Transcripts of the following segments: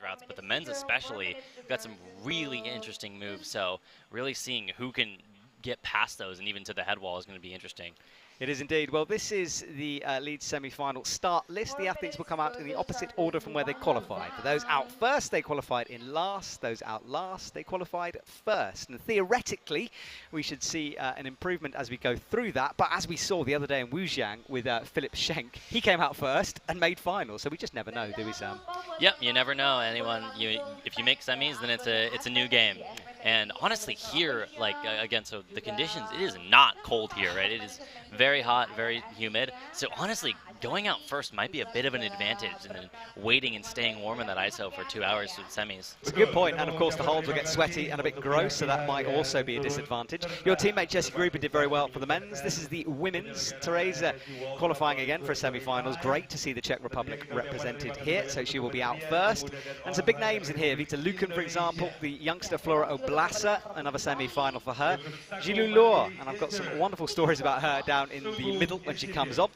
routes, but the men's especially got some really interesting moves. So really seeing who can get past those and even to the head wall is going to be interesting. It is indeed. Well, this is the lead semi-final start list. The athletes will come out in the opposite order from where they qualified. For those out first, they qualified in last. Those out last, they qualified first. And theoretically, we should see an improvement as we go through that. But as we saw the other day in Wujiang with Philip Schenk, he came out first and made finals. So we just never know, do we, Sam? Yep, you never know. If you make semis, then it's a new game. And honestly, here, like again, so the conditions, it is not cold here, right? It is very hot, very humid. So honestly, going out first might be a bit of an advantage, and then waiting and staying warm in that ISO for 2 hours to the semis. It's a good point, and of course the holds will get sweaty and a bit gross, so that might also be a disadvantage. Your teammate Jessie Gruber did very well for the men's. This is the women's. Teresa qualifying again for semi-finals. Great to see the Czech Republic represented here, so she will be out first. And some big names in here. Vita Lucan, for example, the youngster Flora Oblasa, another semi-final for her. Jilu Loor, and I've got some wonderful stories about her down in the middle when she comes up.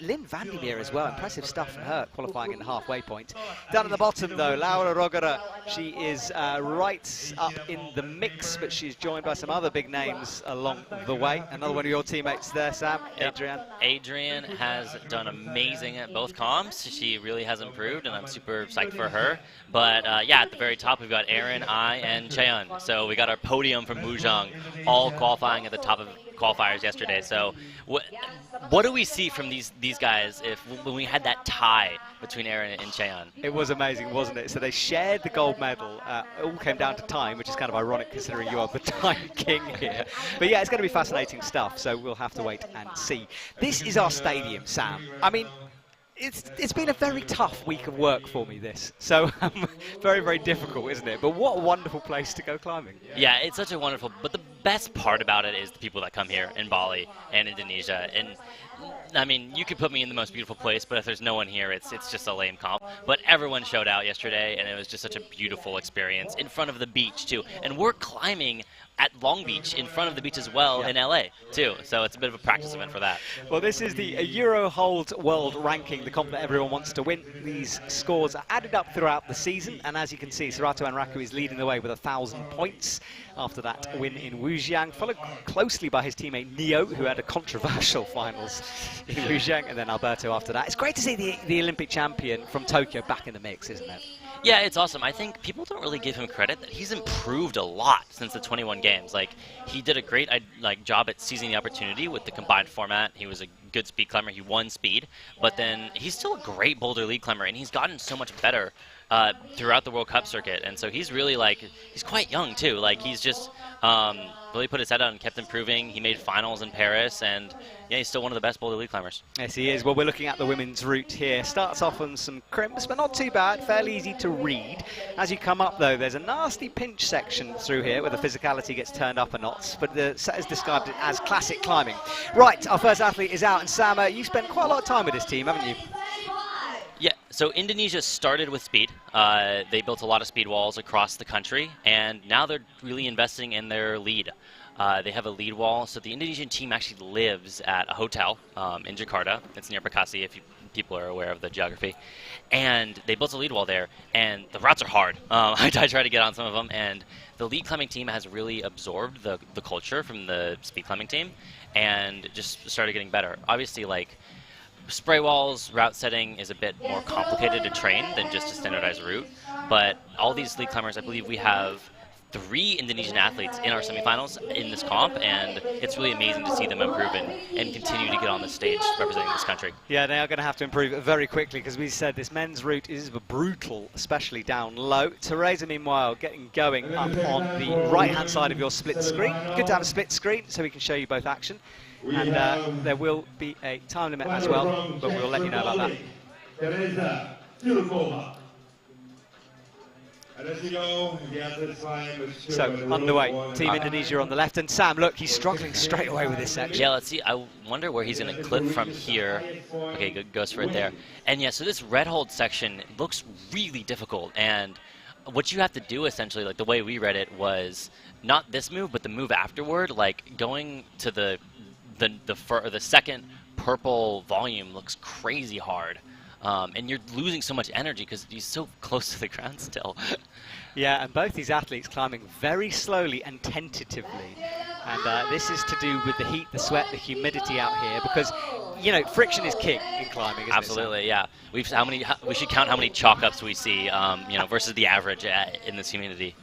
Lynn Vandermeer as well, impressive stuff from her, qualifying in the halfway point. Down at the bottom though, Laura Rogara, she is right up in the mix, but she's joined by some other big names along the way. Another one of your teammates there, Sam, yep. Adrian. Adrian has done amazing at both comps. She really has improved, and I'm super psyched for her. But yeah, at the very top, we've got Aaron, I, and Cheon. So we got our podium from Wujiang, all qualifying at the top of qualifiers yesterday. So what do we see from these guys when we had that tie between Aaron and Cheon? It was amazing, wasn't it? So they shared the gold medal. It all came down to time, which is kind of ironic considering you are the time king here. But yeah, it's going to be fascinating stuff, so we'll have to wait and see. This is our stadium, Sam. I mean, it's been a very tough week of work for me, this. So very, very difficult, isn't it? But what a wonderful place to go climbing. Yeah, it's such a wonderful, but the best part about it is the people that come here in Bali and Indonesia. And I mean, you could put me in the most beautiful place, but if there's no one here, it's just a lame comp. But everyone showed out yesterday, and it was just such a beautiful experience in front of the beach, too. And we're climbing at Long Beach in front of the beach as well in LA, too. So it's a bit of a practice event for that. Well, this is the Eurohold World Ranking, the comp that everyone wants to win. These scores are added up throughout the season, and as you can see, Serato Anraku is leading the way with 1,000 points after that win in Wujiang, followed closely by his teammate Neo, who had a controversial finals in Wujiang, and then Alberto after that. It's great to see the Olympic champion from Tokyo back in the mix, isn't it? Yeah, it's awesome. I think people don't really give him credit that he's improved a lot since the 21 games. Like, he did a great job at seizing the opportunity with the combined format. He was a good speed climber. He won speed, but then he's still a great boulder lead climber, and he's gotten so much better throughout the World Cup circuit. And so he's really he's quite young too. Like, he's just really put his head out and kept improving. He made finals in Paris, and yeah, he's still one of the best boulder lead climbers. Yes, he is. Well, we're looking at the women's route here. Starts off on some crimps, but not too bad. Fairly easy to read. As you come up, though, there's a nasty pinch section through here where the physicality gets turned up a notch, but the set has described it as classic climbing. Right, our first athlete is out, and Sam, you spent quite a lot of time with this team, haven't you? Yeah, so Indonesia started with speed. They built a lot of speed walls across the country, and now they're really investing in their lead. They have a lead wall, so the Indonesian team actually lives at a hotel in Jakarta. It's near Bekasi, if people are aware of the geography. And they built a lead wall there, and the routes are hard. I tried to get on some of them, and the lead climbing team has really absorbed the culture from the speed climbing team and just started getting better. Obviously, spray walls, route setting is a bit more complicated to train than just a standardized route. But all these lead climbers, I believe we have 3 Indonesian athletes in our semifinals in this comp, and it's really amazing to see them improve and continue to get on the stage representing this country. Yeah, they are going to have to improve it very quickly, because we said this men's route is brutal, especially down low. Teresa, meanwhile, getting going up on the right-hand side of your split screen. Good to have a split screen so we can show you both action. And there will be a time limit as well, but we'll let you know about that. So, underway. Team Indonesia on the left. And Sam, look, he's struggling straight away with this section. Yeah, let's see. I wonder where he's going to clip from here. Okay, good, goes for it there. And yeah, so this red hold section looks really difficult. And what you have to do, essentially, the way we read it, was not this move, but the move afterward. Going to the second purple volume looks crazy hard. and you're losing so much energy because you're so close to the ground still. Yeah, and both these athletes climbing very slowly and tentatively. And this is to do with the heat, the sweat, the humidity out here, because, you know, friction is king in climbing, isn't Absolutely, yeah. We should count how many chalk-ups we see, you know, versus the average in this humidity.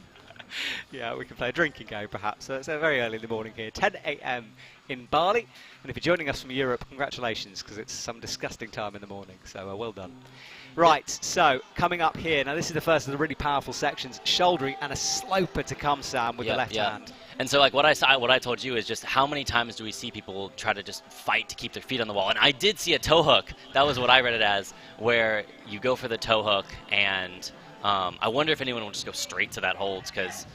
Yeah, we can play a drinking game perhaps. So it's very early in the morning here, 10 a.m. in Bali. And if you're joining us from Europe, congratulations, because it's some disgusting time in the morning. So well done. Right, so coming up here, now this is the first of the really powerful sections, shouldering and a sloper to come, Sam, with the left hand. And so, like, what I told you is just how many times do we see people try to just fight to keep their feet on the wall? And I did see a toe hook. That was what I read it as, where you go for the toe hook, and I wonder if anyone will just go straight to that hold, because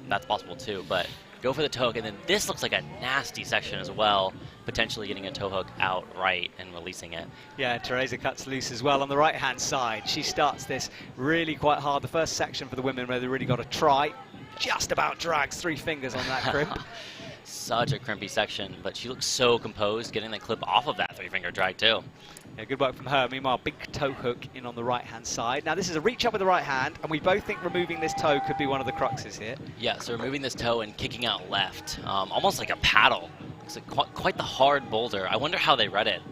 that's possible too. But go for the toe hook, and then this looks like a nasty section as well, potentially getting a toe hook outright and releasing it. Yeah, Teresa cuts loose as well on the right-hand side. She starts this really quite hard. The first section for the women where they really got to try. Just about drags 3 fingers on that crimp. Such a crimpy section, but she looks so composed, getting the clip off of that 3-finger drag too. Yeah, good work from her. Meanwhile, big toe hook in on the right-hand side. Now, this is a reach up with the right hand, and we both think removing this toe could be one of the cruxes here. Yeah, so removing this toe and kicking out left, almost like a paddle. It's like quite the hard boulder. I wonder how they read it.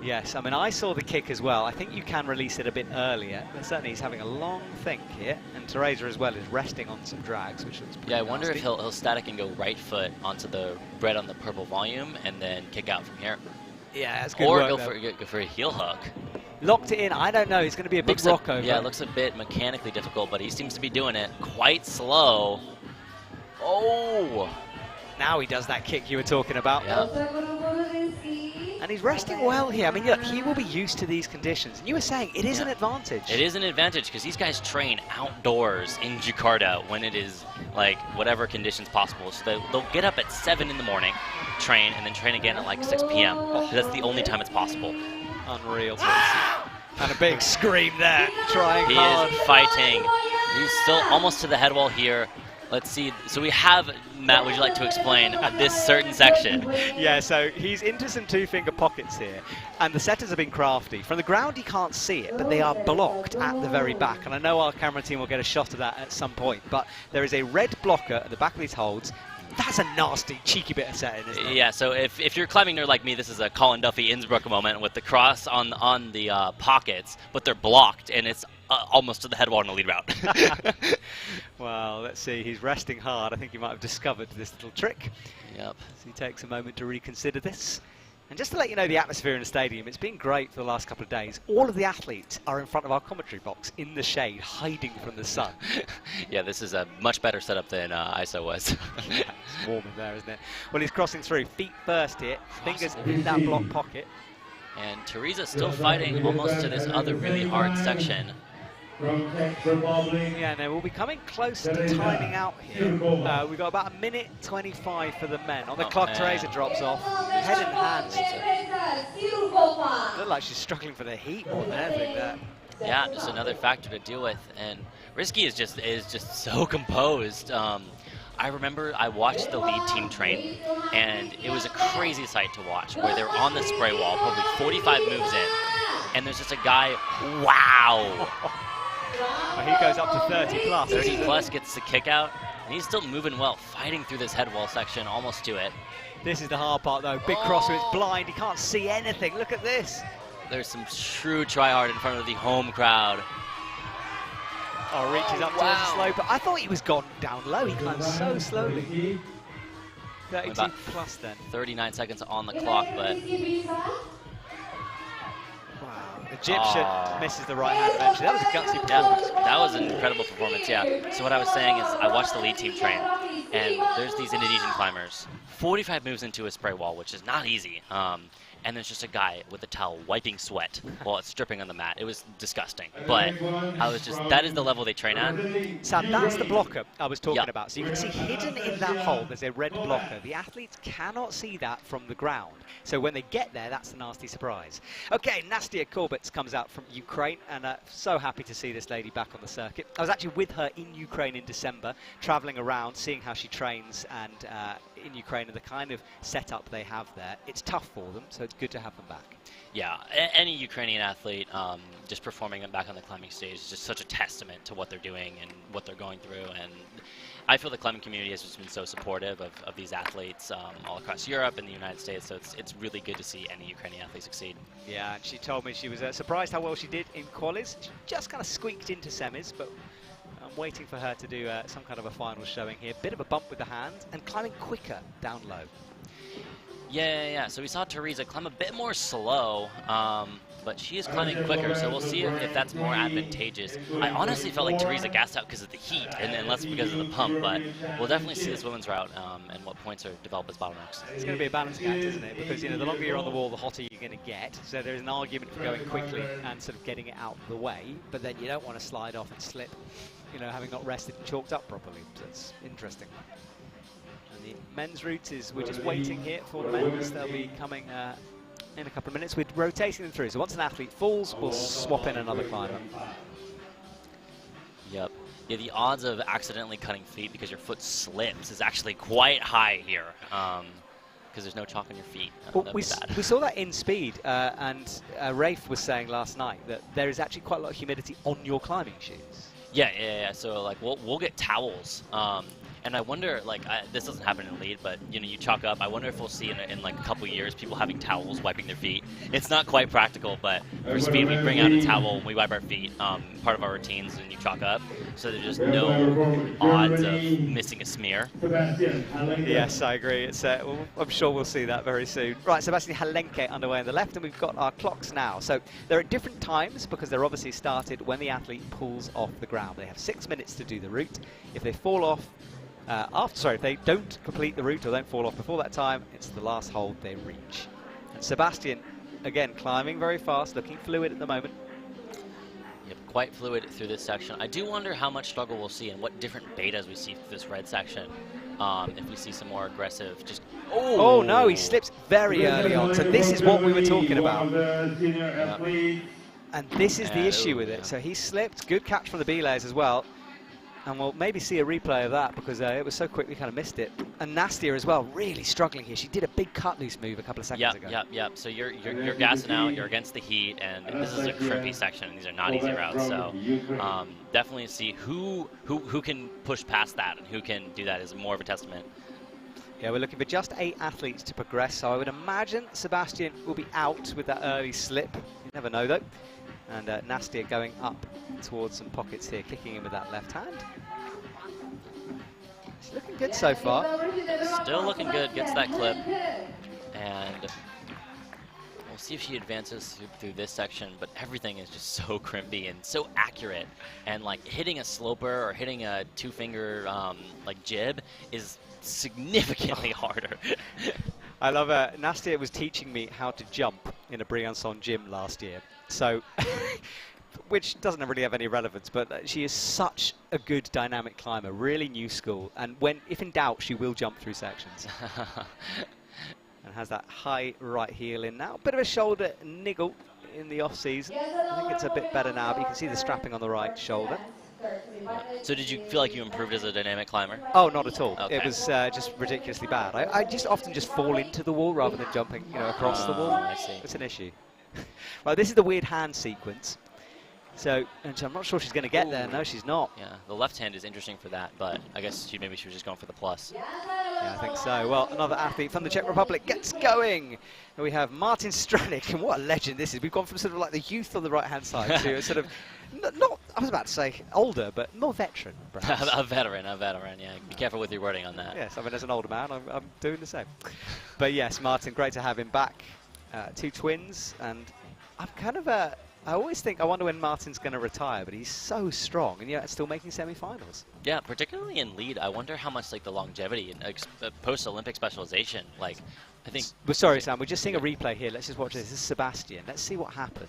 Yes, I mean, I saw the kick as well. I think you can release it a bit earlier, but certainly he's having a long think here. And Teresa as well is resting on some drags, which looks pretty Yeah, I wonder nasty. if he'll static and go right foot onto the red on the purple volume and then kick out from here. Yeah, that's good or work, go for a heel hook. Locked it in. I don't know. It's going to be a big rock over. Yeah, it looks a bit mechanically difficult, but he seems to be doing it quite slow. Oh! Now he does that kick you were talking about. Yeah. And he's resting well here. I mean, look, he will be used to these conditions. And you were saying it is an advantage. It is an advantage because these guys train outdoors in Jakarta when it is like whatever conditions possible. So they'll get up at 7 in the morning, train, and then train again at like 6 p.m. That's the only time it's possible. Unreal. And a big scream there, trying hard. He is fighting. He's still almost to the head wall here. Let's see. So we have, Matt, would you like to explain this certain section? Yeah, so he's into some 2-finger pockets here, and the setters have been crafty. From the ground, he can't see it, but they are blocked at the very back. And I know our camera team will get a shot of that at some point, but there is a red blocker at the back of these holds. That's a nasty, cheeky bit of setting, isn't it? Yeah, so if you're a climbing nerd like me, this is a Colin Duffy Innsbruck moment with the cross on the pockets, but they're blocked, and it's almost to the head wall in the lead route. Well, let's see. He's resting hard. I think he might have discovered this little trick. Yep. So he takes a moment to reconsider this. And just to let you know the atmosphere in the stadium, it's been great for the last couple of days. All of the athletes are in front of our commentary box in the shade, hiding from the sun. Yeah, this is a much better setup than ISO was. Yeah, it's warm in there, isn't it? Well, he's crossing through. Feet first here. Fingers in that block pocket. And Teresa's still fighting almost to this other really hard section. Yeah, no, we'll be coming close to timing out here. We've got about 1:25 for the men. On the clock, Teresa drops off. Head and hands. Looks like she's struggling for the heat more than anything there. Yeah, just another factor to deal with. And Risky is just so composed. I remember I watched the lead team train, and it was a crazy sight to watch, where they're on the spray wall, probably 45 moves in, and there's just a guy, wow! Well, he goes up to 30 plus. 30 plus gets the kick out, and he's still moving well, fighting through this head wall section, almost to it. This is the hard part though, big crosser, it's blind, he can't see anything, look at this. There's some true try-hard in front of the home crowd. Oh, reaches up towards the slope. I thought he was gone down low, he climbs so slowly. 32 plus then. 39 seconds on the clock, but... Wow, Egyptian misses the right hand eventually. That was a gutsy performance. Yeah, that was an incredible performance, yeah. So what I was saying is I watched the lead team train, and there's these Indonesian climbers. 45 moves into a spray wall, which is not easy. And there's just a guy with a towel wiping sweat while it's dripping on the mat. It was disgusting. But I was just, that is the level they train at. Sam, that's the blocker I was talking about. So you can see hidden in that hole, there's a red blocker. The athletes cannot see that from the ground. So when they get there, that's the nasty surprise. Okay, Nastia Korbets comes out from Ukraine, and so happy to see this lady back on the circuit. I was actually with her in Ukraine in December, traveling around, seeing how she trains, and in Ukraine and the kind of setup they have there, it's tough for them, so it's good to have them back. Yeah, any Ukrainian athlete just performing back on the climbing stage is just such a testament to what they're doing and what they're going through. And I feel the climbing community has just been so supportive of these athletes all across Europe and the United States. So it's really good to see any Ukrainian athlete succeed. Yeah, and she told me she was surprised how well she did in qualis. She just kind of squeaked into semis, but I'm waiting for her to do some kind of a final showing here. Bit of a bump with the hand and climbing quicker down low. Yeah. So we saw Teresa climb a bit more slow, but she is climbing quicker, so we'll see if that's more advantageous. I honestly felt like Teresa gassed out because of the heat and less because of the pump, but we'll definitely see this women's route and what points are developed as bottlenecks. It's going to be a balancing act, isn't it? Because, the longer you're on the wall, the hotter you're going to get. So there's an argument for going quickly and sort of getting it out of the way, but then you don't want to slide off and slip, having not rested and chalked up properly. So it's interesting. The men's route is, we're just waiting here for the men's. They'll be coming in a couple of minutes. We're rotating them through. So once an athlete falls, we'll swap in another climber. Yep. Yeah, the odds of accidentally cutting feet because your foot slips is actually quite high here. Because there's no chalk on your feet. Well, we saw that in speed, and Rafe was saying last night that there is actually quite a lot of humidity on your climbing shoes. Yeah. So like we'll get towels. And I wonder, this doesn't happen in lead, but you chalk up. I wonder if we'll see in like a couple years people having towels wiping their feet. It's not quite practical, but for speed we bring out a towel when we wipe our feet. Part of our routines when you chalk up, so there's just no odds of missing a smear. Yes, I agree. It's I'm sure we'll see that very soon. Right, Sebastian Halenke underway on the left, and we've got our clocks now. So they're at different times because they're obviously started when the athlete pulls off the ground. They have 6 minutes to do the route. If they fall off. If they don't complete the route or don't fall off before that time, it's the last hold they reach. And Sebastian, again, climbing very fast, looking fluid at the moment. Yep, quite fluid through this section. I do wonder how much struggle we'll see and what different betas we see through this red section. If we see some more aggressive, just... Oh no, he slips very early on. So this is what we were talking about. Yep. And this is the issue with it. So he slipped, good catch from the belays as well. And we'll maybe see a replay of that because it was so quick we kind of missed it. And Nastia as well, really struggling here. She did a big cut loose move a couple of seconds ago. Yep. So you're gassing out, you're against the heat, and this is a crimpy section, and these are not easy routes. So definitely see who can push past that and who can do that is more of a testament. Yeah, we're looking for just 8 athletes to progress. So I would imagine Sebastian will be out with that early slip. You never know though. And Nastia going up towards some pockets here, kicking in with that left hand. It's looking good so far. Still looking good, gets that clip. And we'll see if she advances through this section, but everything is just so crimpy and so accurate. And like hitting a sloper or hitting a 2-finger jib is significantly harder. I love Nastia was teaching me how to jump in a Briançon gym last year. So, which doesn't really have any relevance, but she is such a good dynamic climber, really new school. And if in doubt, she will jump through sections. And has that high right heel in now. Bit of a shoulder niggle in the off season. I think it's a bit better now, but you can see the strapping on the right shoulder. So did you feel like you improved as a dynamic climber? Oh, not at all. Okay. It was just ridiculously bad. I just often just fall into the wall rather than jumping across the wall. I see. It's an issue. Well, this is the weird hand sequence. So I'm not sure she's going to get there. No, she's not. Yeah, the left hand is interesting for that, but I guess maybe she was just going for the plus. Yeah, I think so. Well, another athlete from the Czech Republic gets going. And we have Martin Stranik, and what a legend this is. We've gone from sort of like the youth on the right-hand side to sort of, not, I was about to say older, but more veteran, perhaps. a veteran, yeah. Be careful with your wording on that. Yes, I mean, as an older man, I'm doing the same. But yes, Martin, great to have him back. 2 twins, and I'm kind of I always think, I wonder when Martin's going to retire, but he's so strong, and yet still making semi-finals. Yeah, particularly in lead, I wonder how much the longevity and post-Olympic specialization, I think... We're sorry, Sam, we're just seeing a replay here. Let's just watch this. This is Sebastian. Let's see what happened.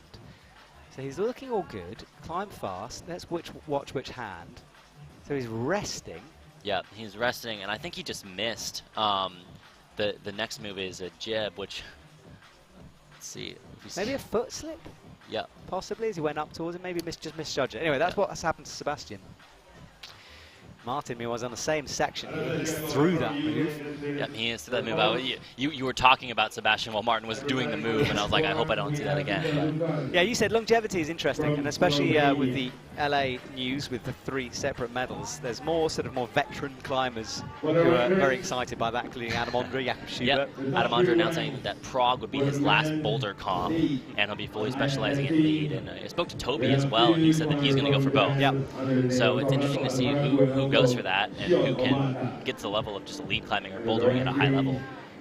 So he's looking all good, climb fast. Let's watch which hand. So he's resting. Yeah, he's resting, and I think he just missed. The next move is a jib, which... Let's see. Maybe a foot slip? Martin was on the same section. He's through that move. Yeah, he is through that move. You were talking about Sebastian while Martin was doing the move, and I was like, I hope I don't see that again. But. Yeah, you said longevity is interesting, and especially with the LA news with the 3 separate medals, there's more veteran climbers who are very excited by that, including Adam Ondra, Jakob Schubert. Yep. Adam Ondra announcing that Prague would be his last boulder comp, and he'll be fully specializing in lead. And I spoke to Toby as well, and he said that he's going to go for both. Yep. So it's interesting to see who goes for that and who can get to the level of just lead climbing or bouldering at a high level.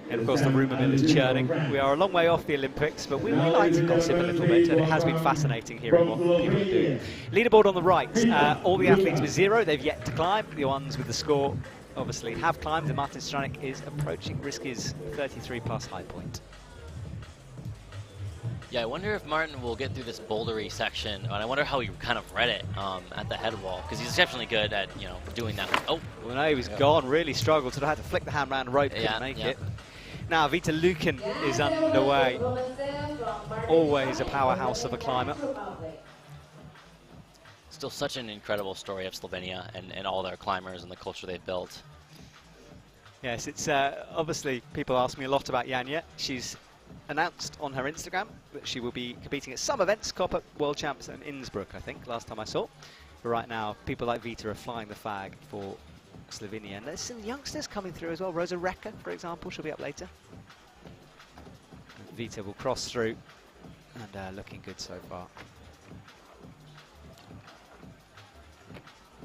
And of course the rumour mill is churning. We are a long way off the Olympics, but we like to gossip a little bit, and it has been fascinating hearing what people are doing. Leaderboard on the right, all the athletes with 0, they've yet to climb. The ones with the score obviously have climbed, and Martin Stranik is approaching Risky's 33 plus high point. Yeah, I wonder if Martin will get through this bouldery section, and I wonder how he kind of read it at the head wall, because he's exceptionally good at, doing that. Oh, well, no, he was gone, really struggled, so I had to flick the hand around the rope, couldn't make it. Now, Vita Lukin is underway. Always a powerhouse of a climber. Still such an incredible story of Slovenia and all their climbers and the culture they've built. Yes, it's obviously people ask me a lot about Janja. She's announced on her Instagram that she will be competing at some events, Copper World Champs in Innsbruck, I think, last time I saw. But right now, people like Vita are flying the flag for Slovenia. And there's some youngsters coming through as well. Rosa Reka, for example, she'll be up later. And Vita will cross through, and looking good so far.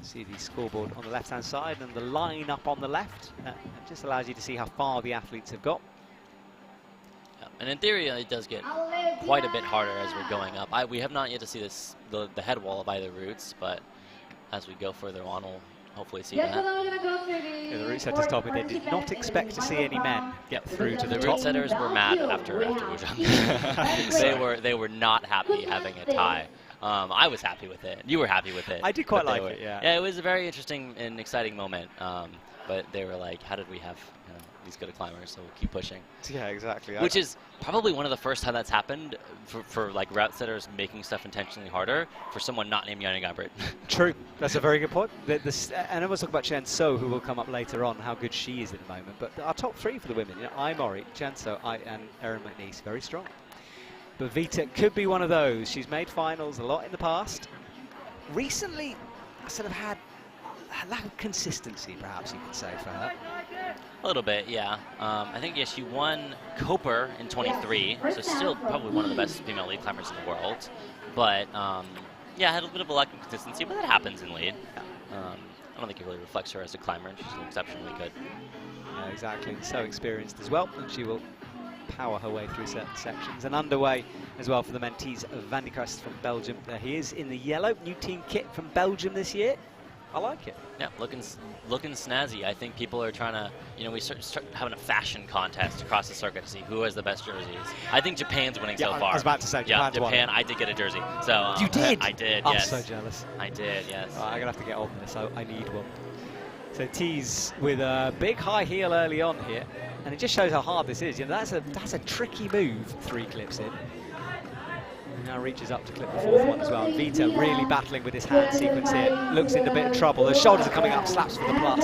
See the scoreboard on the left-hand side and the line up on the left. It just allows you to see how far the athletes have got. And in theory, it does get quite a bit harder as we're going up. We have not yet to see the head wall of either routes, but as we go further on, we'll hopefully see that. Yeah, the route setters told me they did not expect to see any men get through to the top. The route setters were mad after Wujang. They were not happy having a tie. I was happy with it. You were happy with it. I did quite like it, yeah. Yeah, it was a very interesting and exciting moment. But they were like, how did we have these good climbers, so we'll keep pushing. Yeah, exactly. Which is probably one of the first time that's happened for like route setters making stuff intentionally harder for someone not named Janja Gambrit. True, that's a very good point. And I was talking about Chen So, who will come up later on, how good she is at the moment. But our top 3 for the women, Mori, Chen So, and Erin McNeese, very strong. But Vita could be one of those. She's made finals a lot in the past. Recently, sort of had a lack of consistency, perhaps you could say, for her. A little bit, yeah. I think, she won Koper in 23, so still probably one of the best female lead climbers in the world. But, yeah, had a bit of a lack of consistency, but that happens in lead. I don't think it really reflects her as a climber. She's exceptionally good. Yeah, exactly. So experienced as well, and she will power her way through certain sections. And underway as well for the mentees of Van de Crest from Belgium. There he is in the yellow, new team kit from Belgium this year. I like it. Yeah, looking snazzy. I think people are trying to, we start having a fashion contest across the circuit to see who has the best jerseys. I think Japan's winning so far. I was about to say Japan's Japan. Won. I did get a jersey. So you did? I did. I'm yes. so jealous. I did. Yes. I'm gonna have to get on this. I need one. So tees with a big high heel early on here, and it just shows how hard this is. That's a tricky move. 3 clips in. Now reaches up to clip the 4th one as well. Vita really battling with his hand sequence here. Looks in a bit of trouble. The shoulders are coming up, slaps for the plus.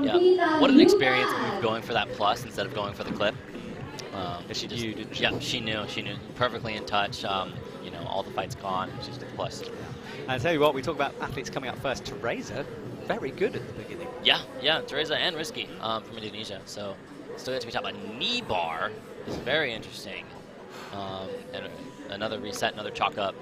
Yeah, what an experience move going for that plus instead of going for the clip. She knew, didn't she? Yeah, she knew. Perfectly in touch. All the fight's gone. She's just the plus. And I tell you what, we talk about athletes coming up first. Teresa, very good at the beginning. Yeah, Teresa and Risky from Indonesia. So still get to be taught about knee bar. Is very interesting. And another reset, another chalk up.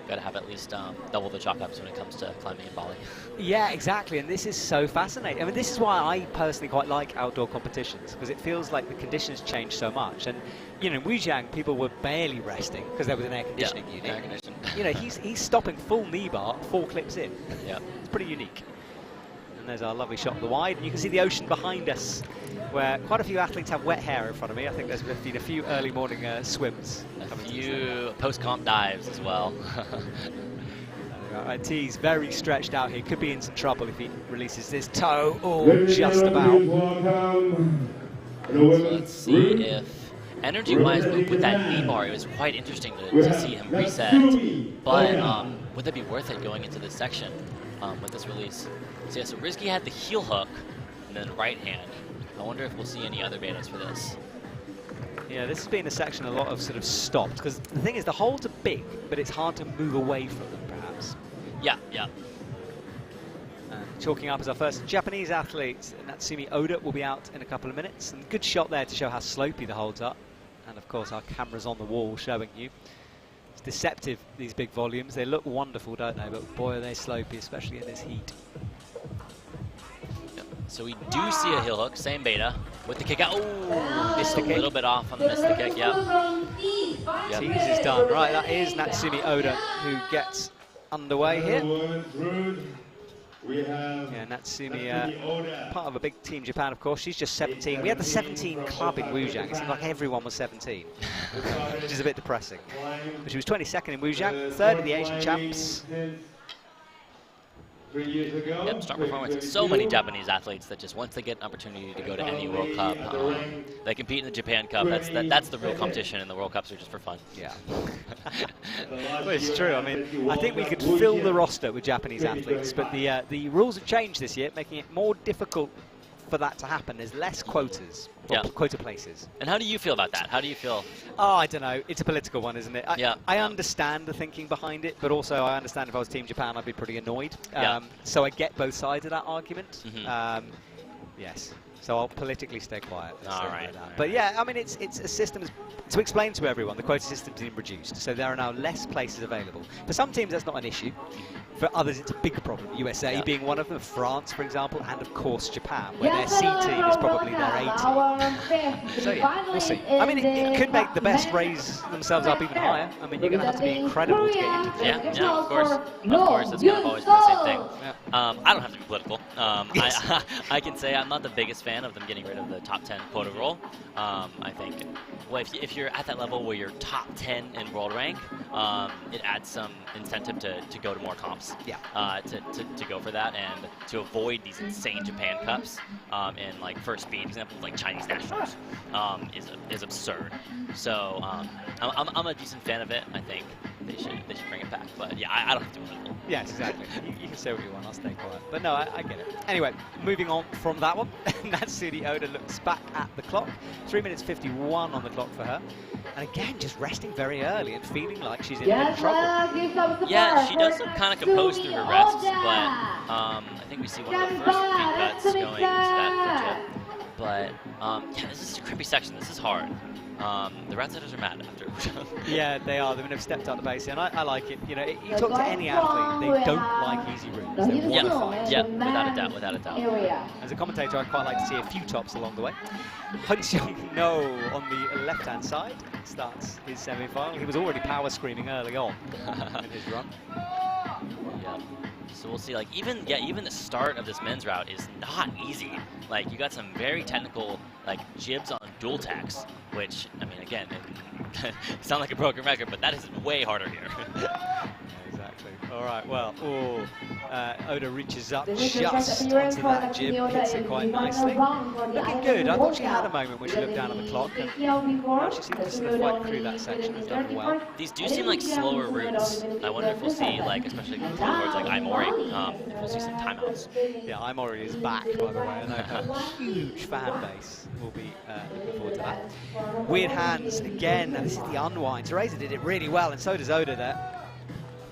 Got to have at least double the chalk ups when it comes to climbing in Bali. Yeah, exactly, and this is so fascinating. I mean, this is why I personally quite like outdoor competitions, because it feels like the conditions change so much. And in Wujang, people were barely resting because there was an air conditioning unit. Air conditioning. He's stopping full knee bar 4 clips in. Yeah, it's pretty unique. And there's our lovely shot of the wide, and you can see the ocean behind us, where quite a few athletes have wet hair in front of me. I think there's been a few early morning swims. A few post-comp dives as well. T's very stretched out here. Could be in some trouble if he releases this toe. Oh, just about. So let's see if energy-wise with that knee bar, it was quite interesting to see him reset. But would that be worth it going into this section? with this release. So yeah, so Rizky had the heel hook and then right hand. I wonder if we'll see any other betas for this. Yeah, this has been a section a lot of sort of stopped, because the thing is the holds are big, but it's hard to move away from them, perhaps. Yeah, yeah. Chalking up as our first Japanese athlete, Natsumi Oda, will be out in a couple of minutes. And good shot there to show how slopey the holds are. And of course our camera's on the wall showing you. It's deceptive, these big volumes. They look wonderful, don't they? But boy, are they slopey, especially in this heat. Yep. So we do see a heel hook, same beta, with the kick out. Oh, missed a little bit off on the missed the kick, yeah. Yep. Tease is done. Right, that is Natsumi Oda who gets underway here. Yeah, Natsumi, part of a big team Japan, of course. She's just 17. We had the 17 club in Wujiang. It seemed like everyone was 17, which is a bit depressing. But she was 22nd in Wujiang, 3rd at the Asian Champs. 3 years ago. Yep, strong performance. So many Japanese athletes that just once they get an opportunity to go to any World Cup, they compete in the Japan Cup. That's the real competition, and the World Cups are just for fun. Yeah. Well, it's true. I mean, I think we could fill the roster with Japanese athletes, but the rules have changed this year, making it more difficult for that to happen. There's less quotas, or quota places. And how do you feel about that? How do you feel? Oh, I don't know. It's a political one, isn't it? Yeah. I understand the thinking behind it, but also I understand if I was Team Japan, I'd be pretty annoyed. So I get both sides of that argument. Yes. So I'll politically stay quiet. All right. But yeah, I mean, it's a system to explain to everyone. The quota system's been reduced, so there are now less places available. For some teams, that's not an issue. For others, it's a big problem. USA being one of them, France, for example, and of course Japan, where their C team is probably their A team. So yeah, we'll see. I mean, it could make the best raise themselves up even higher. I mean, you're going to have to be incredible to get into the Yeah, of course. Of course, it's kind of always been the same thing. I don't have to be political. I can say I'm not the biggest fan of them getting rid of the top 10 quota rule. I think, well, if you're at that level where you're top 10 in world rank, it adds some incentive to go to more comps. To go for that and to avoid these insane Japan Cups in like first speed, example like Chinese nationals, is absurd. So I'm a decent fan of it. I think they should bring it back. But yeah, I don't have to be political. Yes, exactly. You can say what you want. I'll stay quiet. But no, I get it. Anyway, moving on from that one, Natsumi Oda looks back at the clock. 3 minutes 51 on the clock for her. And again, just resting very early and feeling like she's in trouble. Yeah, she does look kind of composed through her rests, but I think we see one of the first few cuts going into that frigid. But yeah, this is a crimpy section. This is hard. The Ratsetters are mad after. Yeah, they are. They've stepped up the base, and I like it. You know, you talk to any athlete, they don't like easy routes. They want to fight. Yeah, without a doubt. As a commentator, I'd quite like to see a few tops along the way. Hunsyong No on the left-hand side starts his semi-final. He was already power screaming early on in his run. Yeah. So we'll see. Like even the start of this men's route is not easy. Like you got some very technical like jibs on dual tacks, which I mean again, it sound like a broken record, but that is way harder here. Exactly. All right. Well, Oda reaches up just onto that jib, hits it quite nicely. Looking good. I thought she had a moment when she looked down at the clock, and she seemed to sort of fight through that section and done well. These do seem like slower routes. I wonder if we'll see, like, especially towards like Aimori, if we'll see some timeouts. Yeah, Aimori is back, by the way. I know her huge fan base will be looking forward to that. Weird hands again. Now this is the unwind. Teresa did it really well, and so does Oda there.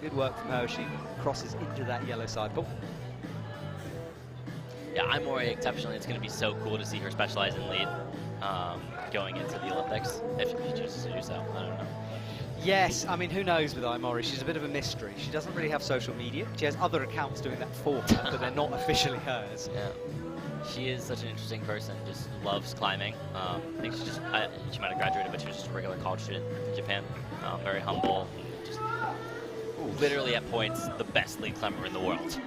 Good work from her. She crosses into that yellow side ball. Yeah, Aimori exceptionally. It's going to be so cool to see her specialize in lead going into the Olympics, if she chooses to do so. I don't know. Yes, I mean, who knows with Aimori? She's a bit of a mystery. She doesn't really have social media. She has other accounts doing that for her, but they're not officially hers. Yeah. She is such an interesting person, just loves climbing. I think she might have graduated, but she was just a regular college student in Japan. Very humble, just literally at points the best lead climber in the world.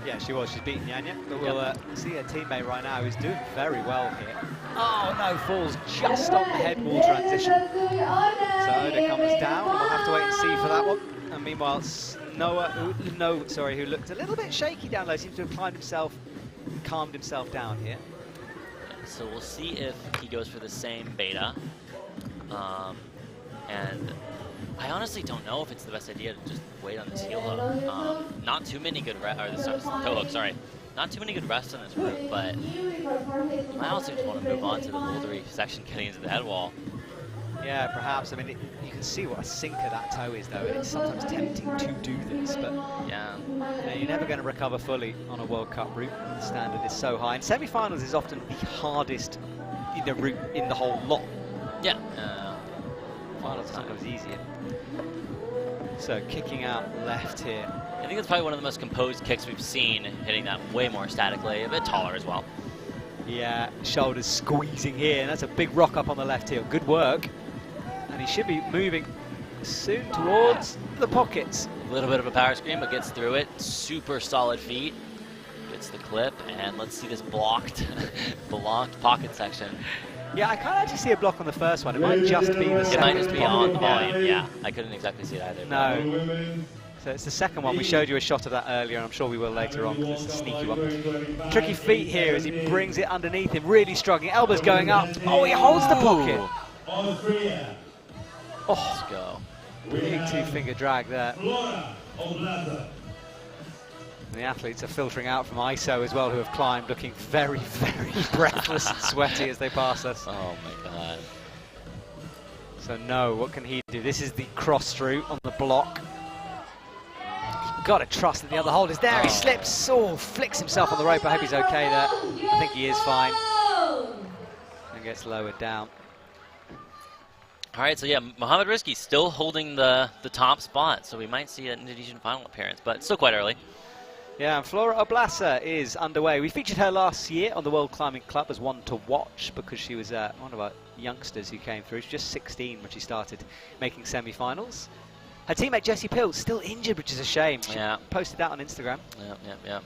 Yeah, she was. She's beaten Yanya, but we'll see her teammate right now who's doing very well here. Oh no, falls just on the head wall transition. So Oda comes down, and we'll have to wait and see for that one. And meanwhile, who looked a little bit shaky down low, seems to have calmed himself down here. So we'll see if he goes for the same beta. And I honestly don't know if it's the best idea to just wait on this heel hook. Not too many good toe hook, sorry. Not too many good rests on this route, but I also just want to move on to the bouldery section getting into the head wall. Yeah, perhaps. I mean, you can see what a sinker that toe is, though, and it's sometimes tempting to do this, but yeah, you're never going to recover fully on a World Cup route. The standard is so high, and semi-finals is often the hardest route in the whole lot. Yeah. Finals are sometimes easier. So kicking out left here. I think it's probably one of the most composed kicks we've seen, hitting that way more statically, a bit taller as well. Yeah, shoulders squeezing here, and that's a big rock up on the left heel. Good work. And he should be moving soon towards the pockets. A little bit of a power screen, but gets through it. Super solid feet. Gets the clip, and let's see this blocked pocket section. Yeah, I can't actually see a block on the first one. It might just be the second. It might just be on the volume, yeah. I couldn't exactly see it either. No. So it's the second one. We showed you a shot of that earlier, and I'm sure we will later on, because it's a sneaky one. Tricky feet here as he brings it underneath him, really struggling. Elbows going up. Oh, he holds the pocket. Oh, let's go. Big two-finger drag there. The athletes are filtering out from ISO as well, who have climbed, looking very, very breathless and sweaty as they pass us. Oh my god. So no, what can he do? This is the cross route on the block. You've got to trust that the other hold is there. He slips, flicks himself on the rope. I hope he's okay there. I think he is fine. And gets lowered down. All right, so yeah, Mohamed Rizki still holding the top spot, so we might see an Indonesian final appearance, but still quite early. Yeah, and Flora Oblasa is underway. We featured her last year on the World Climbing Club as one to watch because she was one of our youngsters who came through. She was just 16 when she started making semi-finals. Her teammate Jessie Pill still injured, which is a shame. She posted that on Instagram. Yeah.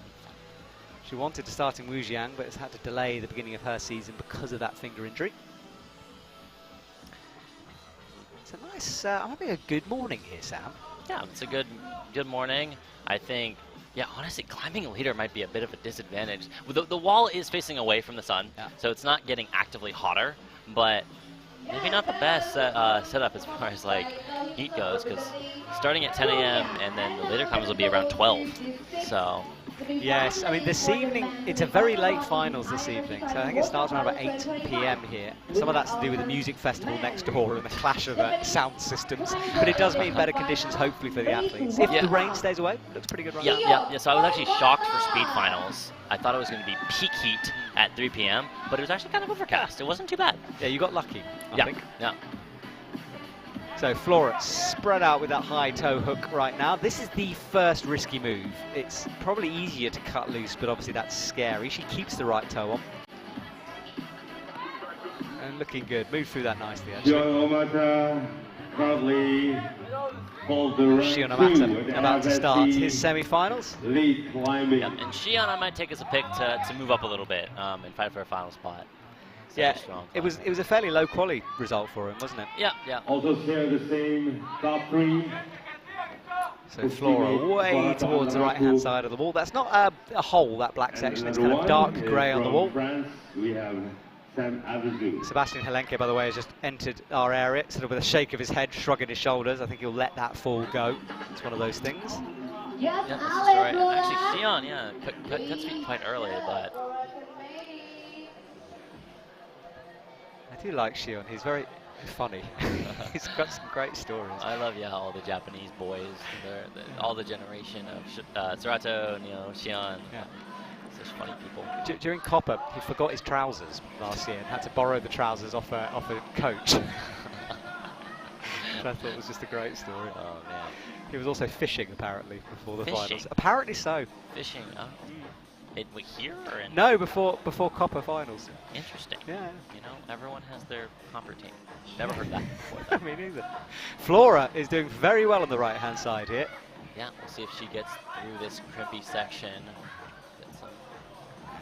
She wanted to start in Wujiang, but has had to delay the beginning of her season because of that finger injury. It's a nice, I'm having a good morning here, Sam. Yeah, it's a good morning. I think, yeah, honestly, climbing a leader might be a bit of a disadvantage. The wall is facing away from the sun, so it's not getting actively hotter, but maybe not the best setup as far as like heat goes, because starting at 10 a.m. and then the later climbers will be around 12. So. Yes, I mean this evening, it's a very late finals this evening, so I think it starts around about 8 p.m. here. Some of that's to do with the music festival next door and the clash of sound systems, but it does mean better conditions hopefully for the athletes. If the rain stays away, looks pretty good right now. Yeah, so I was actually shocked for speed finals. I thought it was going to be peak heat at 3 p.m., but it was actually kind of overcast. It wasn't too bad. Yeah, you got lucky, I think. Yeah. So Flora spread out with that high toe hook right now. This is the first risky move. It's probably easier to cut loose, but obviously that's scary. She keeps the right toe on. And looking good. Moved through that nicely, actually. Shionamata about to start his semi-finals. And Shion, I might take as a pick to move up a little bit and fight for a final spot. Yeah, it was a fairly low quality result for him, wasn't it? Yeah. Also share the same top 3. So Flora way towards the right-hand side of the wall. That's not a hole, that black section. It's kind of dark grey on the wall. We have Sebastian Helenke, by the way, has just entered our area, sort of with a shake of his head, shrugging his shoulders. I think he'll let that fall go. It's one of those things. Yeah, this is right. And actually, Shion, cuts feet quite early, but. I do like Shion. He's very funny. He's got some great stories. I love all the Japanese boys, all the generation of Serato, Shion. Yeah. Such funny people. During Copper, he forgot his trousers last year and had to borrow the trousers off a coach. Which I thought was just a great story. Oh man. He was also fishing apparently before the finals. Apparently so. Fishing. Oh. Here or in? No, before Copper finals. Interesting. Yeah. Everyone has their Copper team. Never heard that before. Me neither. Flora is doing very well on the right-hand side here. Yeah, we'll see if she gets through this crimpy section.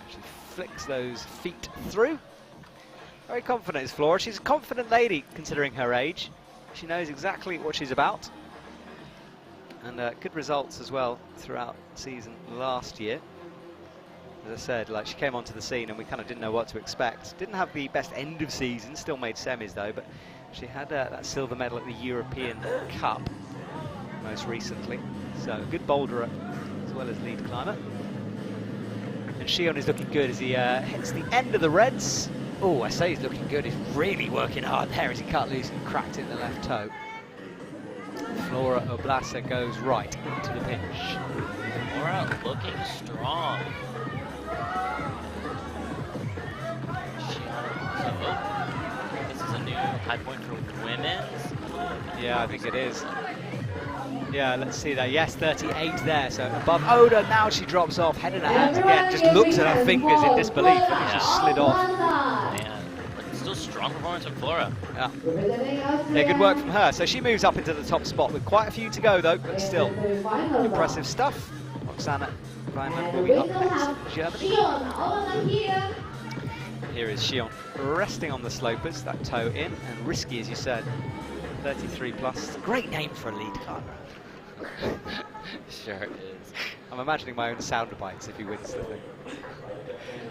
She flicks those feet through. Very confident is Flora. She's a confident lady considering her age. She knows exactly what she's about. And good results as well throughout the season last year. As I said, like she came onto the scene and we kind of didn't know what to expect. Didn't have the best end of season, still made semis though, but she had that silver medal at the European Cup most recently. So a good boulderer as well as lead climber. And Shion is looking good as he hits the end of the reds. Oh, I say he's looking good. He's really working hard there as he cut loose and cracked in the left toe. Flora Oblasa goes right into the pinch. Flora looking strong. This is a new high point for women's. Yeah, I think it is. Yeah, let's see that. Yes, 38 there, so above Oda. Now she drops off, head in her hands again, just looks at her fingers in disbelief, and she's slid off. Man, but still strong performance from Flora. Yeah. Yeah, good work from her. So she moves up into the top spot with quite a few to go, though, but still impressive stuff. Roxana Weinmann will be up next. Germany. Here is Shion resting on the slopers, that toe in, and risky, as you said. 33 plus. Great name for a lead climber. Sure is. I'm imagining my own sound bites if he wins the thing.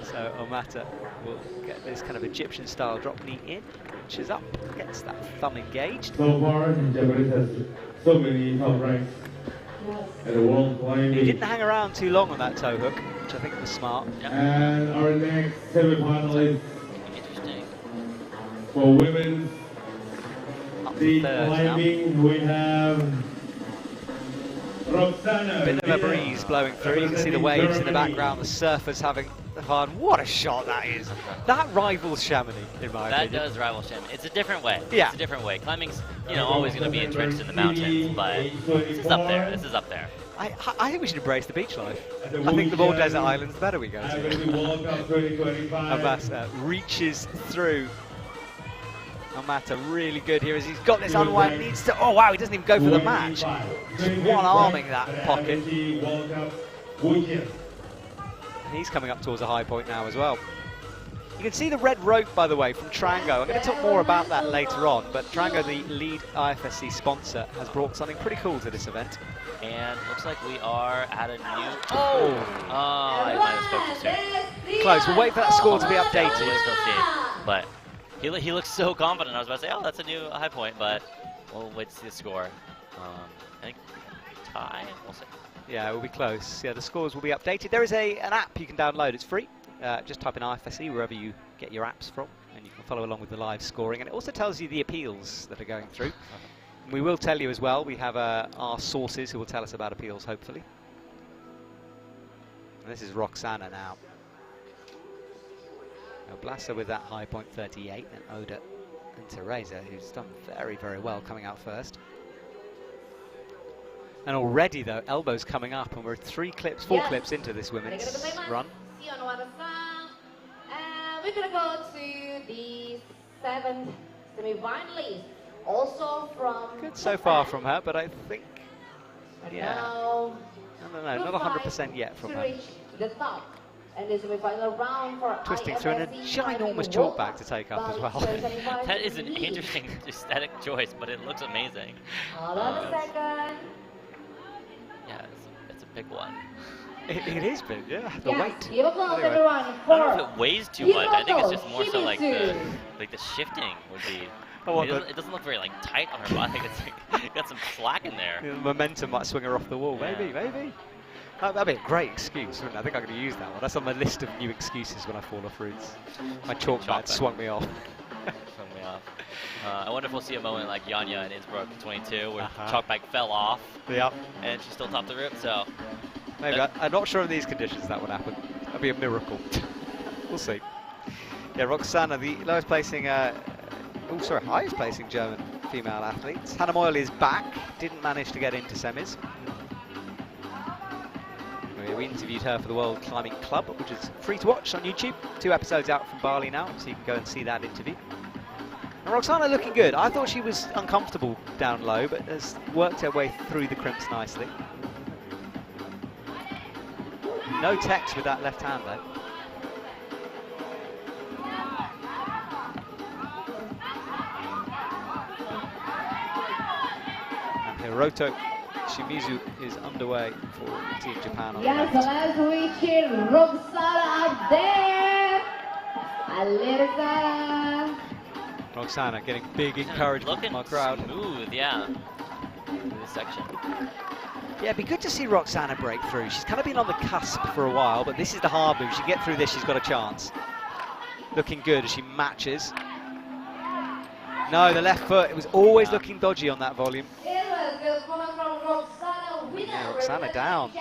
So Omata will get this kind of Egyptian style drop knee in, inches up, gets that thumb engaged. So far, Japanese has so many top ranks at the world climbing. He didn't hang around too long on that toe hook, which I think was smart. Yep. And our next semi-final is Interesting. for women. Up The to third now. climbing, we have Roxana. Bit of a breeze blowing through. You can see the waves in the background, the surfers having fun. What a shot that is! That rivals Chamonix, in my That opinion. does rival Chamonix. It's a different way. Yeah. It's a different way. Climbing's, you know, always going to be entrenched in the mountains, but this is up there. This is up there. I think we should embrace the beach life. I think the more desert islands, the better we go to. World Cup 2025. Abasa reaches through. Omata really good here as he's got this unwind, needs to, oh wow, he doesn't even go for the match. Just one arming that pocket. He's coming up towards a high point now as well. You can see the red rope, by the way, from Trango. I'm going to talk more about that later on, but Trango, the lead IFSC sponsor, has brought something pretty cool to this event. And looks like we are at a new... Oh, I might have spoke too soon. Close, we'll wait for that score to be We'll updated. still see. But he looks so confident. I was about to say, oh, that's a new high point, but we'll wait to see the score. I think tie, we'll see. Yeah, we'll be close. Yeah, the scores will be updated. There is an app you can download. It's free. Just type in IFSC wherever you get your apps from, and you can follow along with the live scoring. And it also tells you the appeals that are going through. And we will tell you as well. We have our sources who will tell us about appeals, hopefully. And this is Roxana now. Blasa with that high point 38, and Oda and Teresa, who's done very, very well coming out first. And already, though, elbows coming up, and we're four clips into this women's run. We're going to go to the 7th semi-finalist, also from Good so far from her, but I think, And yeah, now, I don't know, not 100% yet from to her. reach the top. And this semi-final round for Twisting through and a IFSC ginormous chalk bag to take up as well. That is an interesting aesthetic choice, but it looks amazing. Hold on a second. Yeah, it's a big one. It is big, yeah, the Yes, weight. give applause Anyway. everyone I don't know for if it weighs too much. I think it's just more so like the Shimizu. shifting would be. Oh, what, It doesn't look very like tight on her body. It's like got some slack in there. The momentum might swing her off the wall, Yeah. maybe. That'd be a great excuse, wouldn't it? I think I'm going to use that one. That's on my list of new excuses when I fall off routes. My chalk bag swung me off. Swung me off. I wonder if we'll see a moment like Yanya in Innsbruck 22 where Uh-huh. chalk bag fell off Yep. and she still topped the route. So Maybe. I'm not sure in these conditions that would happen. That'd be a miracle. We'll see. Yeah, Roxana, the lowest placing, highest placing German female athlete. Hannah Moyle is back. Didn't manage to get into semis. We interviewed her for the World Climbing Club, which is free to watch on YouTube. 2 episodes out from Bali now, so you can go and see that interview. And Roxana looking good. I thought she was uncomfortable down low, but has worked her way through the crimps nicely. No text with that left hand, though. And Hiroto Shimizu is underway for Team Japan on the Yes, left. let's reach in Roxana Roxana getting big encouragement from our crowd. Smooth, yeah. Through this section. Yeah, it'd be good to see Roxana break through. She's kind of been on the cusp for a while, but this is the hard move. She get through this, she's got a chance. Looking good as she matches. No, the left foot, it was always looking dodgy on that volume. Yeah, Roxana down.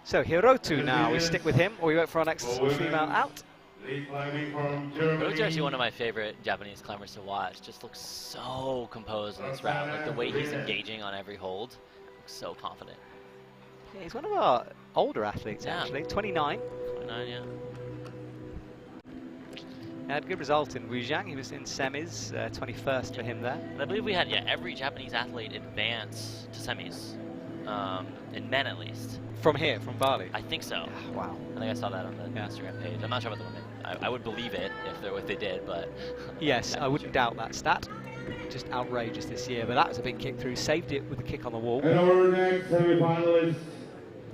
So Hiroto now, we stick with him, or we wait for our next female out? Hiroto's actually one of my favorite Japanese climbers to watch. Just looks so composed in this round. Like the way he's engaging on every hold, looks so confident. Yeah, he's one of our older athletes, actually, 29. 29, yeah. He had a good result in Wujiang. He was in semis, 21st for him there. And I believe we had every Japanese athlete advance to semis, in men at least. From here, from Bali? I think so. Wow. I think I saw that on the Instagram page. I'm not sure about the women. I would believe it if they did, but... Yes, I wouldn't doubt that stat. Just outrageous this year, but that was a big kick through. Saved it with a kick on the wall. And our next semi-finalist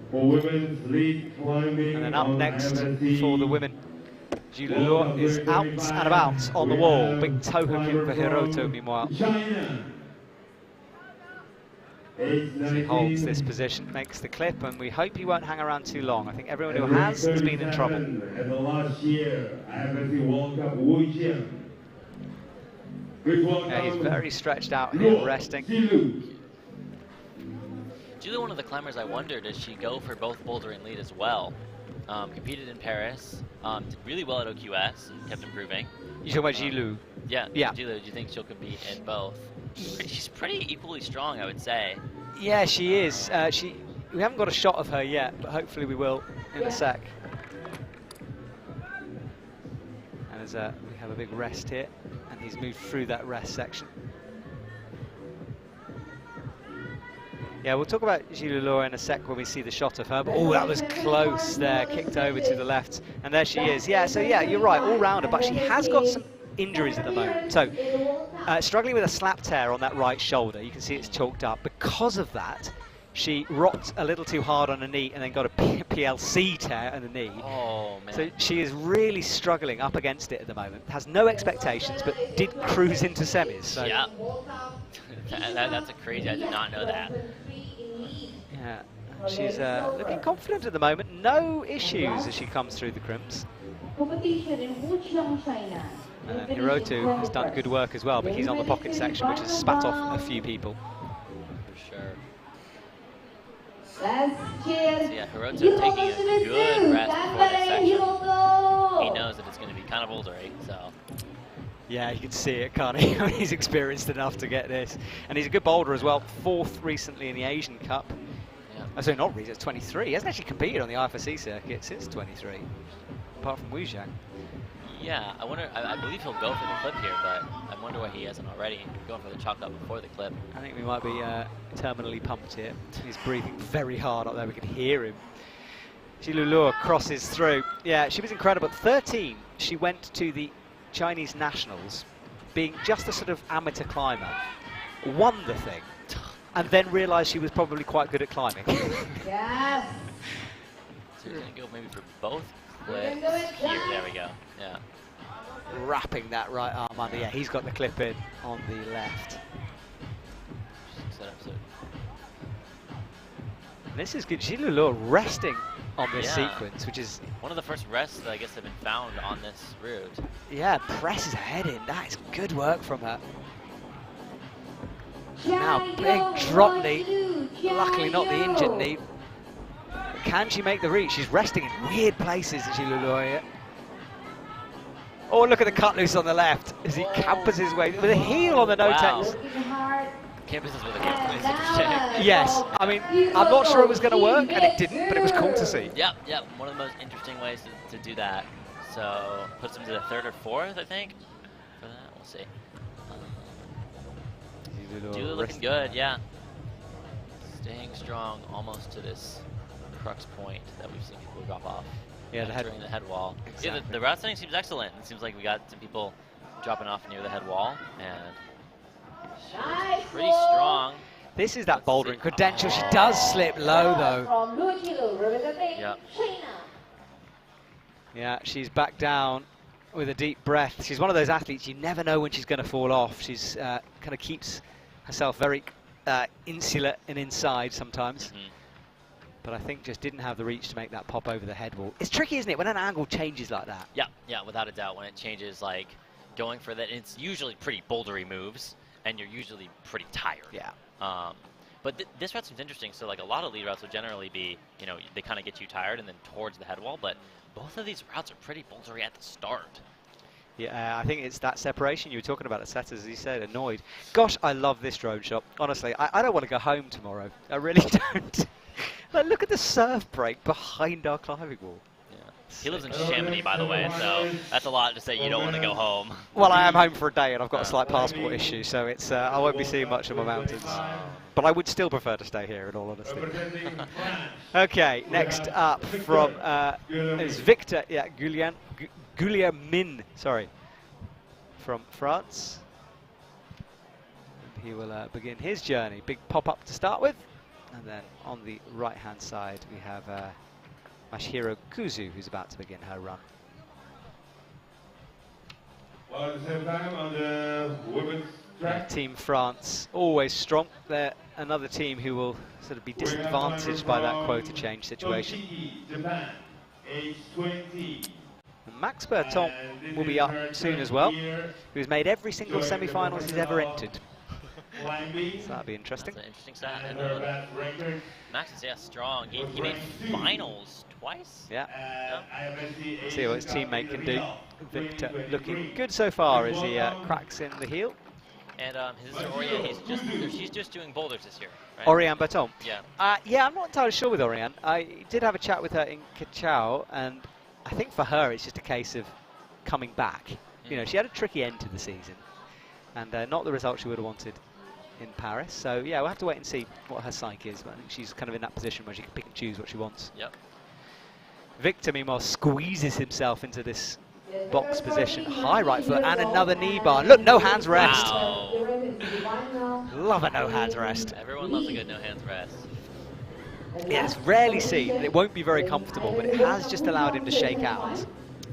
for women's lead climbing. And then up next for the women, Jululua is out and about on the wall. Big toe hooking for Hiroto, meanwhile. China. As he holds this position, makes the clip, and we hope he won't hang around too long. I think everyone who has been in trouble. At the last year IFSC World Cup Wujiang. Yeah, he's very stretched out here, resting. Julie, one of the climbers I wonder, does she go for both boulder and lead as well? Competed in Paris, did really well at OQS, and kept improving. You talking about Jilu? Yeah, yeah. Julie, do you think she'll compete in both? She's pretty equally strong, I would say. Yeah, she is. We haven't got a shot of her yet, but hopefully we will in a sec. And as we have a big rest here, and he's moved through that rest section. Yeah, we'll talk about Jululua in a sec when we see the shot of her. But oh, that was close there, kicked over to the left, and there she is. Yeah, so yeah, you're right, all rounder, but she has got some injuries at the moment. So struggling with a slap tear on that right shoulder. You can see it's chalked up. Because of that, she rocked a little too hard on her knee and then got a PLC tear in the knee. Oh, man. So she is really struggling up against it at the moment. Has no expectations, but did cruise into semis. So. Yeah. That's a crazy, I did not know that. Yeah, she's looking confident at the moment. No issues as she comes through the crimps. And then Hiroto has done good work as well, but he's on the pocket section, which has spat off a few people. For sure. So yeah, Hiroto taking a good rest before this section. He knows that it's going to be kind of bouldery, so... Yeah, you can see it, can't he? He's experienced enough to get this. And he's a good boulder as well. 4th recently in the Asian Cup. Yeah. Oh, sorry, not recently, it's 23. He hasn't actually competed on the IFSC circuit since 23, apart from Wujiang. Yeah, I wonder, I believe he'll go for the clip here, but I wonder why he hasn't already. Going for the chalk up before the clip. I think we might be terminally pumped here. He's breathing very hard up there, we can hear him. Jululua crosses through. Yeah, she was incredible. At 13, she went to the Chinese nationals, being just a sort of amateur climber, won the thing, and then realised she was probably quite good at climbing. Yes. So you're going to go maybe for both clips here. There we go. Yeah. Wrapping that right arm under. Yeah, he's got the clip in on the left. And this is good. Jululua resting on this sequence, which is one of the first rests that I guess have been found on this route. Yeah, presses her head in. That is good work from her. Now, big drop knee. Luckily not the injured knee. But can she make the reach? She's resting in weird places, Jululua here. Oh, look at the cut loose on the left as he campers his way with a heel on the no-takes. Campuses with a heel. Yes, I mean, I'm not sure it was going to work, and it didn't, but it was cool to see. Yep, one of the most interesting ways to do that. So, puts him to the 3rd or 4th, I think, for that. We'll see. Julie looking good, yeah. Staying strong almost to this crux point that we've seen people drop off. Yeah, during the head wall. Exactly. Yeah, the route setting seems excellent. It seems like we got some people dropping off near the head wall, and she's pretty strong. This is that bouldering credential. She does slip low, though. Yeah. Yeah, she's back down with a deep breath. She's one of those athletes, you never know when she's going to fall off. She's kind of keeps herself very insular and inside sometimes. But I think just didn't have the reach to make that pop over the head wall. It's tricky, isn't it, when an angle changes like that? Yeah, yeah, without a doubt. When it changes, like, going for that, it's usually pretty bouldery moves, and you're usually pretty tired. Yeah. But this route seems interesting. So, like, a lot of lead routes will generally be, you know, they kind of get you tired and then towards the head wall. But both of these routes are pretty bouldery at the start. Yeah, I think it's that separation you were talking about, the setters, as you said, annoyed. Gosh, I love this drone shot. Honestly, I don't want to go home tomorrow. I really don't. Like, look at the surf break behind our climbing wall. Yeah. He lives in Chamonix, by the way, so that's a lot to say you don't want to go home. Well, I am home for a day, and I've got a slight passport issue, so it's I won't be seeing much of my mountains. But I would still prefer to stay here, in all honesty. Okay, next up from is Victor, Guglielmin, sorry, from France. He will begin his journey. Big pop-up to start with. And then on the right-hand side, we have Masahiro Kuzu, who's about to begin her run. Well, at the same time, on the women's track. Team France, always strong. They're another team who will sort of be disadvantaged by that quota change situation. Japan, age 20. And Max Berton will be up soon as well, who's made every single semi-finals he's ever entered. So that'll be interesting. That's an interesting stat. And, Max is, yeah, strong. He made finals twice? Yeah. See what his teammate can do. Victor looking good so far as he cracks in the heel. And his sister Oriane, she's just doing boulders this year, right? Oriane Berton. Yeah. Yeah, I'm not entirely sure with Oriane. I did have a chat with her in Cachao, and I think for her it's just a case of coming back. You know, she had a tricky end to the season, and not the result she would have wanted in Paris. So yeah, we'll have to wait and see what her psyche is, but I think she's kind of in that position where she can pick and choose what she wants. Yep. Victor, meanwhile, squeezes himself into this box position. High right foot and another knee bar. Look, no hands rest. Wow. Love a no hands rest. Everyone loves a good no hands rest. Yeah, it's rarely seen. It won't be very comfortable, but it has just allowed him to shake out.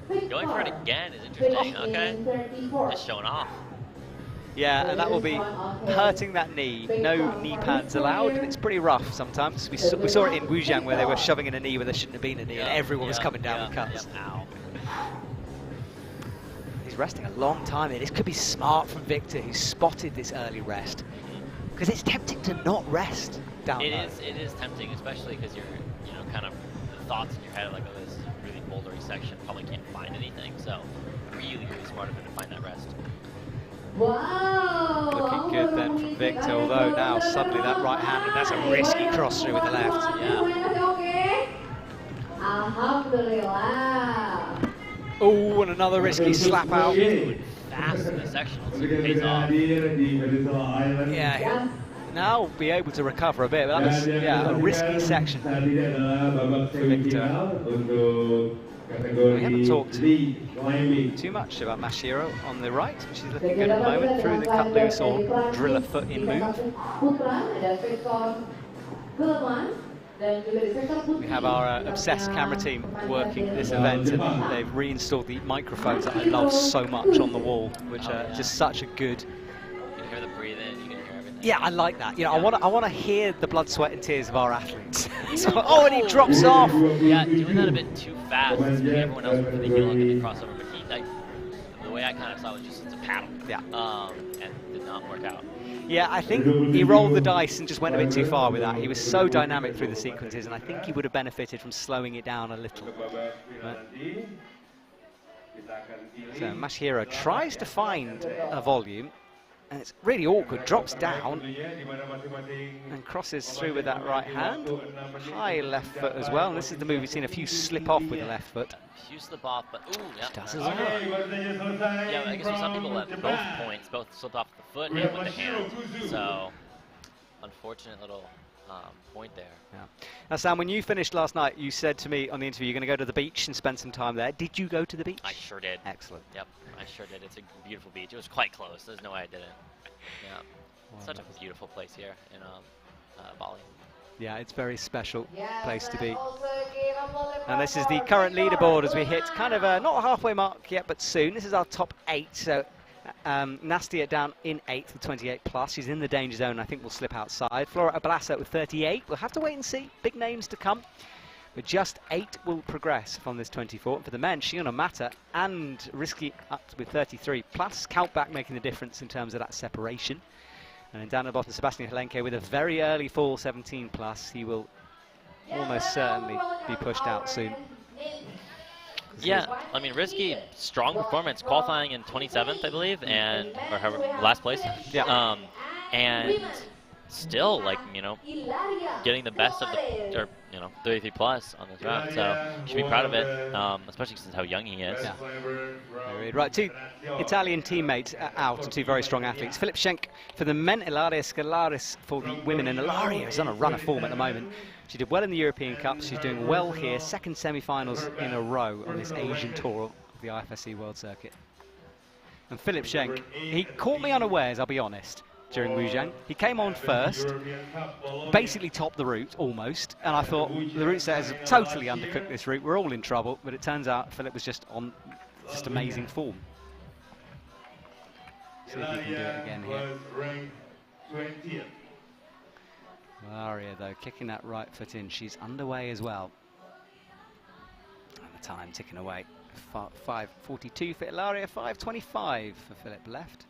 Going for it again is interesting. Okay. Just showing off. Yeah, and that will be hurting that knee. No knee pads allowed, and it's pretty rough sometimes. We saw it in Wujiang where they were shoving in a knee where there shouldn't have been a knee, and everyone was coming down with cuts. Ow. He's resting a long time here. This could be smart from Victor, who spotted this early rest. Because it's tempting to not rest down low. It is tempting, especially because you're, you know, kind of the thoughts in your head like, oh, this really bouldery section, probably can't find anything. So really, really smart of him to find that rest. Wow! Looking good then from Victor, although now suddenly that right hand, and that's a risky cross through with the left. Yeah. Alhamdulillah. Oh, and another risky slap out. Fast in the sectional, so it pays off. Yeah, he'll now be able to recover a bit, but that was, yeah, a risky section for Victor. We haven't talked too much about Masahiro on the right, which is looking good at the moment, through the cut loose or drill a foot in move. We have our obsessed camera team working this event, and they've reinstalled the microphones that I love so much on the wall, which are just such a good... You can hear the breathing, you can hear everything. Yeah, I like that. You know, I want to hear the blood, sweat, and tears of our athletes. So, oh, and he drops off. Yeah, doing that a bit too fast. Everyone else went for the heel and the crossover, but the way I kind of saw it was just it's a paddle. Yeah. And did not work out. Yeah, I think he rolled the dice and just went a bit too far with that. He was so dynamic through the sequences, and I think he would have benefited from slowing it down a little. So Masahiro tries to find a volume, and it's really awkward, drops down and crosses through with that right hand. High left foot as well, and this is the move we've seen a few slip off with the left foot. A few slip off, but ooh, yeah. Does as well. Yeah, I guess there's some people at both points, both slip off the foot and with the hand. So, unfortunate little point there. Yeah. Now, Sam, when you finished last night, you said to me on the interview you're going to go to the beach and spend some time there. Did you go to the beach? I sure did. Excellent. Yep, I sure did. It's a beautiful beach. It was quite close. There's no way I didn't. Yeah, such a beautiful place here in Bali. Yeah, it's a very special place to be. Also give And this is the current leaderboard as we hit kind of not a halfway mark yet, but soon. This is our top 8. So Nastia down in 8th with 28 plus. She's in the danger zone. I think we'll slip outside. Flora Ablasa with 38. We'll have to wait and see. Big names to come. But just 8 will progress from this 24. And for the men, Shiona Mata and Risky up with 33 plus. Countback making the difference in terms of that separation. And then down at the bottom, Sebastian Helenke with a very early fall, 17 plus. He will almost certainly be pushed out soon. Yeah, I mean, Risky, strong performance, qualifying in 27th, I believe, and or however, last place. Yeah. And still, like, you know, getting the best of the, or, you know, 33 plus on this round. So you should be proud of it, especially since how young he is. Yeah. Right, 2 Italian teammates out, and 2 very strong athletes. Philip Schenk for the men, Ilaria Scalaris for the women, and Ilaria is on a run of form at the moment. She did well in the European Cup. She's doing well here. 2nd semi-finals in a row on this Asian tour of the IFSC World Circuit. And Philip Schenk, he caught me unawares, I'll be honest, during Wuzhang. He came on first, basically topped the route almost, and I thought the route setters have totally undercooked this route. We're all in trouble, but it turns out Philip was just on amazing form. See if he can do it again here. Ilaria, though, kicking that right foot in. She's underway as well. And the time ticking away. 5:42 for Ilaria, 5:25 for Philip left.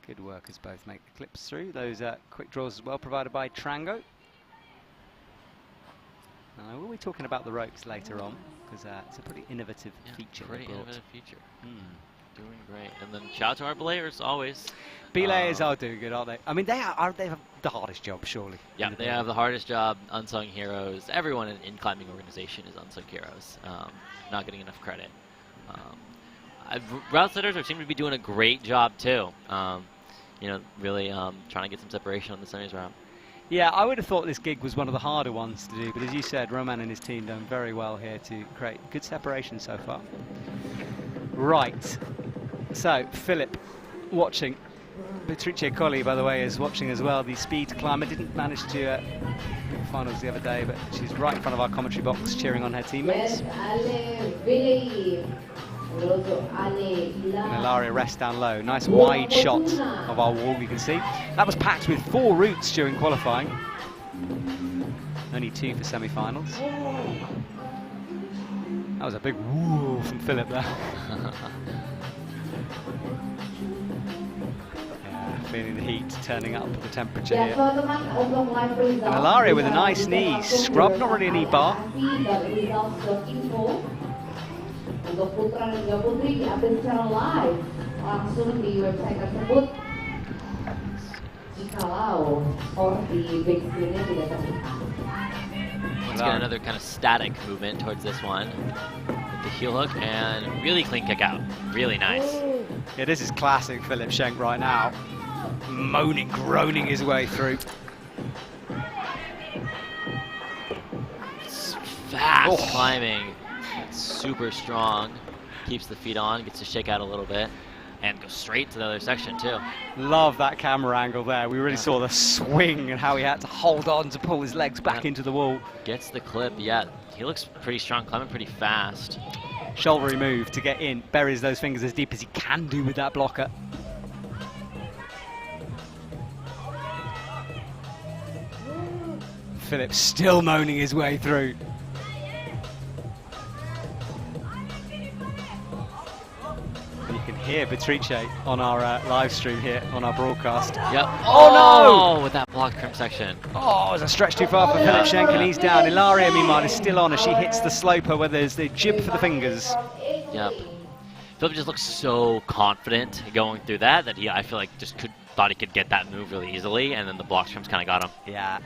Good work as both make the clips through. Those quick draws as well provided by Trango. We'll be talking about the ropes later on, because it's a pretty innovative feature. Pretty innovative feature. Doing great. And then shout out to our belayers always. Belayers are doing good, aren't they? I mean, they have the hardest job, surely. Yeah, they have the hardest job, unsung heroes. Everyone in climbing organization is unsung heroes. Not getting enough credit. Route setters seem to be doing a great job too. You know, really trying to get some separation on the semis route. Yeah, I would have thought this gig was one of the harder ones to do, but as you said, Roman and his team done very well here to create good separation so far. Right, so Philip watching. Patricia Colli, by the way, is watching as well. The speed climber didn't manage to make the finals the other day, but she's right in front of our commentary box cheering on her teammates. And Ilaria rests down low. Nice wide shot of our wall, you can see. That was packed with 4 routes during qualifying. Only 2 for semi-finals. That was a big woo from Philip there. Feeling the heat turning up the temperature here. And Ilaria with a nice knee scrub, not really a knee bar. Untuk putra dan juga putri diupdate secara live langsung di website tersebut. Jikalau skor di big screen-nya tidak terlihat. Let's get another kind of static movement towards this one with the heel hook and really clean kick out. Really nice. Yeah, this is classic Philip Schenk right now. Moaning, groaning his way through. Fast climbing. Super strong, keeps the feet on, gets to shake out a little bit, and goes straight to the other section too. Love that camera angle there. We really saw the swing and how he had to hold on to pull his legs back into the wall. Gets the clip, yeah. He looks pretty strong, climbing pretty fast. Shouldery move to get in, buries those fingers as deep as he can do with that blocker. Philip still moaning his way through. Here, Beatrice on our live stream here on our broadcast. Yep. Oh no! With that block crimp section. Oh, it was a stretch too far for Philip Schenk, and he's down. Ilaria, meanwhile, is still on as she hits the sloper where there's the jib for the fingers. Yep. Philip just looks so confident going through that I feel like thought he could get that move really easily, and then the block crimps kind of got him. Yeah.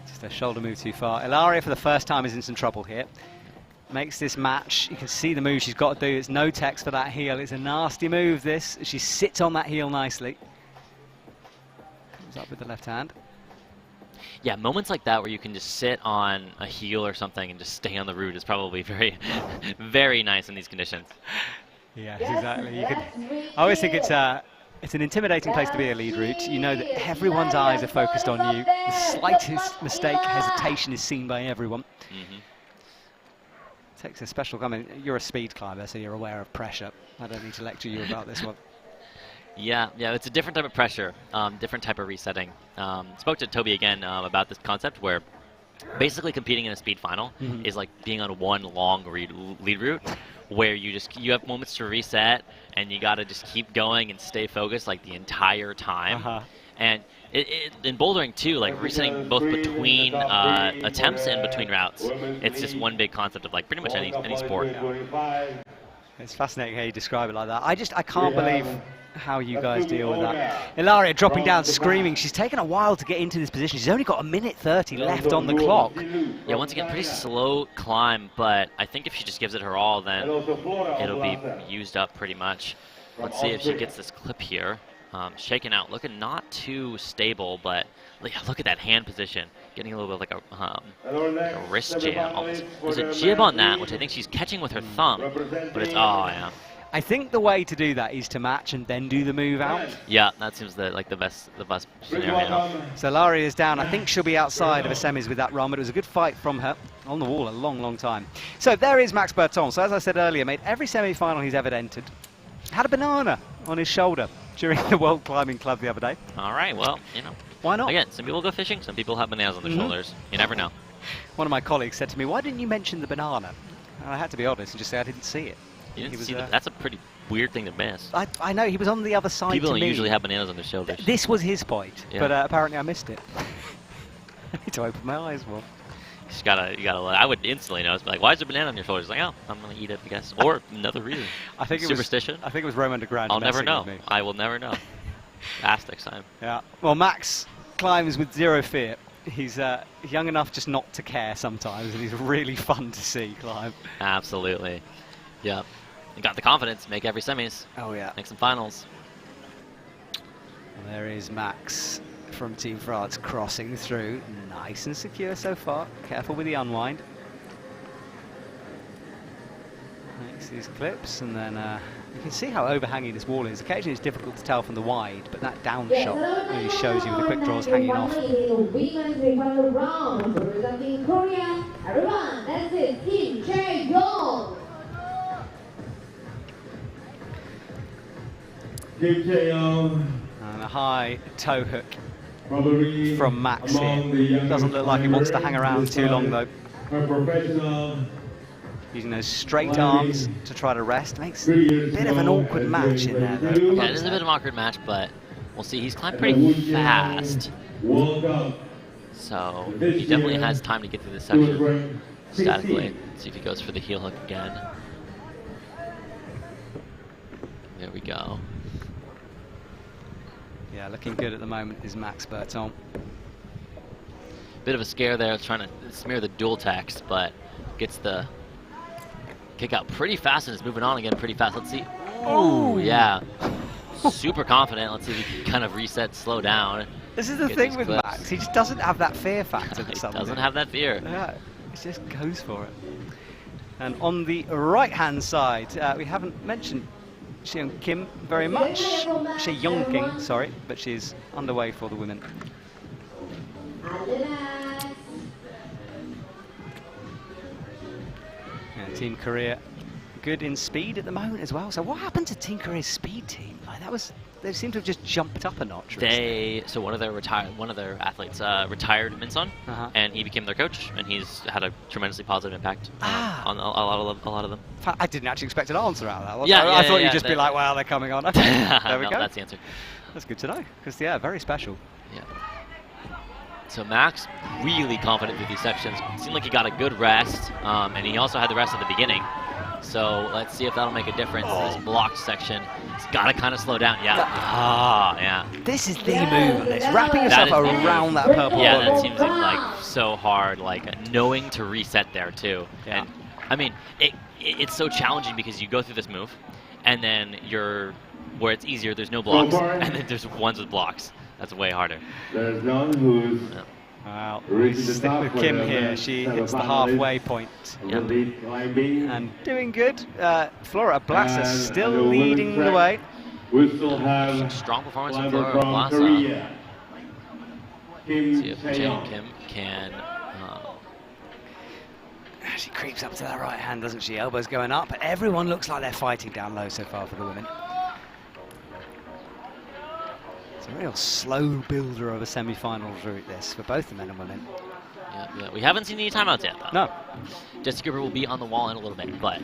Just a shoulder move too far. Ilaria, for the first time, is in some trouble here. Makes this match. You can see the move she's got to do. It's no text for that heel. It's a nasty move, this. She sits on that heel nicely. Comes up with the left hand. Yeah, moments like that where you can just sit on a heel or something and just stay on the route is probably very, very nice in these conditions. Yes, exactly. I always think it's It's an intimidating place to be a lead route. You know that everyone's eyes are focused on you. The slightest mistake, hesitation is seen by everyone. Takes a special, I mean, you're a speed climber, so you're aware of pressure. I don't need to lecture you about this one. Yeah, it's a different type of pressure, different type of resetting. Spoke to Toby again about this concept where basically competing in a speed final is like being on one long lead route where you have moments to reset and you got to just keep going and stay focused like the entire time. And in bouldering too, like resetting both between attempts and between routes. It's just one big concept of like pretty much any sport. It's fascinating how you describe it like that. I can't believe how you guys deal with that. Ilaria dropping down, screaming. She's taken a while to get into this position. She's only got 1:30 left on the clock. Yeah, once again, pretty slow climb, but I think if she just gives it her all, then it'll be used up pretty much. Let's see if she gets this clip here. Shaking out, looking not too stable, but look at that hand position. Getting a little bit like a wrist jam almost. There's a jib on that, which I think she's catching with her thumb, but it's, oh yeah. I think the way to do that is to match and then do the move out. Yeah, that seems the best scenario. So Laurie is down. I think she'll be outside of the semis with that run, but it was a good fight from her on the wall a long time. So there is Max Berton. So as I said earlier, made every semi-final he's ever entered. Had a banana on his shoulder during the World Climbing Club the other day. All right, well, you know. Why not? Again, some people go fishing, some people have bananas on their shoulders. You never know. One of my colleagues said to me, "Why didn't you mention the banana?" And I had to be honest and just say I didn't see it. You didn't see that's a pretty weird thing to miss. I know, he was on the other side. People to don't me. usually have bananas on their shoulders. This was his point, yeah. but apparently I missed it. I need to open my eyes more. You gotta. I would instantly notice, like, why is there a banana on your shoulders? Like, oh, I'm gonna eat it, I guess. Or another reason. I think it superstition. I think it was Roman de Grande. I'll never know. I will never know. Ask next time. Yeah. Well, Max climbs with zero fear. He's young enough just not to care sometimes, and he's really fun to see climb. Absolutely. Yeah. You got the confidence. Make every semis. Oh yeah. Make some finals. And there is Max from Team France crossing through. Nice and secure so far. Careful with the unwind. Makes these clips, and then you can see how overhanging this wall is. Occasionally it's difficult to tell from the wide, but that down shot really shows you with the quick draws hanging off. Women's round, representing Korea. Everyone, that's it. Team Chae-yong. And a high toe hook from Max here. Doesn't look like he wants to hang around too long though. Using those straight arms to try to rest. Makes a bit of an awkward match in there though. Yeah, it is a bit of an awkward match, but we'll see. He's climbed pretty fast. So he definitely has time to get through this section statically. Let's see if he goes for the heel hook again. There we go. Yeah, looking good at the moment is Max Berton. Bit of a scare there, trying to smear the dual text, but gets the kick out pretty fast and is moving on again pretty fast. Let's see. Oh, yeah. Super confident. Let's see if he can kind of reset, slow down. This is the thing with Max. He just doesn't have that fear factor. He doesn't have that fear. Yeah, he just goes for it. And on the right-hand side, we haven't mentioned Seung Kim very much. Seung Kim, sorry, but she's underway for the women. Yeah, Team Korea, good in speed at the moment as well. So what happened to Team Korea's speed team? Like they seem to have just jumped up a notch. So one of their athletes retired Minsun, and he became their coach, and he's had a tremendously positive impact on a lot of them. I didn't actually expect an answer out of that. Yeah, I thought you'd just be like, well, they're coming on. Okay, there we go. That's the answer. That's good to know, because yeah, very special. Yeah. So Max really confident through these sections. Seemed like he got a good rest, and he also had the rest at the beginning. So let's see if that'll make a difference in this blocked section. He's got to kind of slow down. Yeah. Yeah. This is the move on this. Wrapping yourself around that purple. Yeah, that seems like so hard. Like knowing to reset there too. Yeah. And I mean, it's so challenging because you go through this move, and then where it's easier, there's no blocks, and then there's ones with blocks. That's way harder. There's none who's Well, we stick with Kim here. She hits the halfway point. Yep. And doing good. Flora Blatzer still leading the way. We still have Strong performance from climber Flora from Blasa. Korea, Kim See if Tae-young. Kim can. She creeps up to that right hand, doesn't she? Elbows going up, but everyone looks like they're fighting down low so far for the women. It's a real slow builder of a semi-finals route, this, for both the men and women. Yeah, we haven't seen any timeouts yet, though. No. Jesse Gruber will be on the wall in a little bit, but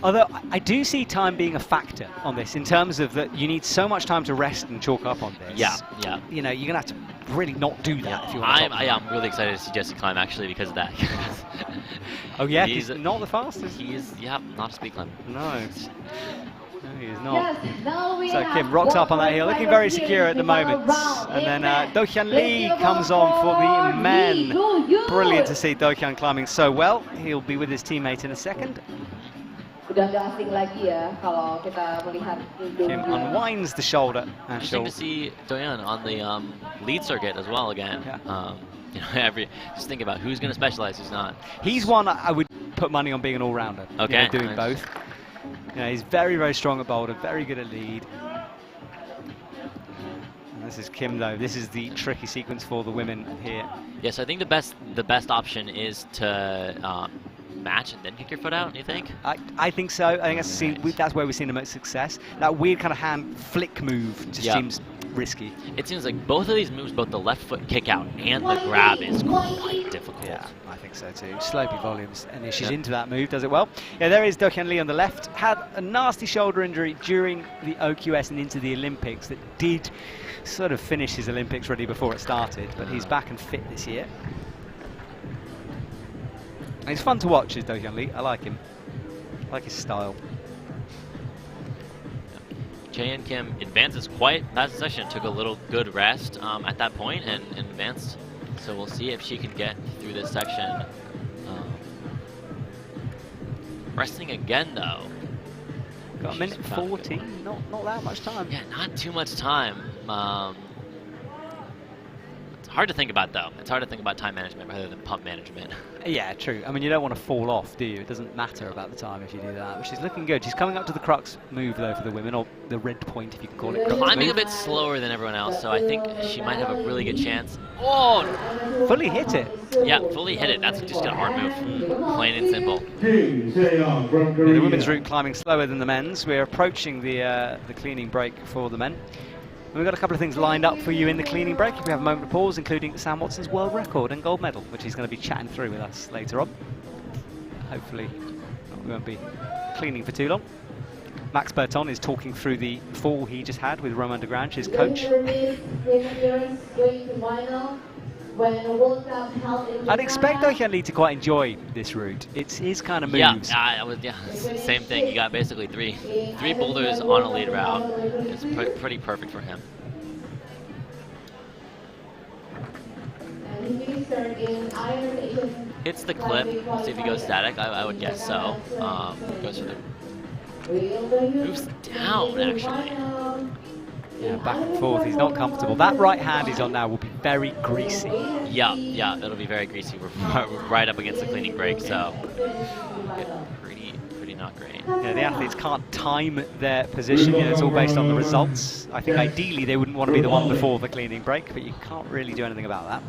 Although I do see time being a factor on this, in terms of that you need so much time to rest and chalk up on this. yeah. You know, you're going to have to really not do that if you want to. I'm really excited to see Jesse climb actually because of that. Oh yeah, he's not the fastest. He is, not a speed climber. No. No, he is not. Yes, now we So have Kim rocks up on that hill, looking very here secure in at the the final moment. round. And then In Do-hyun Let's Lee give a comes round on for the for men. Lee. Brilliant to see Do-hyun climbing so well. He'll be with his teammate in a second. Udah nggak asing lagi ya kalau kita melihat Kim unwinds the shoulder. And Interesting she'll to see Doyan on the lead circuit as well again. Yeah. You know, just think about who's going to specialize, who's not. He's one I would put money on being an all-rounder. Okay. You know, doing both. You know, he's very, very strong at boulder, very good at lead. And this is Kim though. This is the tricky sequence for the women here. Yes, I think the best option is to match and then kick your foot out. Do you think? I think so. I think that's where we've seen the most success. That weird kind of hand flick move just seems risky. It seems like both of these moves, both the left foot kick out and the grab, is quite difficult. Yeah, I think so too. Slopey volumes, and if she's into that move, does it well. Yeah, there is Do-hyun Lee on the left. Had a nasty shoulder injury during the OQS and into the Olympics that did sort of finish his Olympics ready before it started, but he's back and fit this year. And he's fun to watch, is Do-hyun Lee. I like him. I like his style. Jae-hyun Kim advances quite past the session. Took a little good rest at that point and advanced. So we'll see if she can get through this section. Resting again though. Got a minute 14. Not that much time. Yeah, not too much time. It's hard to think about though. It's hard to think about time management rather than pump management. Yeah, true. I mean, you don't want to fall off, do you? It doesn't matter about the time if you do that, which is looking good. She's coming up to the crux move, though, for the women, or the red point, if you can call it crux Climbing move. a bit slower than everyone else, so I think she might have a really good chance. Oh! Fully hit it. Yeah, fully hit it. That's just a hard move. Plain and simple. Kim Tae-young from Yeah, Korea. the women's route climbing slower than the men's. We're approaching the cleaning break for the men. And we've got a couple of things lined up for you in the cleaning break. We have a moment of pause, including Sam Watson's world record and gold medal, which he's going to be chatting through with us later on. Hopefully, we won't be cleaning for too long. Max Berton is talking through the fall he just had with Romain de Grange, his coach. I'd expect Do-hyun Lee to quite enjoy this route. It's his kind of moves. Yeah, same thing. You got basically three boulders on a lead route. It's pretty perfect for him. Hits the clip. See if he goes static. I would guess so. Goes for the moves down actually. Yeah, back and forth. He's not comfortable. That right hand he's on now will be very greasy. Yeah, it'll be very greasy. We're right up against the cleaning break, so pretty not great. Yeah, the athletes can't time their position. You know, it's all based on the results. I think ideally they wouldn't want to be the one before the cleaning break, but you can't really do anything about that.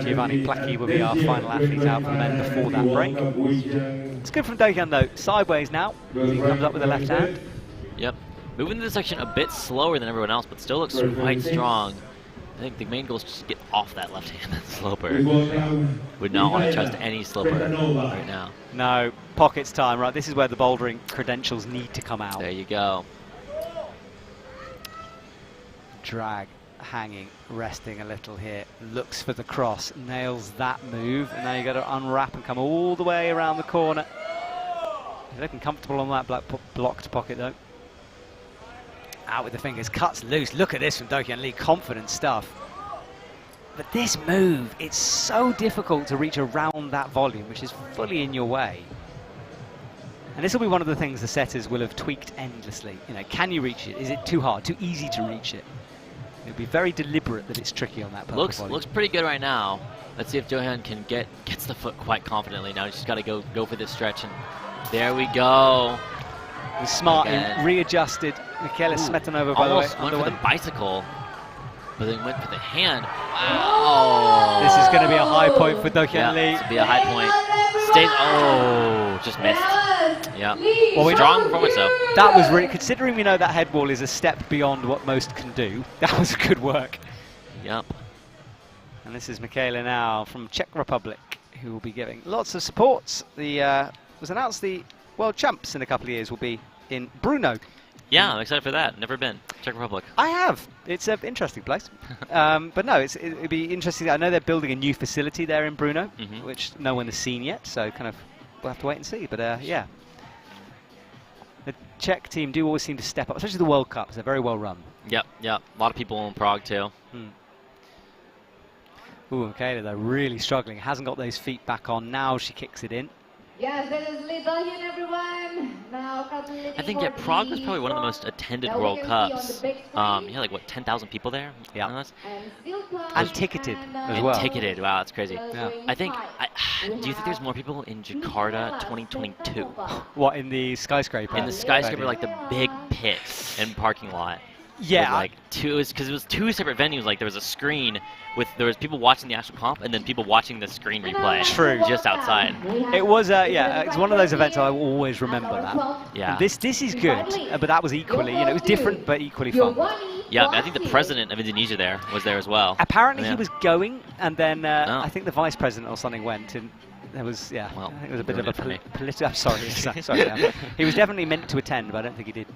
Giovanni Placchi will be our final athlete out for the men before that break. It's good from Do-hyun though. Sideways now. He comes up with the left hand. Yep. Moving to the section a bit slower than everyone else, but still looks quite strong. I think the main goal is just to get off that left-handed sloper. Would not want to trust any sloper right now. No, pockets time, right? This is where the bouldering credentials need to come out. There you go. Drag, hanging, resting a little here. Looks for the cross, nails that move, and now you got to unwrap and come all the way around the corner. He's looking comfortable on that blocked pocket though. Out with the fingers, cuts loose. Look at this from Do-hyun Lee, confident stuff. But this move, it's so difficult to reach around that volume, which is fully in your way. And this will be one of the things the setters will have tweaked endlessly. You know, can you reach it? Is it too hard, too easy to reach it? It'll be very deliberate that it's tricky on that purple volume. Looks pretty good right now. Let's see if Do-hyun can gets the foot quite confidently. Now he's just got to go for this stretch, and there we go. Was smart Again. and readjusted. Michaela Smetanova, by the way, Almost went for the bicycle, but then went for the hand. Wow. Oh. This is going to be a high point for Dokyeon Lee. This will be a high point. Stays. Oh, just missed. Yeah. Well, strong performance though. That was really, considering we know that head wall is a step beyond what most can do, that was good work. Yep. And this is Michaela now from Czech Republic, who will be giving lots of supports. The was announced the World Champs in a couple of years will be in Brno. Yeah, I'm excited for that. Never been. Czech Republic. I have. It's an interesting place. But no, it'd be interesting. I know they're building a new facility there in Brno, which no one has seen yet, so kind of we'll have to wait and see. But yeah. The Czech team do always seem to step up, especially the World Cups. They're very well run. Yep, yep. A lot of people in Prague too. Ooh, Michaela, they're really struggling. Hasn't got those feet back on. Now she kicks it in. Yes, that is Lithuanian, everyone. Now, I think Prague was probably one of the most attended World Cups. Yeah, like what, 10,000 people there? Yeah. And ticketed as well. And ticketed. Wow, that's crazy. Yeah. I think. Do you think there's more people in Jakarta 2022? What, in the skyscraper? In the skyscraper, like the big pit and parking lot. Yeah. Like because it was two separate venues. Like there was a screen there was people watching the actual comp and then people watching the screen replay. True. Just outside. It was yeah. It's one of those events I will always remember that. Yeah. This is good, but that was equally, it was different but equally fun. Yeah, I think the president of Indonesia was there as well. Apparently he was going, and then I think the vice president or something went, and there was Well, I think it was a bit of a political. I'm sorry, sorry. He was definitely meant to attend, but I don't think he did.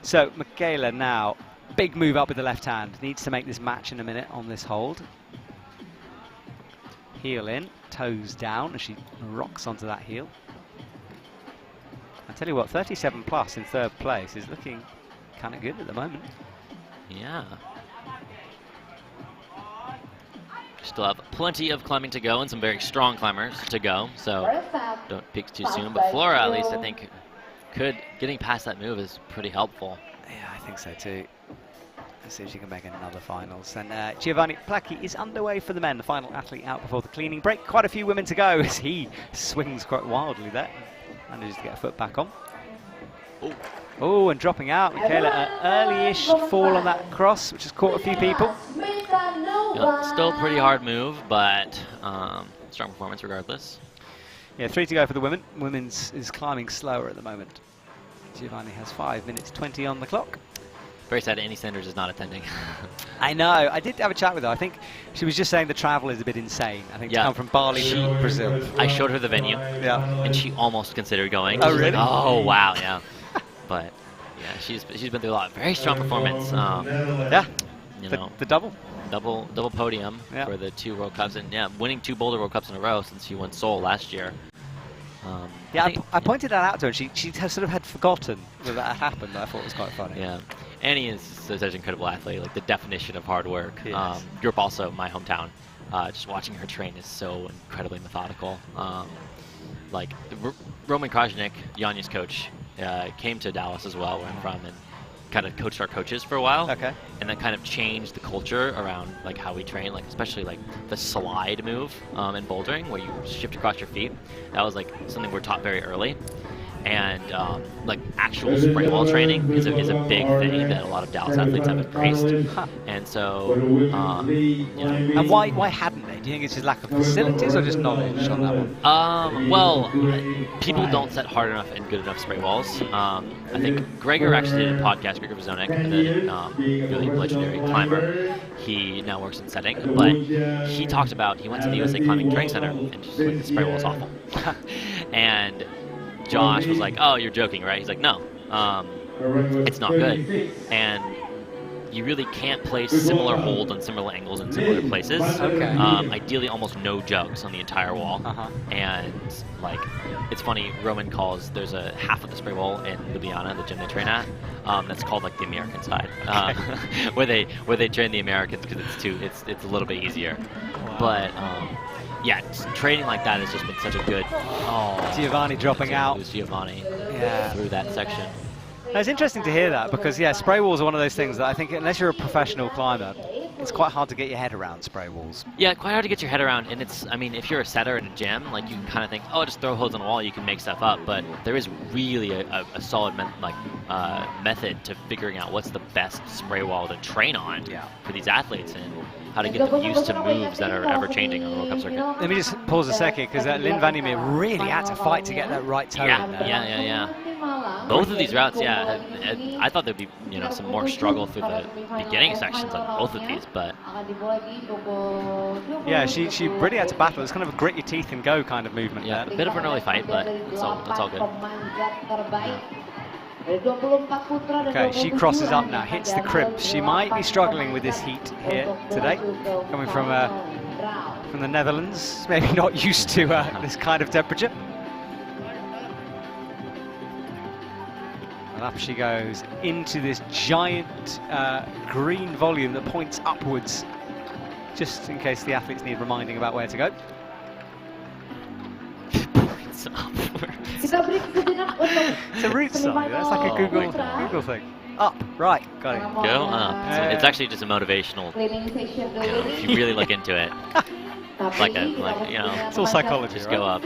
So Michaela now, big move up with the left hand. Needs to make this match in a minute on this hold. Heel in, toes down as she rocks onto that heel. I tell you what, 37 plus in third place is looking kind of good at the moment. Yeah. Still have plenty of climbing to go and some very strong climbers to go, so don't peak too soon. But Flora, at least, I think, getting past that move is pretty helpful. Yeah, I think so too. Let's see if she can make another finals. And Giovanni Placchi is underway for the men, the final athlete out before the cleaning break. Quite a few women to go as he swings quite wildly there. Manages to get a foot back on. Oh, and dropping out. Michaela, an early-ish fall on that cross, which has caught a few people. Yeah, still pretty hard move, but strong performance regardless. Yeah, 3 to go for the women. Women's is climbing slower at the moment. Giovanni has 5 minutes 20 on the clock. Very sad Annie Sanders is not attending. I know. I did have a chat with her. I think she was just saying the travel is a bit insane. I think to come from Bali to Brazil. I showed her the venue, and she almost considered going. Oh, really? Like, oh, wow, yeah. But yeah, she's been through a lot. Very strong performance. Yeah. The double podium for the 2 World Cups, and winning 2 Boulder World Cups in a row since she won Seoul last year. I pointed that out to her. She sort of had forgotten that happened. I thought it was quite funny. Yeah, Annie is such an incredible athlete, like the definition of hard work. Yes. Europe also, my hometown. Just watching her train is so incredibly methodical. Like Roman Krajnik, Janya's coach, came to Dallas as well, where I'm from, and kind of coached our coaches for a while. Okay. And then kind of changed the culture around like how we train, like especially like the slide move in bouldering, where you shift across your feet. That was like something we're taught very early. And like actual spray wall training is a big thing that a lot of Dallas athletes have embraced. And so, And why hadn't they? Do you think it's just lack of facilities or just knowledge on that one? Well, people don't set hard enough and good enough spray walls. I think Gregor actually did a podcast, Gregor Vazonik, the really legendary climber. He now works in setting, but he talked about, he went to the USA Climbing Training Center and just like, the spray wall is awful. And Josh was like, oh, you're joking, right? He's like, no, it's not good. And you really can't place similar holds on similar angles in similar places. Okay. Ideally, almost no jugs on the entire wall. And like, it's funny, Roman calls, there's a half of the spray wall in Ljubljana, the gym they train at, that's called like the American side, where they train the Americans because it's a little bit easier. Wow. But yeah, training like that has just been such a good. Giovanni dropping out. Lose Giovanni Yeah. through that section. It's interesting to hear that because, spray walls are one of those things that I think unless you're a professional climber, it's quite hard to get your head around spray walls. Yeah, quite hard to get your head around, and it's, I mean, if you're a setter in a gym, like, you can kind of think, oh, just throw holes on the wall, you can make stuff up, but there is really a solid method to figuring out what's the best spray wall to train on for these athletes, and how to get them used to moves that are ever-changing on the World Cup circuit. Let me just pause a second, because Lynn Vandermeer really had to fight to get that right toe in there. Yeah. Both of these routes, I thought there'd be, you know, some more struggle through the beginning sections on both of these, but yeah, she really had to battle. It's kind of a grit your teeth and go kind of movement. Yeah, there. a bit of an early fight, but it's all good. Okay, she crosses up now, hits the crimp. She might be struggling with this heat here today, coming from the Netherlands, maybe not used to this kind of temperature. And up she goes into this giant green volume that points upwards, just in case the athletes need reminding about where to go. Points upwards. It's a root sign, that's like a Google thing. Up, right, got it. Go up. So it's actually just a motivational, you know, if you really look into it. Like you know, it's all psychology. Just right? go up.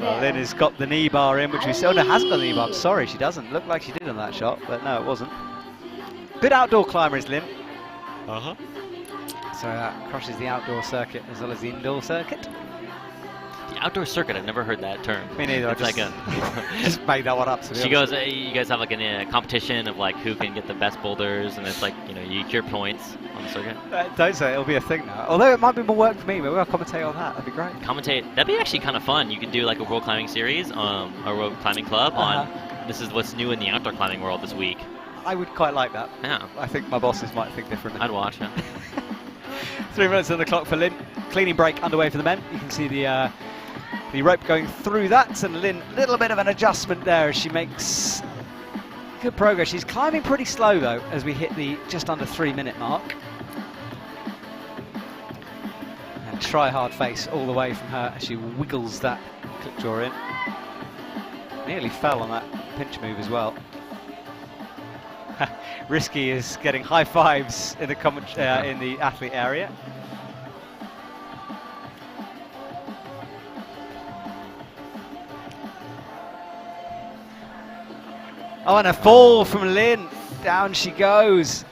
Well, Lynn has got the knee bar in, which we saw. Oh, no, hasn't got the knee bar. Sorry, she doesn't. Looked like she did on that shot, but no, it wasn't. Good outdoor climber is Lynn. So that crosses the outdoor circuit as well as the indoor circuit. The outdoor circuit, I've never heard that term. Me neither. It's like a just made that one up. She goes, you guys have like a competition of like who can get the best boulders, and it's like, you know, you get your points on the circuit. Don't say it, it'll be a thing now. Although it might be more work for me, but we'll commentate on that. That'd be great. That'd be actually kind of fun. You could do like a world climbing series, a world climbing club on this is what's new in the outdoor climbing world this week. I would quite like that. Yeah. I think my bosses might think differently. I'd watch, yeah. 3 minutes on the clock for Lynn. Cleaning break underway for the men. You can see the rope going through that, and Lynn, a little bit of an adjustment there as she makes good progress. She's climbing pretty slow though as we hit the just under 3 minute mark. And try hard face all the way from her as she wiggles that clip jaw in. Nearly fell on that pinch move as well. Risky is getting high fives in the in the athlete area. Oh, and a fall from Lynn. Down she goes.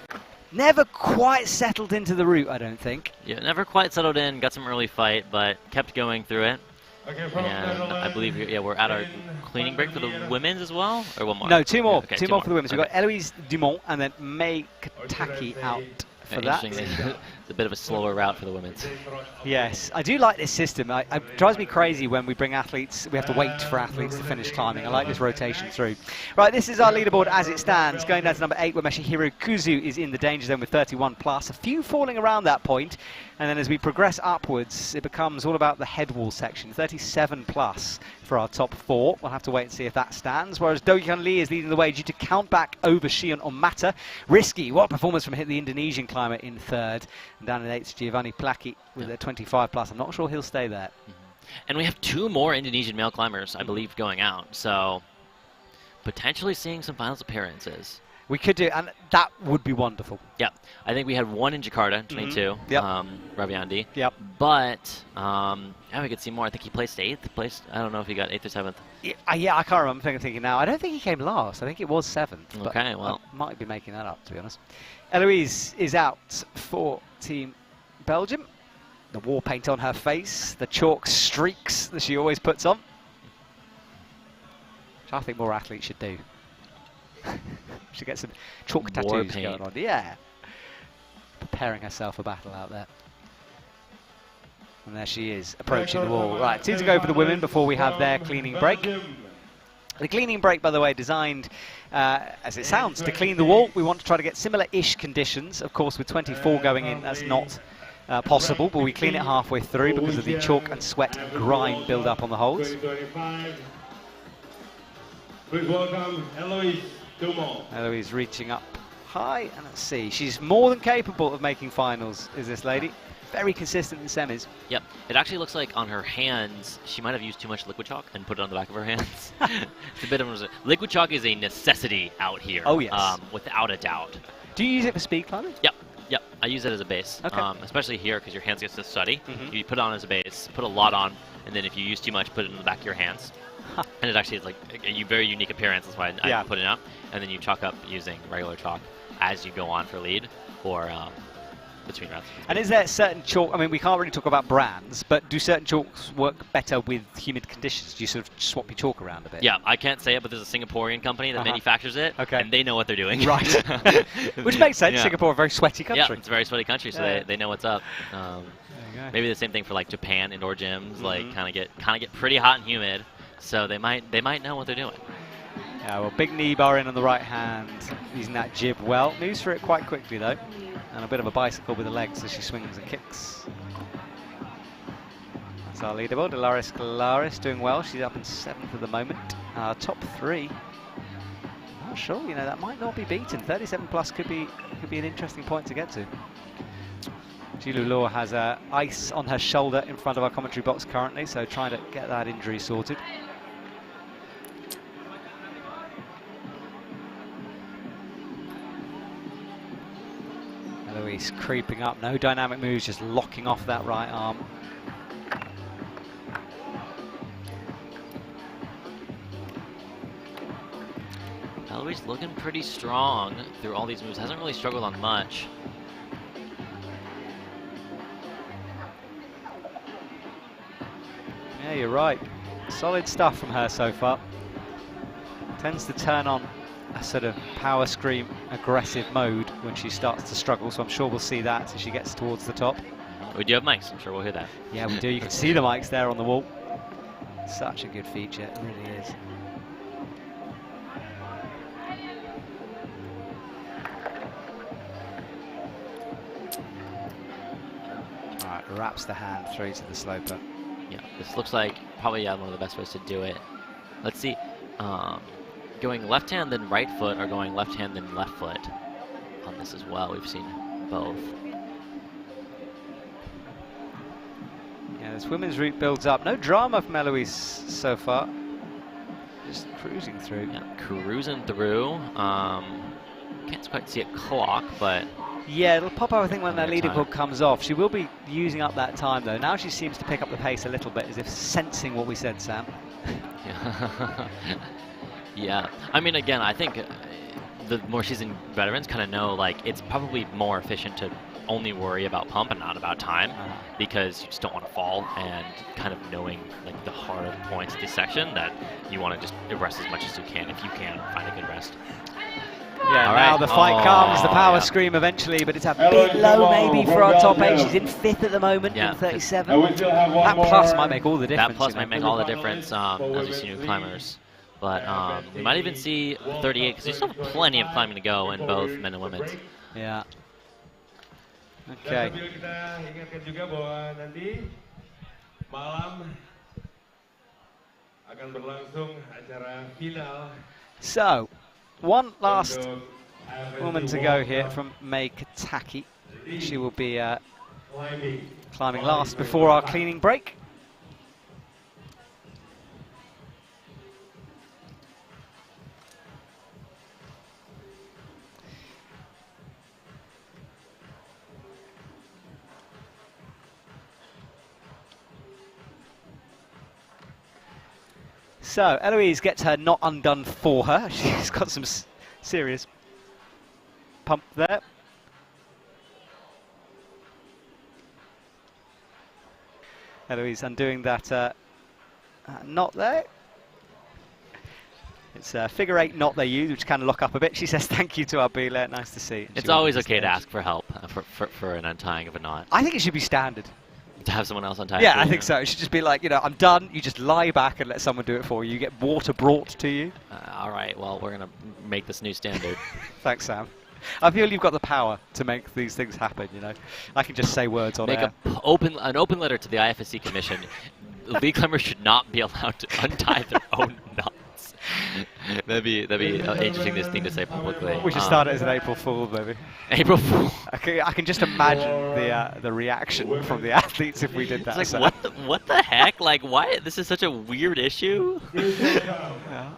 Never quite settled into the route, I don't think. Yeah, never quite settled in. Got some early fight, but kept going through it. And I believe, we're at our cleaning break for the women's as well? Or one more? No, two more. Okay, two more for the women's. We've got Eloise Dumont and then May Kataki out for that. It's a bit of a slower route for the women's. Yes, I do like this system. It drives me crazy when we bring athletes, we have to wait for athletes to finish climbing. I like this rotation through. Right, this is our leaderboard as it stands. Going down to number 8, where Masahiro Kuzu is in the danger zone with 31 plus. A few falling around that point. And then as we progress upwards, it becomes all about the head wall section. 37 plus for our top 4. We'll have to wait and see if that stands. Whereas Do-Hyun Lee is leading the way due to count back over Shion Omata. Risky, what performance from the Indonesian climber in 3rd. And down in 8th, Giovanni Plaki with a 25 plus. I'm not sure he'll stay there. And we have 2 more Indonesian male climbers, I believe, going out. So potentially seeing some finals appearances. We could do, and that would be wonderful. Yeah, I think we had one in Jakarta, 22, Raviandi. Yep. But yeah, we could see more. I think he placed 8th. I don't know if he got 8th or 7th. Yeah, I can't remember. I'm thinking now. I don't think he came last. I think it was 7th. Okay, well, I might be making that up, to be honest. Eloise is out for Team Belgium. The war paint on her face, the chalk streaks that she always puts on, which I think more athletes should do. Should get some chalk tattoos going on. Yeah. Preparing herself for battle out there. And there she is, approaching the wall. Right, 2 to go for the women before we have their cleaning break. The cleaning break, by the way, designed, as it sounds, to clean the wall. We want to try to get similar-ish conditions. Of course, with 24 going in, that's not possible, but we clean it halfway through because of the chalk and sweat and grime build up on the holes. Please welcome Eloise Dumont. Eloise reaching up high, and let's see, she's more than capable of making finals, is this lady. Very consistent in semis. Yep, it actually looks like on her hands, she might have used too much liquid chalk and put it on the back of her hands. It's a bit of liquid chalk is a necessity out here. Oh yes. Without a doubt. Do you use it for speed climbing? Yep. I use it as a base, Okay. especially here because your hands get so sweaty. Mhm. You put it on as a base, put a lot on, and then if you use too much, put it in the back of your hands. And it actually is like a very unique appearance. That's why I put it up. And then you chalk up using regular chalk as you go on for lead or between rounds. And is there certain chalk, I mean, we can't really talk about brands, but do certain chalks work better with humid conditions? Do you sort of swap your chalk around a bit? Yeah, I can't say it, but there's a Singaporean company that manufactures it, Okay. and they know what they're doing. Right. Which makes sense. Yeah. Singapore, a very sweaty country. Yeah, it's a very sweaty country, so they know what's up. There you go. Maybe the same thing for like Japan indoor gyms, like kind of get pretty hot and humid, so they might know what they're doing. Yeah, well, big knee bar in on the right hand, using that jib well. Moves for it quite quickly though, and a bit of a bicycle with the legs as she swings and kicks. That's our leaderboard. Dolores Claris doing well. She's up in 7th at the moment. Top 3. Not sure. You know, that might not be beaten. 37 plus could be an interesting point to get to. Jilu Law has ice on her shoulder in front of our commentary box currently, so trying to get that injury sorted. Eloise creeping up, no dynamic moves, just locking off that right arm. Eloise looking pretty strong through all these moves. Hasn't really struggled on much. Yeah, you're right. Solid stuff from her so far. Tends to turn on a sort of power scream, aggressive mode when she starts to struggle, so I'm sure we'll see that as she gets towards the top. We do have mics, I'm sure we'll hear that. Yeah, we do. You can see the mics there on the wall. Such a good feature, it really is. All right, wraps the hand through to the sloper. Yeah, this looks like probably one of the best ways to do it. Let's see, going left hand then right foot, or going left hand then left foot on this as well. We've seen both. Yeah, this women's route builds up. No drama from Eloise so far. Just cruising through. Yeah, cruising through. Can't quite see a clock, but yeah, it'll pop up, I think, when that Another leaderboard time. comes off. She will be using up that time, though. Now she seems to pick up the pace a little bit, as if sensing what we said, Sam. yeah. Yeah. I mean, again, I think the more seasoned veterans kind of know, like, it's probably more efficient to only worry about pump and not about time, because you just don't want to fall, and kind of knowing like the heart of the points of this section, that you want to just rest as much as you can, if you can find a good rest. Yeah, All now right. the fight comes, the power scream eventually, but it's a bit low maybe for our top 8. She's in 5th at the moment, Yeah. in 37. And we still have one That more. plus might make all the difference. That plus you know. might make all the difference as we see new climbers. But we might even see 38, because there's still plenty of climbing to go in both men and women. Yeah. Dan Okay. sambil kita ingatkan juga bahwa nanti malam akan berlangsung acara final So, one last untuk AFC woman to go here from May Kataki. She will be climbing. climbing last before our cleaning break. So, Eloise gets her not undone for her. She's got some serious pump there. Eloise undoing that knot there. It's figure 8 knot they use, which kind of lock up a bit. She says thank you to our Bila. Nice to see. It's always okay to ask for help for an untying of a knot. I think it should be standard. To have someone else untie. Yeah, I think so. It should just be like, you know, I'm done. You just lie back and let someone do it for you. You get water brought to you. All right, well, we're going to make this new standard. Thanks, Sam. I feel you've got the power to make these things happen, you know. I can just say words on Make air. an open letter to the IFSC Commission. Lead climbers should not be allowed to untie their own knots. That'd be an interesting thing to say publicly. We should start it as an April Fool, maybe. April Fool. I can just imagine the reaction from the athletes if we did that. It's like, what the heck? Like, why? This is such a weird issue. Yeah.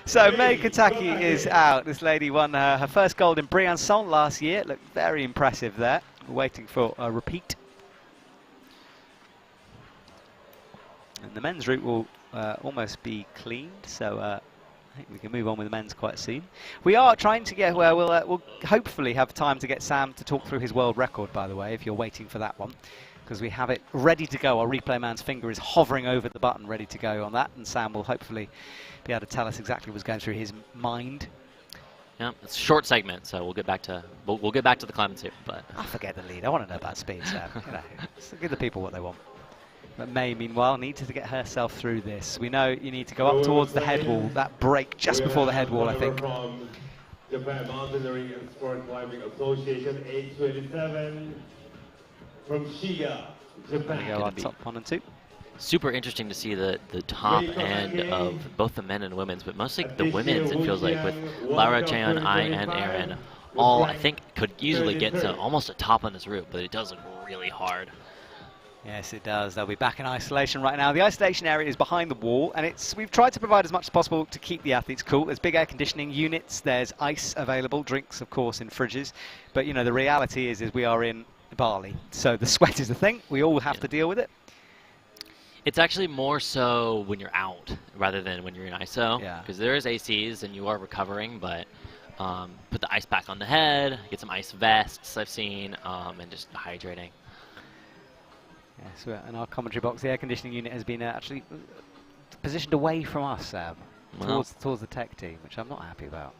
So May Kataki is out. This lady won her first gold in Briançon last year. Looked very impressive there. We're waiting for a repeat. And the men's route will almost be cleaned, so I think we can move on with the men's quite soon. We are trying to get where we'll hopefully have time to get Sam to talk through his world record, by the way, if you're waiting for that one, because we have it ready to go. Our replay man's finger is hovering over the button, ready to go on that, and Sam will hopefully be able to tell us exactly what's going through his mind. Yeah, it's a short segment, so we'll get back to we'll get back to the climb too. But I forget the lead. I want to know about speed, Sam. You know, just give the people what they want. But May, meanwhile, needs to get herself through this. We know you need to go up towards the head wall. That break just before the head wall, I think. From Japan Mountaineering and Sport Climbing Association, 827. From Shiga, Japan. We go on top 1 and 2. super interesting to see the top end of both the men and women's, but mostly the women's, it feels like, with Lara, Cheon, I, and Aaron, all I think could easily get to almost a top on this route, but it does look really hard. Yes, it does. They'll be back in isolation right now. The isolation area is behind the wall, and we've tried to provide as much as possible to keep the athletes cool. There's big air conditioning units, there's ice available, drinks, of course, in fridges. But, you know, the reality is we are in Bali, so the sweat is the thing. We all have to deal with it. It's actually more so when you're out rather than when you're in ISO, because there is ACs and you are recovering, but put the ice pack on the head, get some ice vests I've seen, and just hydrating. Yes, in our commentary box, the air conditioning unit has been actually positioned away from us, towards the tech team, which I'm not happy about.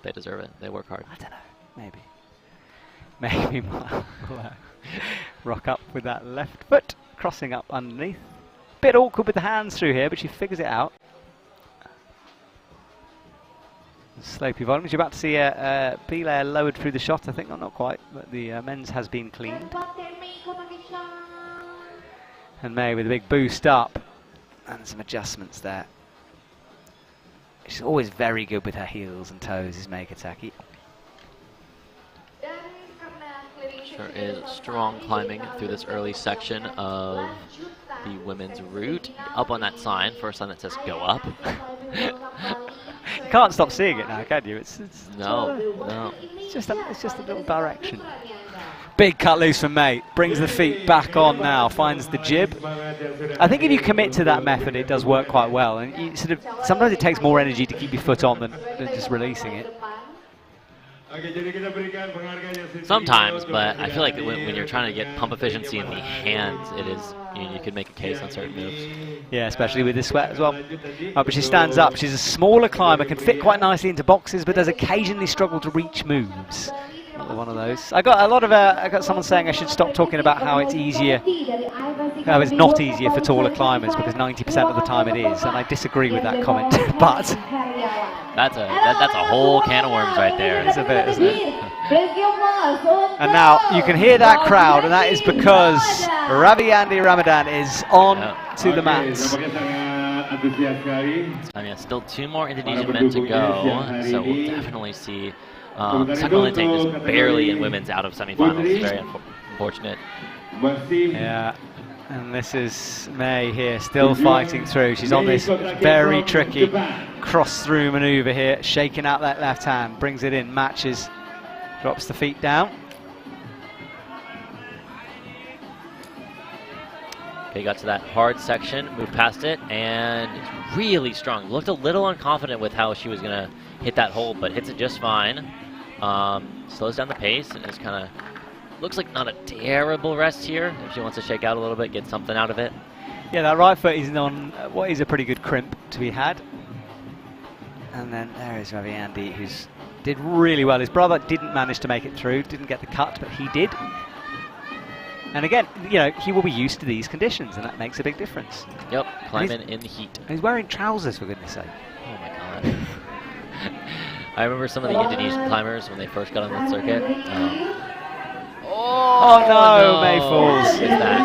They deserve it. They work hard. I don't know. Maybe we'll rock up with that left foot, crossing up underneath. Bit awkward with the hands through here, but she figures it out. Slopey volumes. You're about to see a B-layer lowered through the shot, I think. Not quite, but the men's has been cleaned. And May with a big boost up and some adjustments there. She's always very good with her heels and toes, is May Kataki. Sure is strong climbing through this early section of the women's route. Up on that sign, first sign that says go up. You can't stop seeing it now, can you? No. It's just a little direction. Big cut loose from May, brings the feet back on now, finds the jib. I think if you commit to that method, it does work quite well. And you sometimes it takes more energy to keep your foot on than just releasing it. Sometimes, but I feel like when you're trying to get pump efficiency in the hands, it is you could make a case on certain moves. Yeah, especially with the sweat as well. But she stands up. She's a smaller climber, can fit quite nicely into boxes, but does occasionally struggle to reach moves. Another one of those. I got someone saying I should stop talking about how it's easier. How it's not easier for taller climbers because 90% of the time it is, and I disagree with that comment. But that's a whole can of worms right there. It's a bit, isn't it? And now you can hear that crowd, and that is because Ravi-Andi Ramadan is on to the mats. Still 2 more Indonesian men to go, so we'll definitely see. Sakalinting just barely in women's out of semifinals. Very unfortunate. Yeah, and this is May here, still fighting through. She's on this very tricky cross-through maneuver here, shaking out that left hand, brings it in, matches, drops the feet down. Okay, got to that hard section, moved past it, and it's really strong. Looked a little unconfident with how she was going to hit that hold, but hits it just fine. Slows down the pace and is kind of looks like not a terrible rest here. If she wants to shake out a little bit, get something out of it. Yeah, that right foot is on what is a pretty good crimp to be had. And then there is Ravi-Andi, who's did really well. His brother didn't manage to make it through, didn't get the cut, but he did. And again, you know, he will be used to these conditions, and that makes a big difference. Yep, climbing in the heat. And he's wearing trousers, for goodness sake. Oh my god. I remember some of the Indonesian climbers when they first got on that circuit. Oh no, May falls. That.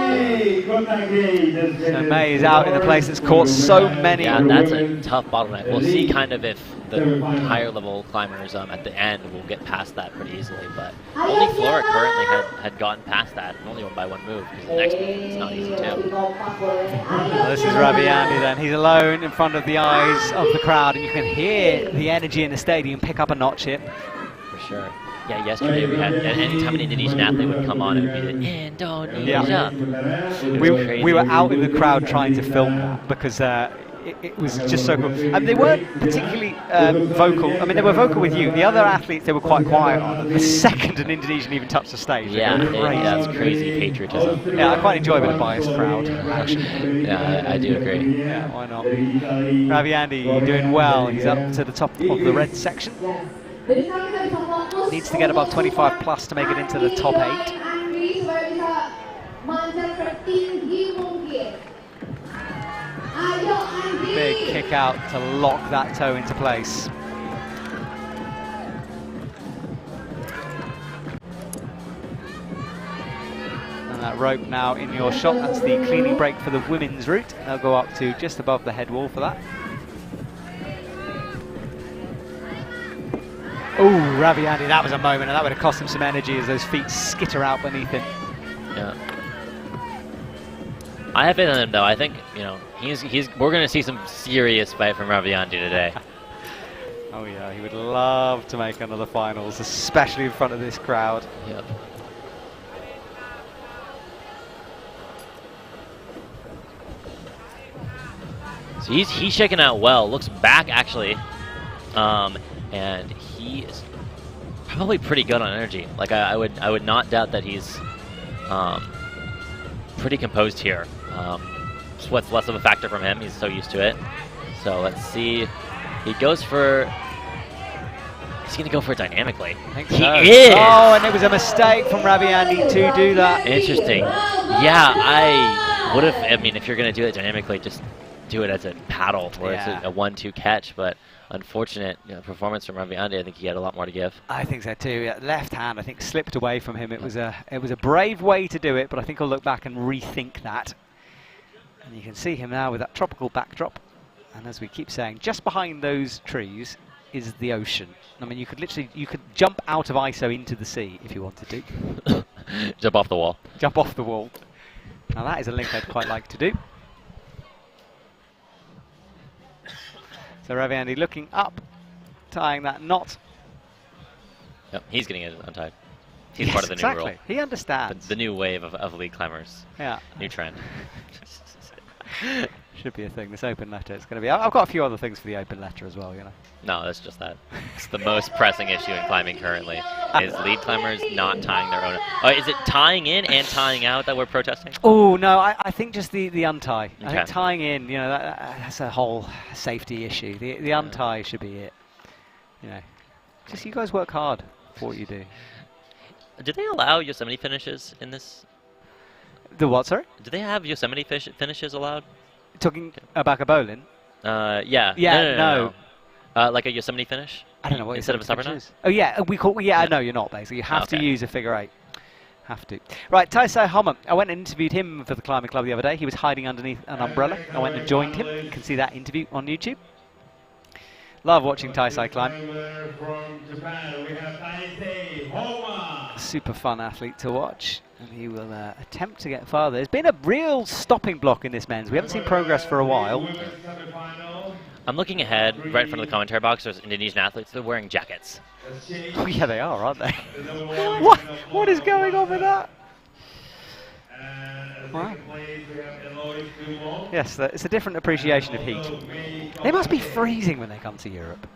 So May is out in the place that's caught so many. Yeah, that's a tough bottleneck. We'll see kind of if the higher level climbers at the end will get past that pretty easily, but only Flora currently had gotten past that, and only by 1 move, because the next move is not easy too. Well, this is Ravi-Andi then. He's alone in front of the eyes of the crowd, and you can hear the energy in the stadium pick up a notch here. For sure. Yeah, yesterday we had, anytime an Indonesian athlete would come on, it would be Indonesia. We were out in the crowd trying to film that because it was just so cool. And they weren't particularly vocal. I mean, they were vocal with you. The other athletes, they were quite quiet on. And the second an Indonesian even touched the stage, that's crazy patriotism. Yeah, I quite enjoy a bit of biased crowd action. Yeah, I do agree. Yeah, why not? Ravi Andy doing well. He's up to the top of the red section. Needs to get above 25 plus to make it into the top 8. Big kick out to lock that toe into place. And that rope now in your shot. That's the cleaning break for the women's route. They'll go up to just above the head wall for that. Oh, Ravi Andy, that was a moment, and that would have cost him some energy as those feet skitter out beneath him. Yeah. I have faith in him, though. I think, you know, we're going to see some serious fight from Ravi Andy today. Oh yeah, he would love to make another finals, especially in front of this crowd. Yep. So he's shaking out well. Looks back actually, and he is probably pretty good on energy. Like I would not doubt that he's pretty composed here. It's what's less of a factor from him. He's so used to it. So let's see. He goes for. He's going to go for it dynamically. He is! Oh, and it was a mistake from Ravi Andy to do that. Interesting. Yeah, I would have. I mean, if you're going to do it dynamically, just do it as a paddle where it's a 1-2 catch. But unfortunate performance from Ravi Andy. I think he had a lot more to give. I think so too. Yeah, left hand, I think, slipped away from him. It was a brave way to do it, but I think he'll look back and rethink that. And you can see him now with that tropical backdrop. And as we keep saying, just behind those trees is the ocean. I mean, you could jump out of ISO into the sea if you wanted to. Jump off the wall. Jump off the wall. Now that is a link I'd quite like to do. So Ravi Andy looking up, tying that knot. Yep, he's getting it untied. He's part of the new rule. He understands. The new wave of league climbers. Yeah. New trend. Should be a thing. This open letter. It's going to be. I've got a few other things for the open letter as well. You know. No, that's just that. It's the most pressing issue in climbing currently. Is lead climbers not tying their own? Is it tying in and tying out that we're protesting? Oh no, I think just the untie. Okay. I think tying in, that's a whole safety issue. The untie should be it. You know, just you guys work hard for what you do. Do they allow Yosemite finishes in this? The what, sorry? Do they have Yosemite finishes allowed? Talking about a bowling? Yeah. Yeah, no. Like a Yosemite finish? I don't know what instead of a supper knot? Oh yeah, no, you're not basically. You have to use a figure 8. Have to. Right, Taisai Homer. I went and interviewed him for the climbing club the other day. He was hiding underneath an umbrella. I went and joined him. You can see that interview on YouTube. Love watching Taisai climb. From Japan, we have Taisai Homer. Super fun athlete to watch, and he will attempt to get farther. There's been a real stopping block in this men's. We haven't seen progress for a while. I'm looking ahead, right in front of the commentary box. There's Indonesian athletes. They're wearing jackets. Oh yeah, they are, aren't they? What is going on with that? Wow. Yes, it's a different appreciation of heat. They must be freezing when they come to Europe.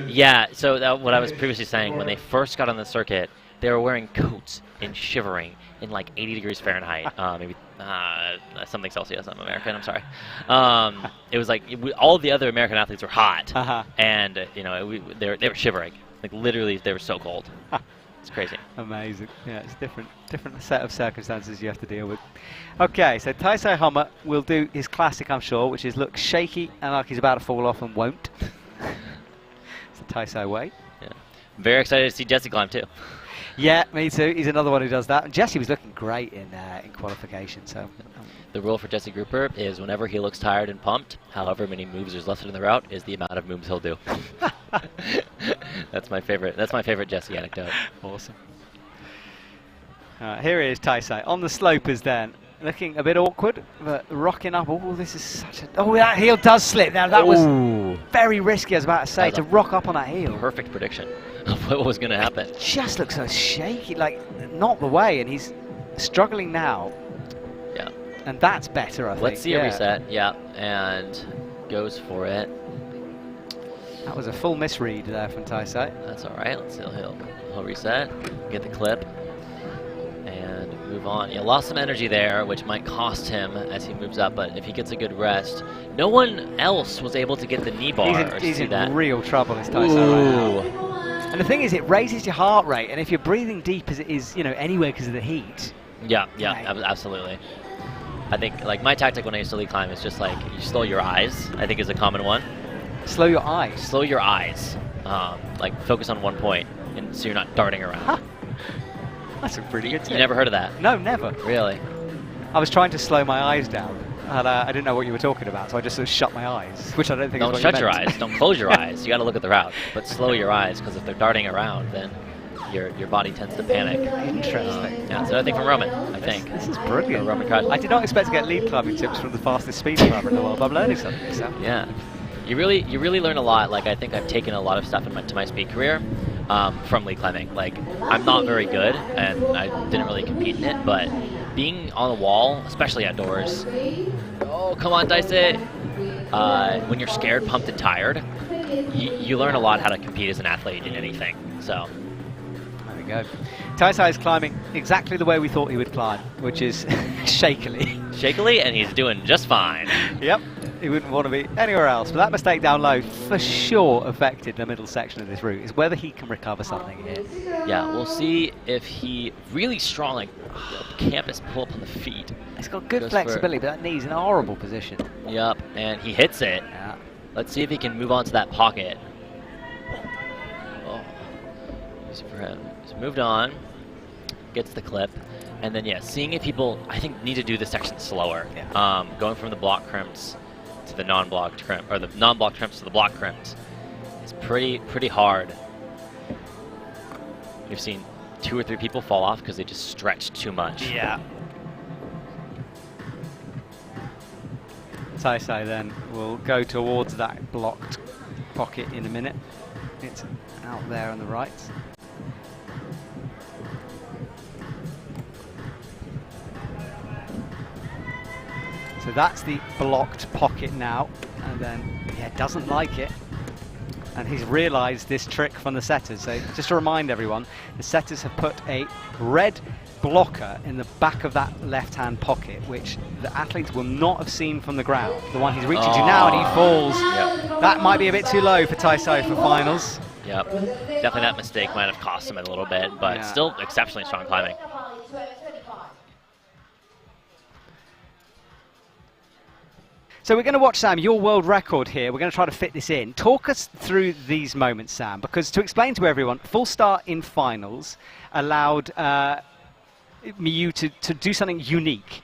Yeah, so what I was previously saying, when they first got on the circuit, they were wearing coats and shivering in like 80 degrees Fahrenheit, maybe something Celsius. I'm American, I'm sorry. It was like all of the other American athletes were hot, and they were shivering. Like literally, they were so cold. It's crazy. Amazing. Yeah, it's different set of circumstances you have to deal with. Okay, so Taisai Homer will do his classic, I'm sure, which is look shaky and like he's about to fall off and won't. It's the Taisai way. Yeah. Very excited to see Jesse climb too. Yeah, me too. He's another one who does that. And Jesse was looking great in qualification. So the rule for Jesse Grouper is whenever he looks tired and pumped, however many moves there's left in the route is the amount of moves he'll do. That's my favorite. That's my favorite Jesse anecdote. Awesome. Here is Taisai on the slopers then. looking a bit awkward, but rocking up. Oh, this is such a... Oh, that heel does slip. Now, that was very risky, I was about to say, to rock up on that heel. Perfect prediction of what was going to happen. It just looks so shaky, like, not the way, and he's struggling now. Yeah. And that's better, I think. Let's see a reset. Yeah, and goes for it. That was a full misread there from Taisai. That's all right. Let's see. He'll reset, get the clip, and move on. He lost some energy there, which might cost him as he moves up, but if he gets a good rest. No one else was able to get the knee bar. He's in real trouble, this Taisai, right now. And the thing is, it raises your heart rate, and if you're breathing deep as it is, you know, anyway because of the heat. Yeah, absolutely. I think, like, my tactic when I used to lead climb is just, like, you slow your eyes, I think is a common one. Slow your eyes? Slow your eyes. Like, focus on one point, and so you're not darting around. Huh. That's a pretty good tip. You never heard of that? No, never. Really? I was trying to slow my eyes down, and I didn't know what you were talking about, so I just sort of shut my eyes, which I don't think is what you meant. Don't shut your eyes. Don't close your eyes. You got to look at the route, but slow your eyes, because if they're darting around, then your body tends to panic. Interesting. Yeah, it's another thing from Roman, I think. This is brilliant. Roman crowd. I did not expect to get lead climbing tips from the fastest speed climber in the world, but I'm learning something. So. Yeah. You really learn a lot. Like, I think I've taken a lot of stuff to my speed career from lead climbing. Like, I'm not very good, and I didn't really compete in it, but being on the wall, especially outdoors, oh, come on, Daisy! When you're scared, pumped, and tired, you learn a lot how to compete as an athlete in anything. So. There we go. Taisai is climbing exactly the way we thought he would climb, which is shakily. Shakily, and he's doing just fine. Yep. He wouldn't want to be anywhere else. But that mistake down low for sure affected the middle section of this route. Is whether he can recover something here. Yeah, we'll see if he really strong, like, campus pull up on the feet. He's got good flexibility, but that knee's in a horrible position. Yep, and he hits it. Yeah. Let's see if he can move on to that pocket. Oh, easy for him. He's moved on, gets the clip. And then, yeah, seeing if people, I think, need to do this section slower. Yeah. Going from the block crimps to the non-blocked crimp, or the non-blocked crimps to the block crimps is pretty hard. We've seen 2 or 3 people fall off because they just stretched too much. Yeah. Taisai then will go towards that blocked pocket in a minute. It's out there on the right. So that's the blocked pocket now, and then, yeah, doesn't like it. And he's realised this trick from the setters. So just to remind everyone, the setters have put a red blocker in the back of that left-hand pocket, which the athletes will not have seen from the ground. The one he's reaching to now, and he falls. Yep. That might be a bit too low for Taisai for finals. Yep, definitely that mistake might have cost him a little bit, but still exceptionally strong climbing. So we're going to watch, Sam, your world record here. We're going to try to fit this in. Talk us through these moments, Sam, because to explain to everyone, full start in finals allowed you to do something unique.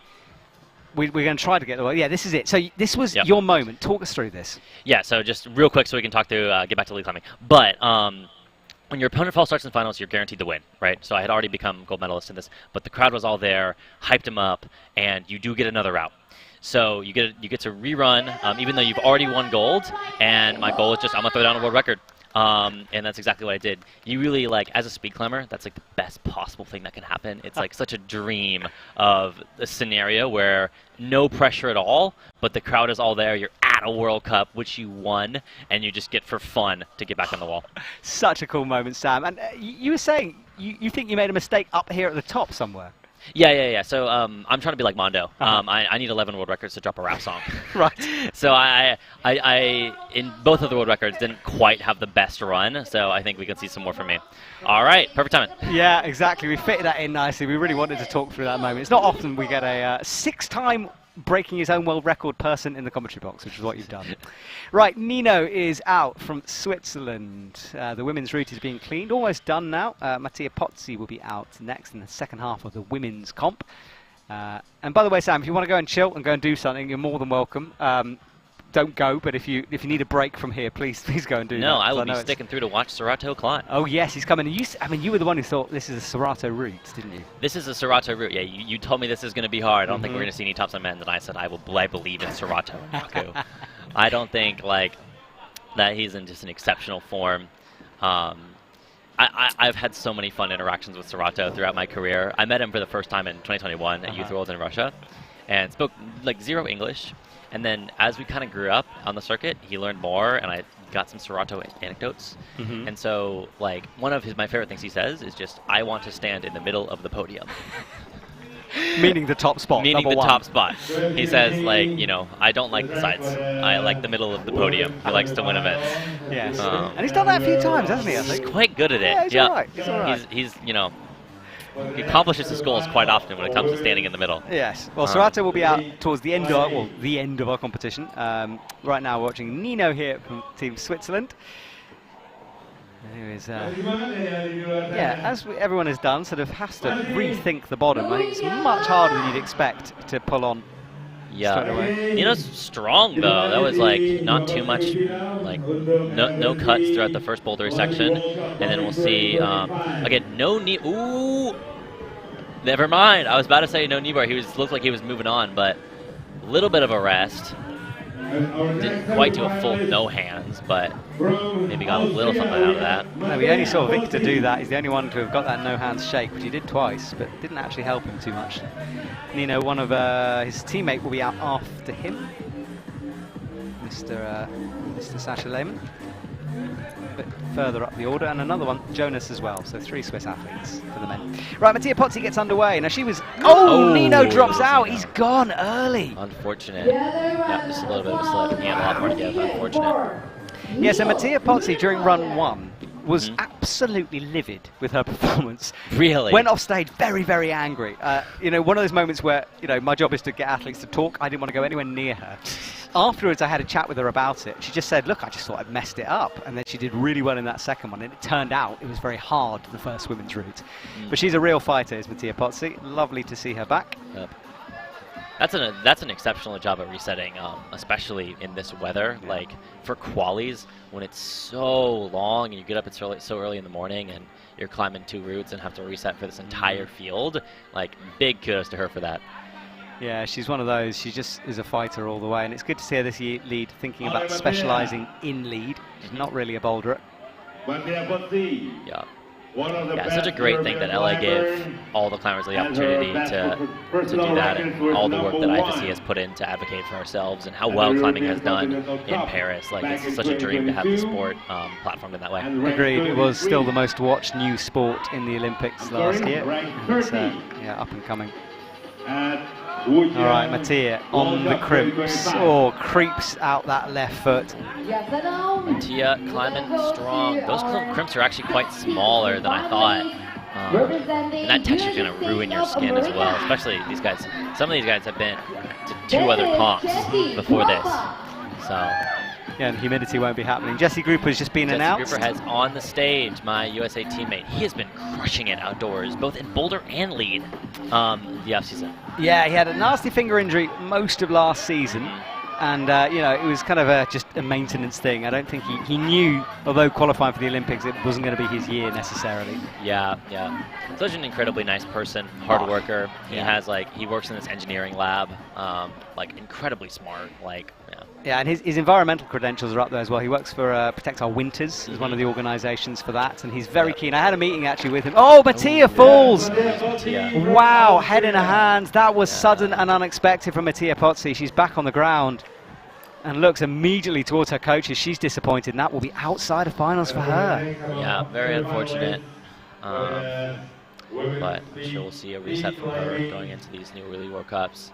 We're going to try to get the... Yeah, this is it. So this was your moment. Talk us through this. Yeah, so just real quick so we can talk to get back to lead climbing. But when your opponent false starts in finals, you're guaranteed to win, right? So I had already become gold medalist in this, but the crowd was all there, hyped him up, and you do get another route. So you get to rerun, even though you've already won gold, and my goal is just, I'm going to throw down a world record. And that's exactly what I did. You really, like, as a speed climber, that's like the best possible thing that can happen. It's like such a dream of a scenario where no pressure at all, but the crowd is all there. You're at a World Cup, which you won, and you just get for fun to get back on the wall. Such a cool moment, Sam. And you were saying you think you made a mistake up here at the top somewhere. Yeah. So I'm trying to be like Mondo. I need 11 world records to drop a rap song. Right. So I in both of the world records didn't quite have the best run. So I think we can see some more from me. All right, perfect timing. Yeah, exactly. We fitted that in nicely. We really wanted to talk through that moment. It's not often we get a 6-time breaking his own world record person in the commentary box, which is what you've done. Right, Nino is out from Switzerland. The women's route is being cleaned, almost done now. Mattia Pozzi will be out next in the second half of the women's comp. And by the way, Sam, if you want to go and chill and go and do something, you're more than welcome. don't go, but if you need a break from here, please go and do that. No, I will know be sticking through to watch Serato climb. Oh yes, he's coming. You were the one who thought this is a Serato route, didn't you? This is a Serato route. Yeah, you told me this is going to be hard. I don't think we're going to see any tops on men. And I said I believe in Serato and Baku. I don't think like that he's in just an exceptional form. I've had so many fun interactions with Serato throughout my career. I met him for the first time in 2021 at Youth Worlds in Russia, and spoke like zero English. And then as we kind of grew up on the circuit, he learned more, and I got some Serato anecdotes. And so, like, one of my favorite things he says is just, I want to stand in the middle of the podium. Meaning the top spot. Meaning the #1. top spot. He says, like, you know, I don't like the sides. I like the middle of the podium. He likes to win events. Yes. And he's done that a few times, hasn't he? I He's think. quite good at it. Yeah, he's all right. He's all right. He's you know, he accomplishes his goals quite often when it comes to standing in the middle. Yes. Well, Serato will be out towards the end of our competition. Right now, we're watching Nino here from Team Switzerland. Who is, as everyone has done, sort of has to rethink the bottom. I think it's much harder than you'd expect to pull on. Yeah, Nino's strong though. That was like not too much, like no cuts throughout the first boulder section, and then we'll see again no knee. Ooh, never mind. I was about to say no knee bar. Looked like he was moving on, but a little bit of a rest. Didn't quite do a full no hands, but maybe got a little something out of that. No, we only saw Victor do that. He's the only one to have got that no hands shake, which he did twice, but didn't actually help him too much. Nino, one of his teammate, will be out after him, Mr. Sasha Lehmann. A bit further up the order, and another one, Jonas as well. So 3 Swiss athletes for the men. Right, Mattia Pozzi gets underway. Now she was. Oh, Nino drops out. He's gone early. Unfortunate. Yeah, just a little bit of a slip. He had a lot more to give. Unfortunate. Yeah, so Mattia Pozzi during run 1 was absolutely livid with her performance. Really? Went off stage very, very angry. You know, one of those moments where, you know, my job is to get athletes to talk. I didn't want to go anywhere near her. Afterwards, I had a chat with her about it. She just said, look, I just thought I'd messed it up. And then she did really well in that second one. And it turned out it was very hard, the first women's route. But she's a real fighter, is Mattia Pozzi. Lovely to see her back. Yep. That's an exceptional job at resetting, especially in this weather. Like for qualies, when it's so long and you get up so early in the morning and you're climbing 2 routes and have to reset for this entire field, like big kudos to her for that. Yeah, she's one of those. She just is a fighter all the way, and it's good to see her this lead thinking about specialising in lead. She's not really a boulderer. Yeah. Yeah, such a great thing that LA gave all the climbers the opportunity to do that, and all the work that Ifsc has put in to advocate for ourselves, and how well climbing has done in Paris. Like, it's such a dream to have the sport platformed in that way. Agreed. It was still the most watched new sport in the Olympics last year. It's, up and coming. All right, Mattia on the crimps. Oh, creeps out that left foot. Mattia climbing strong. Those crimps are actually quite smaller than I thought. And that texture is going to ruin your skin as well, especially these guys. Some of these guys have been to 2 other comps before this. So. Yeah, and humidity won't be happening. Jesse Grouper's just been announced. Jesse Grouper has on the stage, my USA teammate. He has been crushing it outdoors, both in boulder and lead the off-season. Yeah, he had a nasty finger injury most of last season. And, you know, it was kind of just a maintenance thing. I don't think he knew, although qualifying for the Olympics, it wasn't going to be his year necessarily. Yeah. Such an incredibly nice person, hard worker. He has, like, he works in this engineering lab, like, incredibly smart, like, Yeah, and his environmental credentials are up there as well. He works for Protect Our Winters, as one of the organisations for that, and he's very keen. I had a meeting actually with him. Oh, Mattia falls! Wow, head in her hands. That was sudden and unexpected from Mattia Pozzi. She's back on the ground and looks immediately towards her coaches. She's disappointed, and that will be outside of finals for her. Yeah, very unfortunate. But I'm sure we'll see a reset from her going into these new Really World Cups.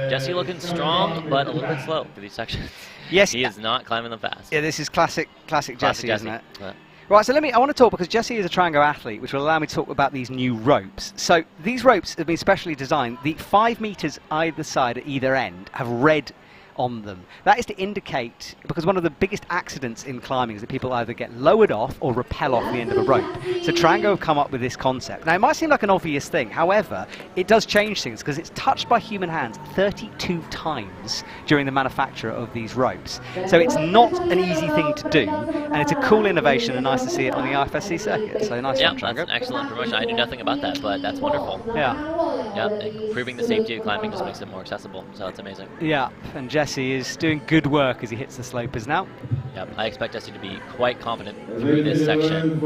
Jesse looking strong, but a little bit slow for these sections. Yes, he is not climbing them fast. Yeah, this is classic Jesse, isn't it? Yeah. Right, so I want to talk, because Jesse is a triangle athlete, which will allow me to talk about these new ropes. So these ropes have been specially designed. The 5 meters either side at either end have red on them. That is to indicate, because one of the biggest accidents in climbing is that people either get lowered off or rappel off the end of a rope. So Trango have come up with this concept. Now, it might seem like an obvious thing. However, it does change things because it's touched by human hands 32 times during the manufacture of these ropes. So it's not an easy thing to do, and it's a cool innovation and nice to see it on the Ifsc circuit. So nice one, Trango. That's an excellent promotion. I knew nothing about that, but that's wonderful. Yeah. Improving the safety of climbing just makes it more accessible, so it's amazing. Yeah, and Jesse is doing good work as he hits the slopers now. Yep, I expect Jesse to be quite confident through this section.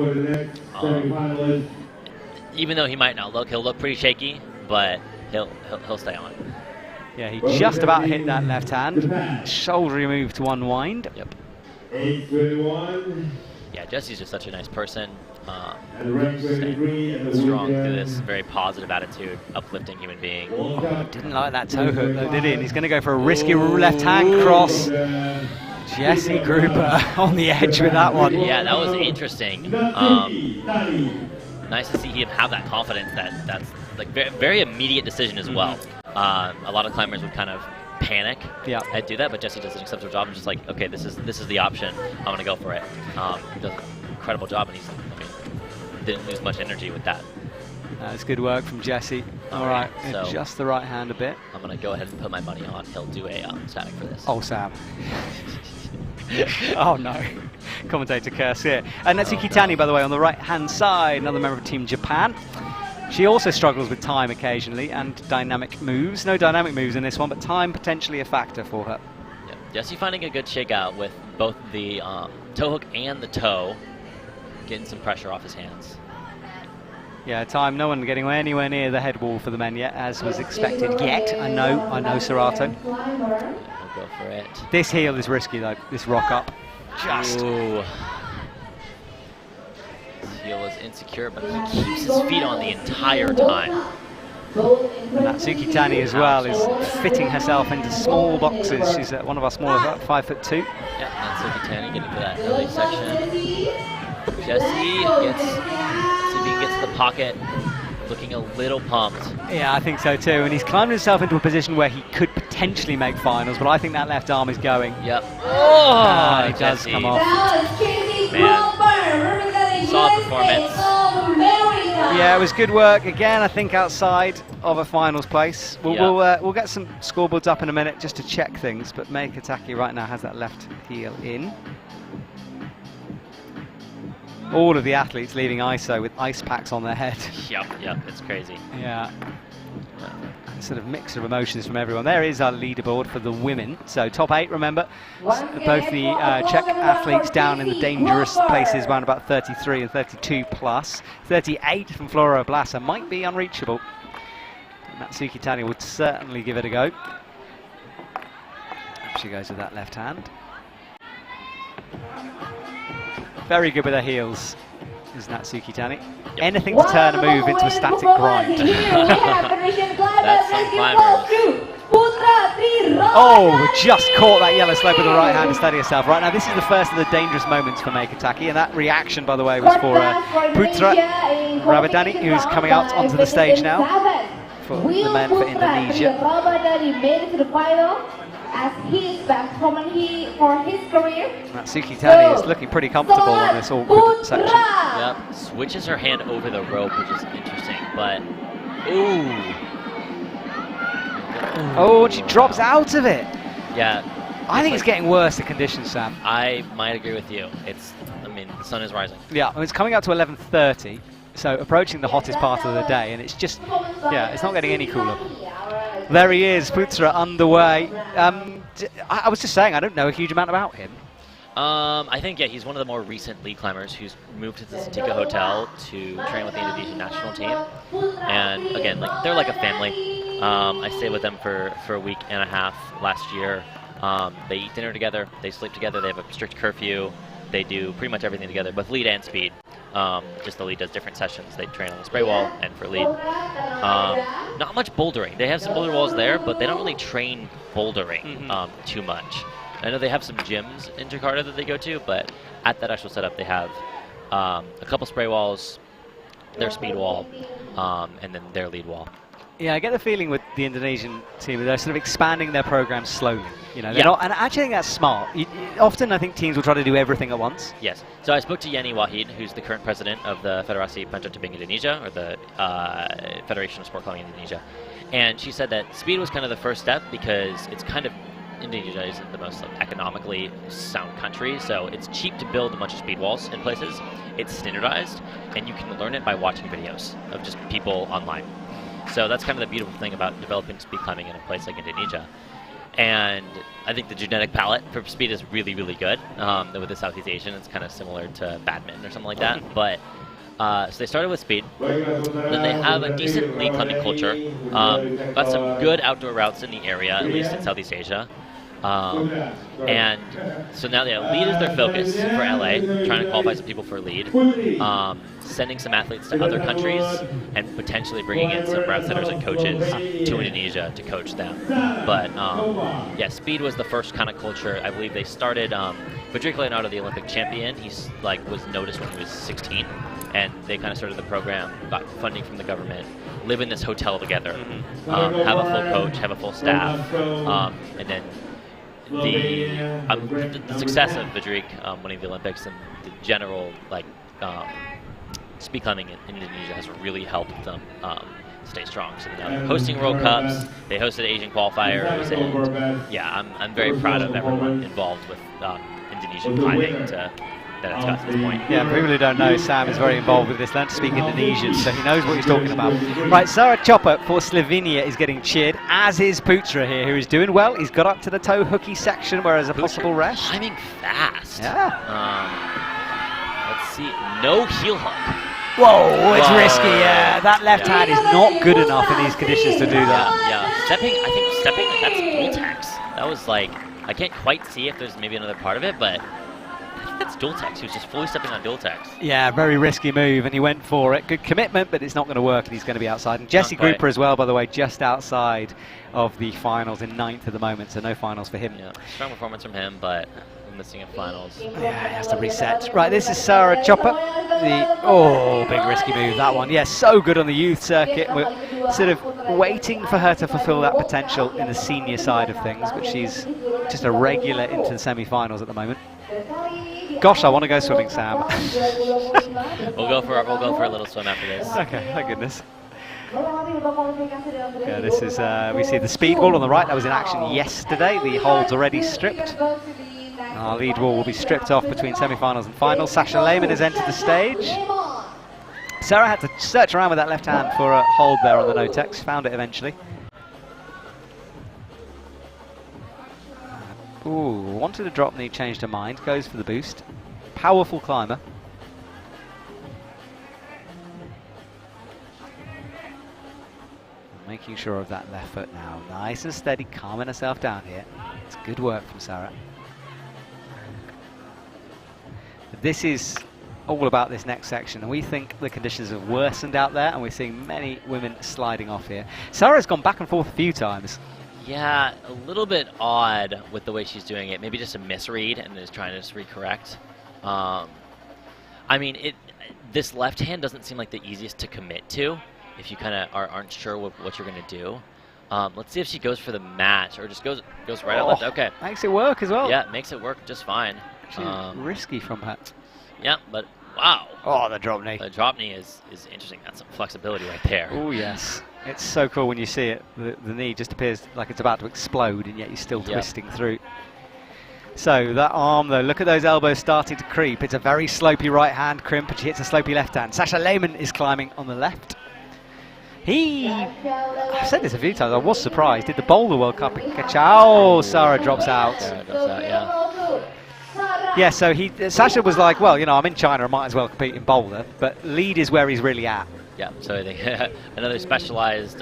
Even though he might not look, he'll look pretty shaky, but he'll stay on. Yeah, he just about hit that left hand. Shoulder remove to unwind. Yep. 8:21. Yeah, Jesse's just such a nice person. Staying strong through this very positive attitude, uplifting human being. Didn't like that toe hook though, did he? And he's going to go for a risky left hand cross. Jesse Gruber on the edge with that one. Yeah, that was interesting. Nice to see him have that confidence. That's like very immediate decision as well. A lot of climbers would kind of panic and do that, but Jesse does an exceptional job. I'm just like, okay, this is the option. I'm gonna go for it. He does an incredible job, and didn't lose much energy with that. That's good work from Jesse. All right, so adjust the right hand a bit. I'm gonna go ahead and put my money on he'll do a static for this. Oh, Sam. Oh no. Commentator curse here. And Natsuki Tani, by the way, on the right-hand side, another member of Team Japan. She also struggles with time occasionally and dynamic moves. No dynamic moves in this one, but time potentially a factor for her. Yeah. Jesse finding a good shakeout with both the toe hook and the toe, getting some pressure off his hands. Yeah, time, no one getting anywhere near the head wall for the men yet, as was expected yet. I know, Serato. We'll go for it. This heel is risky though, this rock up. Just. Ooh. His heel is insecure, but he keeps his feet on the entire time. Natsuki Tani as well is fitting herself into small boxes. She's one of our smaller, about 5'2". Yeah, Natsuki Tani getting to that early section. Jesse gets, let's see if he gets to the pocket, looking a little pumped. Yeah, I think so too. And he's climbed himself into a position where he could potentially make finals, but I think that left arm is going. Yep. Oh, he does come off. Man, solid performance. Yeah, it was good work again. I think outside of a finals place. We'll get some scoreboards up in a minute just to check things. But Meika Taki right now has that left heel in. All of the athletes leaving ISO with ice packs on their head. Yep, it's crazy. Yeah. Sort of mix of emotions from everyone. There is our leaderboard for the women. So top 8, remember, both the Czech athletes down in the dangerous places, around about 33 and 32 plus. 38 from Flora Blasa might be unreachable. Natsuki Tani would certainly give it a go. She goes with that left hand. Very good with her heels, is Natsuki Tani. Yep. Anything to turn a move into a static grind. That's some climbers. Oh, we just caught that yellow slope with the right hand to steady herself. Right now, this is the first of the dangerous moments for Meika Taki, and that reaction, by the way, was for Putra Rabadani, who's coming out onto the stage now for the men for Indonesia. As his best performance for his career. Natsuki Tani is looking pretty comfortable on this awkward section. Yep, switches her hand over the rope, which is interesting, but ooh. Oh, and she drops out of it. Yeah. I think it's getting worse, the conditions, Sam. I might agree with you. The sun is rising. Yeah, it's coming up to 11:30, so approaching the hottest part of the day, and it's just, it's not getting any cooler. There he is, Putra underway. I was just saying, I don't know a huge amount about him. I think, he's one of the more recent lead climbers who's moved to the Satika Hotel to train with the Indonesian national team. And again, they're like a family. I stayed with them for a week and a half last year. They eat dinner together, they sleep together, they have a strict curfew. They do pretty much everything together, both lead and speed. Just the lead does different sessions. They train on the spray wall and for lead. Not much bouldering. They have some boulder walls there, but they don't really train bouldering too much. I know they have some gyms in Jakarta that they go to, but at that actual setup they have a couple spray walls, their speed wall, and then their lead wall. Yeah, I get the feeling with the Indonesian team, they're sort of expanding their programs slowly. You know, they're not, and actually I think that's smart. Often I think teams will try to do everything at once. Yes. So I spoke to Yeni Wahid, who's the current president of the Federasi Panjat Tebing Indonesia, or the Federation of Sport Climbing Indonesia. And she said that speed was kind of the first step because it's kind of, Indonesia isn't the most economically sound country, so it's cheap to build a bunch of speed walls in places. It's standardized, and you can learn it by watching videos of just people online. So that's kind of the beautiful thing about developing speed climbing in a place like Indonesia. And I think the genetic palette for speed is really, really good. With the Southeast Asian, it's kind of similar to badminton or something like that. But so they started with speed. Then they have a decent lead climbing culture. Got some good outdoor routes in the area, at least in Southeast Asia. And so now lead is their focus for LA, trying to qualify some people for lead, sending some athletes to other countries, and potentially bringing in some route setters and coaches to Indonesia to coach them. But yeah, speed was the first kind of culture. I believe they started, Federico Leonardo, the Olympic champion, he's was noticed when he was 16, and they kind of started the program, got funding from the government, live in this hotel together, have a full coach, have a full staff, and then the success of Federic winning the Olympics and the general speed climbing in Indonesia has really helped them stay strong. So now they're hosting World Cups, they hosted Asian qualifiers, and yeah, I'm very proud of everyone involved with Indonesian climbing that it's got to this point. Yeah, for people who don't know, Sam is very involved with this, learned to speak Indonesian, so he knows what he's talking about. Right, Sarah Chopper for Slovenia is getting cheered, as is Putra here, who is doing well. He's got up to the toe hooky section, whereas a possible rest. Climbing fast. Yeah. Let's see, no heel hook. Whoa, it's risky, yeah. That left hand is not good enough in these conditions to do that. Yeah, stepping, I think stepping, that's dual tax. That was I can't quite see if there's maybe another part of it, but I think that's dual tax. He was just fully stepping on dual tax. Yeah, very risky move, and he went for it. Good commitment, but it's not going to work, and he's going to be outside. And Jesse Grouper as well, by the way, just outside of the finals in 9th at the moment, so no finals for him. Yeah, strong performance from him, but missing in finals. Yeah, he has to reset. Right, this is Sarah Chopper. Big risky move, that one. Yeah, so good on the youth circuit. We're sort of waiting for her to fulfill that potential in the senior side of things, but she's just a regular into the semi-finals at the moment. Gosh, I want to go swimming, Sam. We'll go for a little swim after this. Okay, thank goodness. Yeah, this is we see the speed wall on the right. That was in action yesterday. The hold's already stripped. Our lead wall will be stripped off between semi-finals and finals. Sasha Lehmann has entered the stage. Sarah had to search around with that left hand for a hold there on the no-tex. Found it eventually. Ooh, wanted a drop knee, changed her mind. Goes for the boost. Powerful climber. Making sure of that left foot now. Nice and steady, calming herself down here. It's good work from Sarah. This is all about this next section, and we think the conditions have worsened out there, and we're seeing many women sliding off here. Sarah's gone back and forth a few times. Yeah, a little bit odd with the way she's doing it. Maybe just a misread and is trying to just recorrect. I mean, this left hand doesn't seem like the easiest to commit to if you kind of aren't sure what you're going to do. Let's see if she goes for the match or just goes right out left. Okay. Makes it work as well. Yeah, makes it work just fine. Risky from her. Yeah, but wow. Oh, the drop knee. The drop knee is interesting. That's some flexibility right there. Oh, yes. It's so cool when you see it. The knee just appears like it's about to explode, and yet you're still twisting through. So that arm, though, look at those elbows starting to creep. It's a very slopey right hand crimp, and she hits a slopey left hand. Sasha Lehmann is climbing on the left. I've said this a few times, I was surprised. Did the Boulder World Cup in Cachao. Sarah drops out. Sarah drops out, yeah. Yeah, so Sasha was like, well, you know, I'm in China, I might as well compete in Boulder, but lead is where he's really at. Yeah, so I think another specialized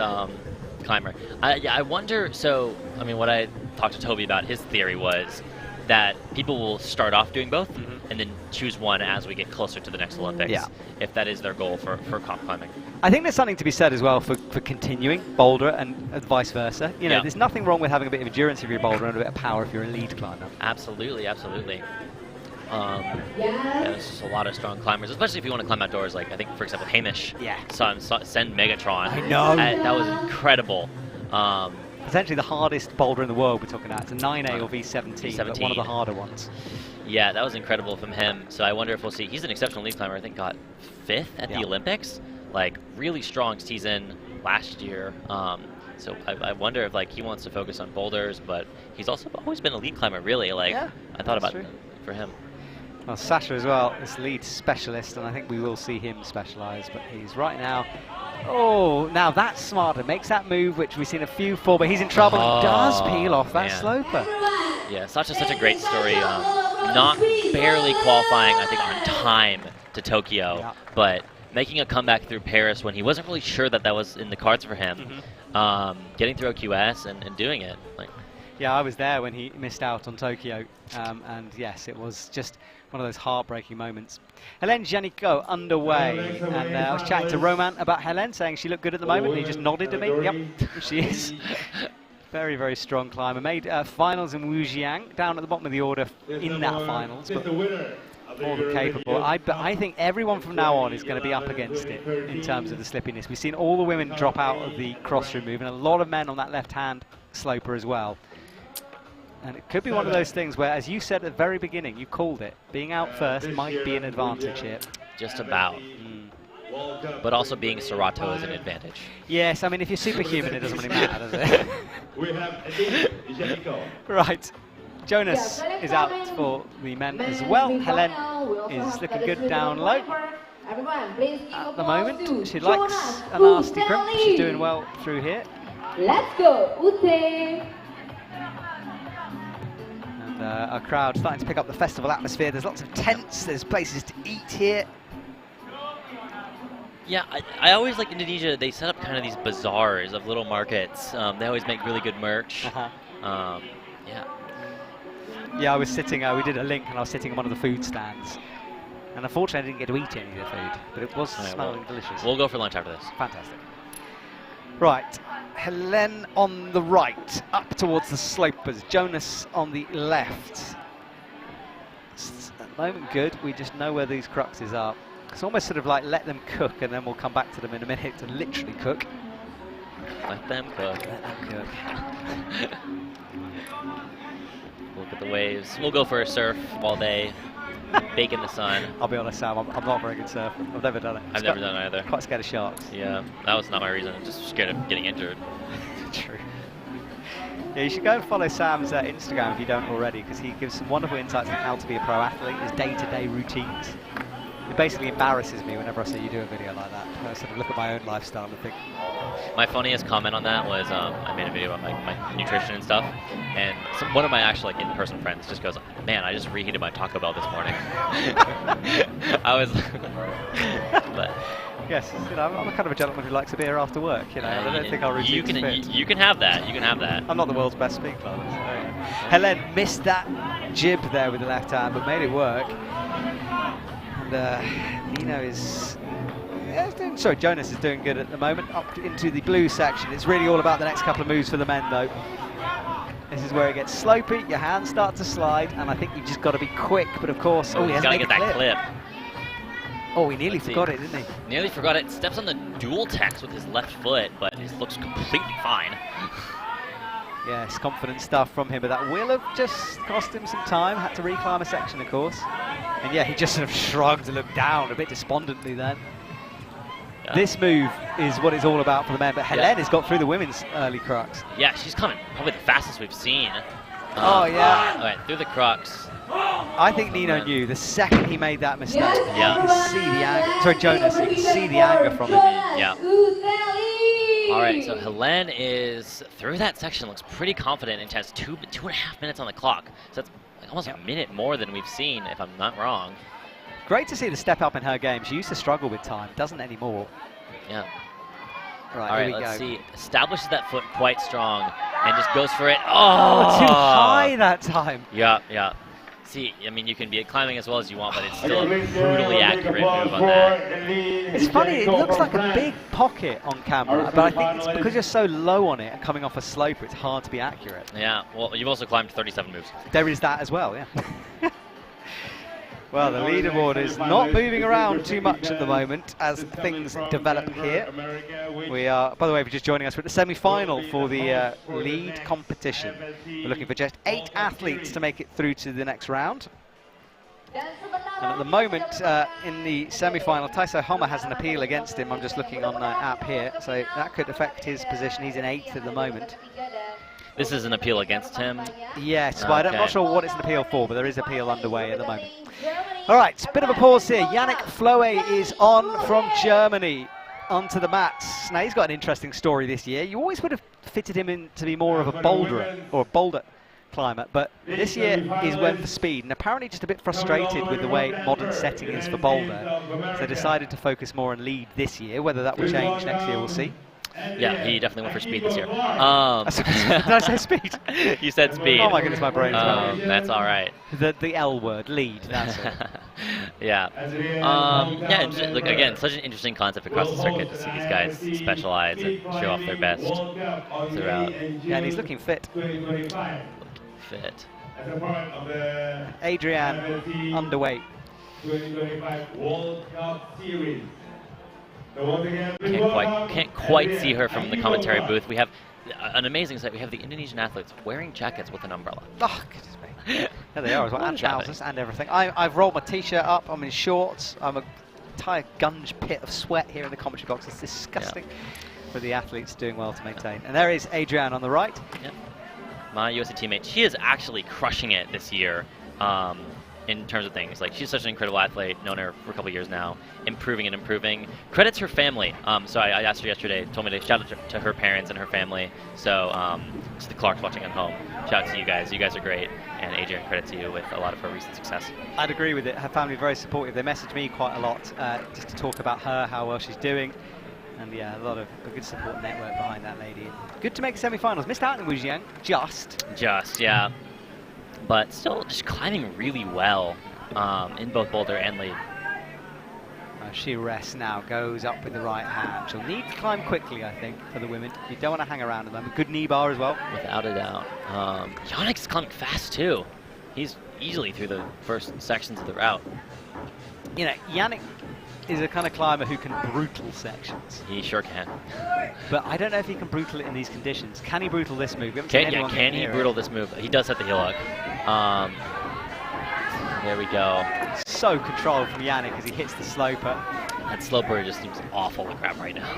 climber. I wonder, so, I mean, what I talked to Toby about, his theory was that people will start off doing both and then choose one as we get closer to the next Olympics, if that is their goal for comp climbing. I think there's something to be said as well for continuing boulder and vice versa. You know, there's nothing wrong with having a bit of endurance if you're a boulder and a bit of power if you're a lead climber. Absolutely, absolutely. Yeah, there's just a lot of strong climbers, especially if you want to climb outdoors. Like, I think, for example, Hamish send Megatron. I know. That was incredible. Potentially the hardest boulder in the world we're talking about. It's a 9A or V17, but one of the harder ones. Yeah, that was incredible from him. So I wonder if we'll see. He's an exceptional lead climber. I think got 5th at the Olympics. Like, really strong season last year. So I wonder if like he wants to focus on boulders, but he's also always been a lead climber, really. Like, I thought about for him. Well, Sasha as well is lead specialist, and I think we will see him specialise, but he's right now. Oh, now that's smarter. Makes that move, which we've seen a few for, but he's in trouble and does peel off that sloper. Yeah, Sasha's such a great story. Not barely qualifying, I think, on time to Tokyo, but making a comeback through Paris when he wasn't really sure that was in the cards for him. Getting through OQS and doing it. Like, yeah, I was there when he missed out on Tokyo, and yes, it was just one of those heartbreaking moments. Hélène Janico underway, and I was chatting to Roman about Hélène, saying she looked good at the moment, and he just nodded to me. Yep, she is. Very, very strong climber. Made finals in Wujiang, down at the bottom of the order in that finals, but more than capable. I think everyone from now on is going to be up against it in terms of the slippiness. We've seen all the women drop out of the cross-room move, and a lot of men on that left-hand sloper as well. And it could be one of those things where, as you said at the very beginning, you called it, being out first might be an advantage here. Just about. But also being Serato is an advantage. Yes, I mean, if you're superhuman, it doesn't really matter, does it? Right. Jonas is out for the men as well. Hélène is looking good down low. At the moment, she likes a nasty crimp. She's doing well through here. Let's go, Ute! And our crowd starting to pick up the festival atmosphere. There's lots of tents, there's places to eat here. Yeah, I always like Indonesia. They set up kind of these bazaars of little markets. They always make really good merch. Yeah. Yeah, I was sitting, we did a link, and I was sitting on one of the food stands. And unfortunately, I didn't get to eat any of the food, but it was smelling delicious. We'll go for lunch after this. Fantastic. Right, Hélène on the right, up towards the slopers. Jonas on the left. At the moment, good. We just know where these cruxes are. It's almost sort of like let them cook, and then we'll come back to them in a minute to literally cook. Let them cook. Let them cook. Look at the waves. We'll go for a surf all day, bake in the sun. I'll be honest, Sam, I'm not a very good surfer. I've never done it. I've never done it either. Quite scared of sharks. Yeah, that was not my reason. I'm just scared of getting injured. True. Yeah, you should go and follow Sam's Instagram if you don't already, because he gives some wonderful insights on how to be a pro athlete, his day-to-day routines. It basically embarrasses me whenever I see you do a video like that. I sort of look at my own lifestyle and think. My funniest comment on that was I made a video about my nutrition and stuff, and one of my actual like in-person friends just goes, "Man, I just reheated my Taco Bell this morning." I was, but yes, you know, I'm a kind of a gentleman who likes a beer after work. You know, I don't think I'll routine. You can have that. You can have that. I'm not the world's best speaker. So, Hélène missed that jib there with the left hand, but made it work. And Nino is. Sorry, Jonas is doing good at the moment. Up into the blue section. It's really all about the next couple of moves for the men, though. This is where it gets slopey. Your hands start to slide, and I think you've just got to be quick. But of course, he hasn't made get that clip. Oh, he nearly forgot it, didn't he? Nearly forgot it. Steps on the dual text with his left foot, but it looks completely fine. Yes, confident stuff from him, but that will have just cost him some time. Had to reclimb a section, of course. And yeah, he just sort of shrugged and looked down a bit despondently then. Yeah. This move is what it's all about for the men, but Hélène has got through the women's early crux. Yeah, she's coming probably the fastest we've seen. Oh, yeah. All right, through the crux. I think Nino knew the second he made that mistake. Yeah. You can see the anger. Sorry, Jonas, you can see the anger from him. Yeah. All right, so Hélène is through that section, looks pretty confident, and has 2.5 minutes on the clock. So that's like almost a minute more than we've seen, if I'm not wrong. Great to see the step up in her game. She used to struggle with time, doesn't anymore. Yeah. Right, all right, here we let's go. see. Establishes that foot quite strong and just goes for it. Oh, too high that time. Yeah, yeah. See, I mean, you can be climbing as well as you want, but it's still a brutally accurate move on that. It's funny, it looks like a big pocket on camera, but I think it's because you're so low on it and coming off a slope, it's hard to be accurate. Yeah, well, you've also climbed 37 moves. There is that as well, yeah. Well, the leaderboard is not moving around too much at the moment as things develop here. We are, by the way, if you're just joining us, we're at the semi-final for the lead competition. We're looking for just 8 athletes to make it through to the next round. And at the moment, in the semi-final, Taiso Homer has an appeal against him. I'm just looking on the app here, so that could affect his position. He's in 8th at the moment. This is an appeal against him? Yes, but I'm not sure what it's an appeal for, but there is appeal underway at the moment. All right, bit of a pause here. Yannick Floe is on from Germany onto the mats. Now, he's got an interesting story this year. You always would have fitted him in to be more of a boulderer or a boulder climber, but this year he's went for speed and apparently just a bit frustrated with the way modern setting is for boulder, so decided to focus more on lead this year. Whether that will change next year, we'll see. Yeah, he definitely went for speed this year. Did I say speed? You said speed. Oh my goodness, my brain's going. That's all right. The L word, lead, that's it. Yeah. Yeah, look, again, such an interesting concept across the circuit to see these guys specialize and show off their best throughout. Yeah, and he's looking fit. Fit. Adrian, underweight. 2025 World Cup Series. Can't quite see her from the commentary booth. We have an amazing sight. We have the Indonesian athletes wearing jackets with an umbrella. Oh, goodness me. There they are as well, and trousers and everything. I've rolled my t-shirt up, I'm in shorts, I'm a entire gunge pit of sweat here in the commentary box. It's disgusting. For the athletes doing well to maintain. And there is Adrian on the right. Yep. My USA teammate, she is actually crushing it this year. In terms of things, like she's such an incredible athlete, known her for a couple years now, improving and improving. Credits her family. So I asked her yesterday, told me to shout out to her parents and her family. So to the Clarks watching at home, shout out to you guys. You guys are great, and Adrian, credit to you with a lot of her recent success. I'd agree with it. Her family very supportive. They message me quite a lot just to talk about her, how well she's doing. And yeah, a lot of a good support network behind that lady. Good to make semi-finals. Missed out in Wujiang, just, yeah. But still just climbing really well in both boulder and lead. She rests now, goes up with the right hand. She'll need to climb quickly, I think, for the women. You don't want to hang around at them. Good knee bar as well. Without a doubt. Yannick's climbing fast too. He's easily through the first sections of the route. You know, Yannick is a kind of climber who can brutal sections. He sure can. But I don't know if he can brutal it in these conditions. Can he brutal this move? Can he brutal this move? He does have the heel hook. There we go. So controlled from Yannick as he hits the sloper. That sloper just seems awful to grab right now.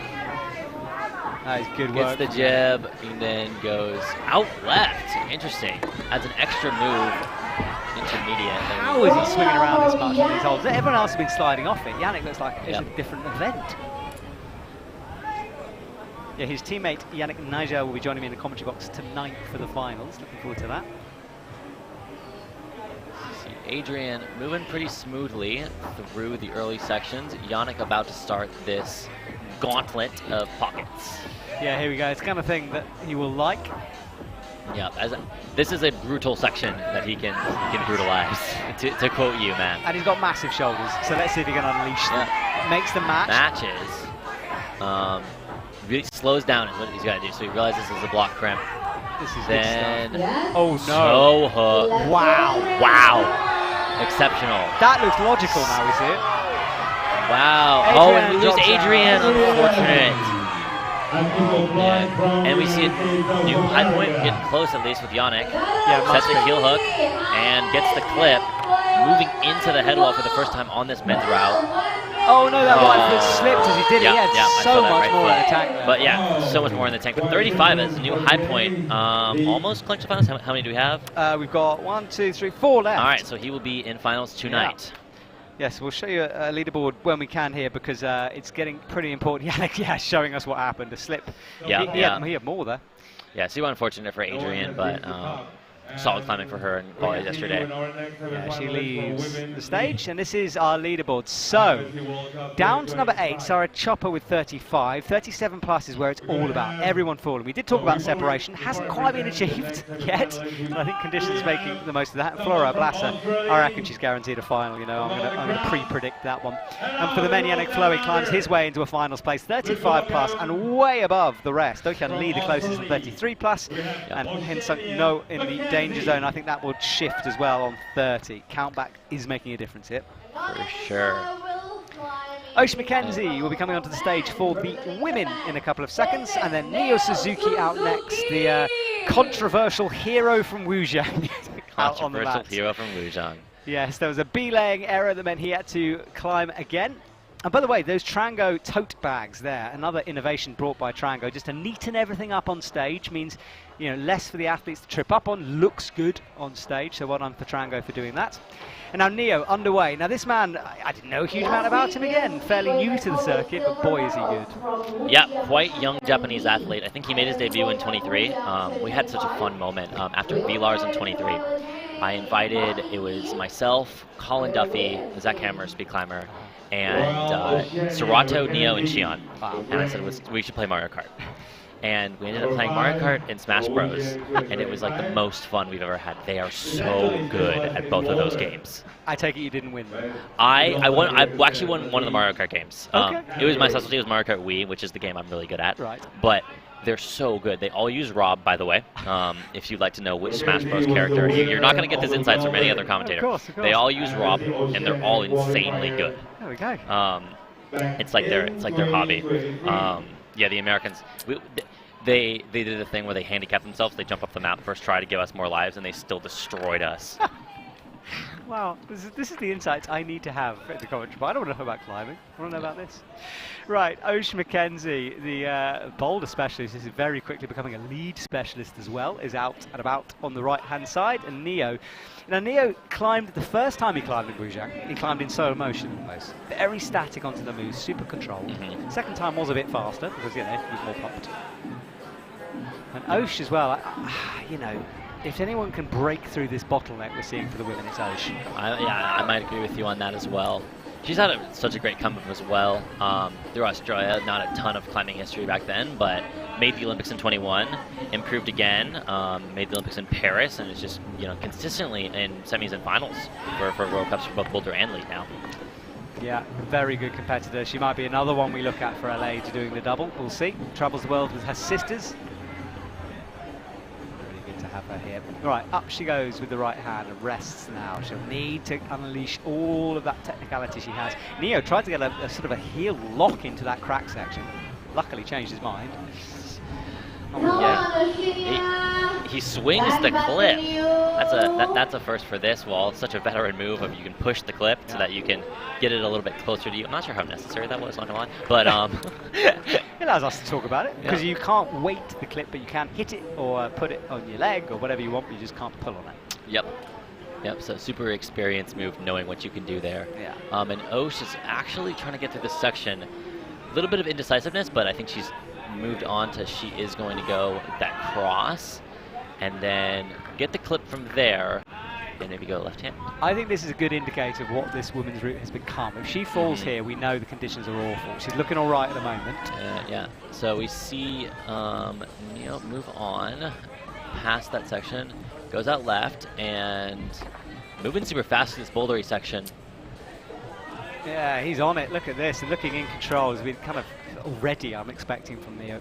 That is good work. Gets the jab and then goes out left. Interesting. Adds an extra move. Intermediate. How is he swinging around this much on these holds? Everyone else has been sliding off it. Yannick looks like it's a different event. Yeah, his teammate Yannick Nigel will be joining me in the commentary box tonight for the finals. Looking forward to that. See Adrian moving pretty smoothly through the early sections. Yannick about to start this gauntlet of pockets. Yeah, here we go. It's the kind of thing that he will like. Yeah, this is a brutal section that he can brutalize, to quote you, man. And he's got massive shoulders, so let's see if he can unleash them. Makes the match. Matches. Really slows down is what he's got to do, so he realizes this is a block crimp. This is then, good stuff. Oh no. So hook. Wow. Exceptional. That looks logical now, we see it. Wow. Adrian and we lose Adrian. Unfortunate. Yeah. And we see a new high point getting close, at least with Yannick. Yeah, sets the heel hook and gets the clip, moving into the head wall for the first time on this men's route. Oh no, that right foot slipped as he did it. He had so much more in the tank there. But yeah, so much more in the tank. But 35 is a new high point. Almost clinched the finals. How many do we have? We've got 1, 2, 3, 4 left. All right, so he will be in finals tonight. Yes, we'll show you a leaderboard when we can here because it's getting pretty important. Yannick, showing us what happened. A slip. He had more there. Yeah, super unfortunate for Adrian, but solid climbing for her in Bali yesterday. Yeah, she leaves the stage, and this is our leaderboard. So, down to number 8, Sarah Chopper with 35. 37 plus is where it's all about. Everyone falling. We did talk about separation. Hasn't quite been achieved yet. I think conditions making the most of that. Flora Blasser, I reckon she's guaranteed a final. You know, I'm gonna pre-predict that one. And for the men, Yannick Floe climbs his way into a finals place, 35 plus, and way above the rest. Okan Lee, the closest, at 33 plus, and Hinsung No in the danger zone. I think that will shift as well on 30. Countback is making a difference here. For sure. Osh Mackenzie will be coming onto the stage for the women in a couple of seconds, and then Neo Suzuki out next, the controversial hero from Wujiang. Controversial hero from Wujiang. Yes, there was a belaying error that meant he had to climb again. And by the way, those Trango tote bags there, another innovation brought by Trango, just to neaten everything up on stage, means less for the athletes to trip up on, looks good on stage, so well done for Trango for doing that. And now Neo underway. Now this man, I didn't know a huge amount about him again, fairly new to the circuit, but boy is he good. Yeah, quite young Japanese athlete. I think he made his debut in 23. We had such a fun moment after VLARs in 23. I invited, it was myself, Colin Duffy, Zach Hammer, speed climber, and Serato, Neo, and Shion. And I said, we should play Mario Kart. And we ended up playing Mario Kart and Smash Bros. And it was like the most fun we've ever had. They are so good at both of those games. I take it you didn't win though. I actually won one of the Mario Kart games. It was my specialty, it was Mario Kart Wii, which is the game I'm really good at. Right. But they're so good. They all use Rob, by the way. If you'd like to know which Smash Bros. Character, you're not going to get this insights from any other commentator. Of course. They all use Rob, and they're all insanely good. There we go. It's like their hobby. Yeah, the Americans, they did a thing where they handicapped themselves. They jump up the map first try to give us more lives, and they still destroyed us. Wow, this is the insights I need to have at the commentary. But I don't want to know about climbing. I want to know about this. Right, Osh Mackenzie, the boulder specialist, is very quickly becoming a lead specialist as well, is out and about on the right-hand side. And Neo, now Neo climbed, the first time he climbed in Wujiang, he climbed in slow motion almost. Very static onto the move, super controlled. Second time was a bit faster, because, he was more pumped. And Osh as well, if anyone can break through this bottleneck we're seeing for the women, it's Osh. I might agree with you on that as well. She's had such a great comeback as well. Through Australia, not a ton of climbing history back then, but made the Olympics in 21, improved again, made the Olympics in Paris, and is just consistently in semis and finals for World Cups for both Boulder and Lead now. Yeah, very good competitor. She might be another one we look at for LA to doing the double. We'll see. Travels the world with her sisters. Have her here. Right, up she goes with the right hand and rests now. She'll need to unleash all of that technicality she has. Neo tried to get a sort of a heel lock into that crack section. Luckily changed his mind. Yeah. He swings the clip. That's a first for this wall. It's such a veteran move of you can push the clip so that you can get it a little bit closer to you. I'm not sure how necessary that was, not gonna lie. But it allows us to talk about it because you can't weight the clip, but you can hit it or put it on your leg or whatever you want, but you just can't pull on it. Yep, so super experienced move, knowing what you can do there. Yeah. And Osh is actually trying to get through this section. A little bit of indecisiveness, but I think she's moved on to she is going to go that cross and then get the clip from there and maybe go left hand. I think this is a good indicator of what this women's route has become. If she falls here, we know the conditions are awful. She's looking all right at the moment. Yeah, so we see Neo move on past that section, goes out left and moving super fast in this bouldery section. Yeah, he's on it. Look at this, and looking in control has been kind of already I'm expecting from Neo.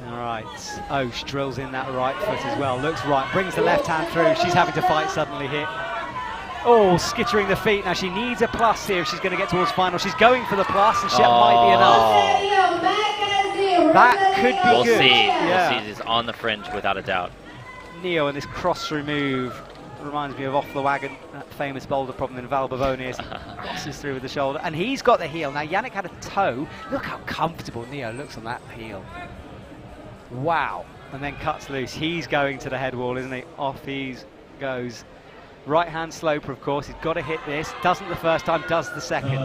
All right, Osh drills in that right foot as well. Looks right, brings the left hand through. She's having to fight suddenly here. Oh, skittering the feet. Now she needs a plus here if she's going to get towards final. She's going for the plus, and that might be enough. That could be we'll good. See. Yeah. We'll see. This is on the fringe without a doubt. Neo and this cross-through move reminds me of Off the Wagon, that famous boulder problem in Val Bavonis. Crosses through with the shoulder, and he's got the heel. Now Yannick had a toe. Look how comfortable Neo looks on that heel. Wow. And then cuts loose. He's going to the head wall, isn't he? Off he goes. Right hand sloper, of course. He's got to hit this. Doesn't the first time, does the second.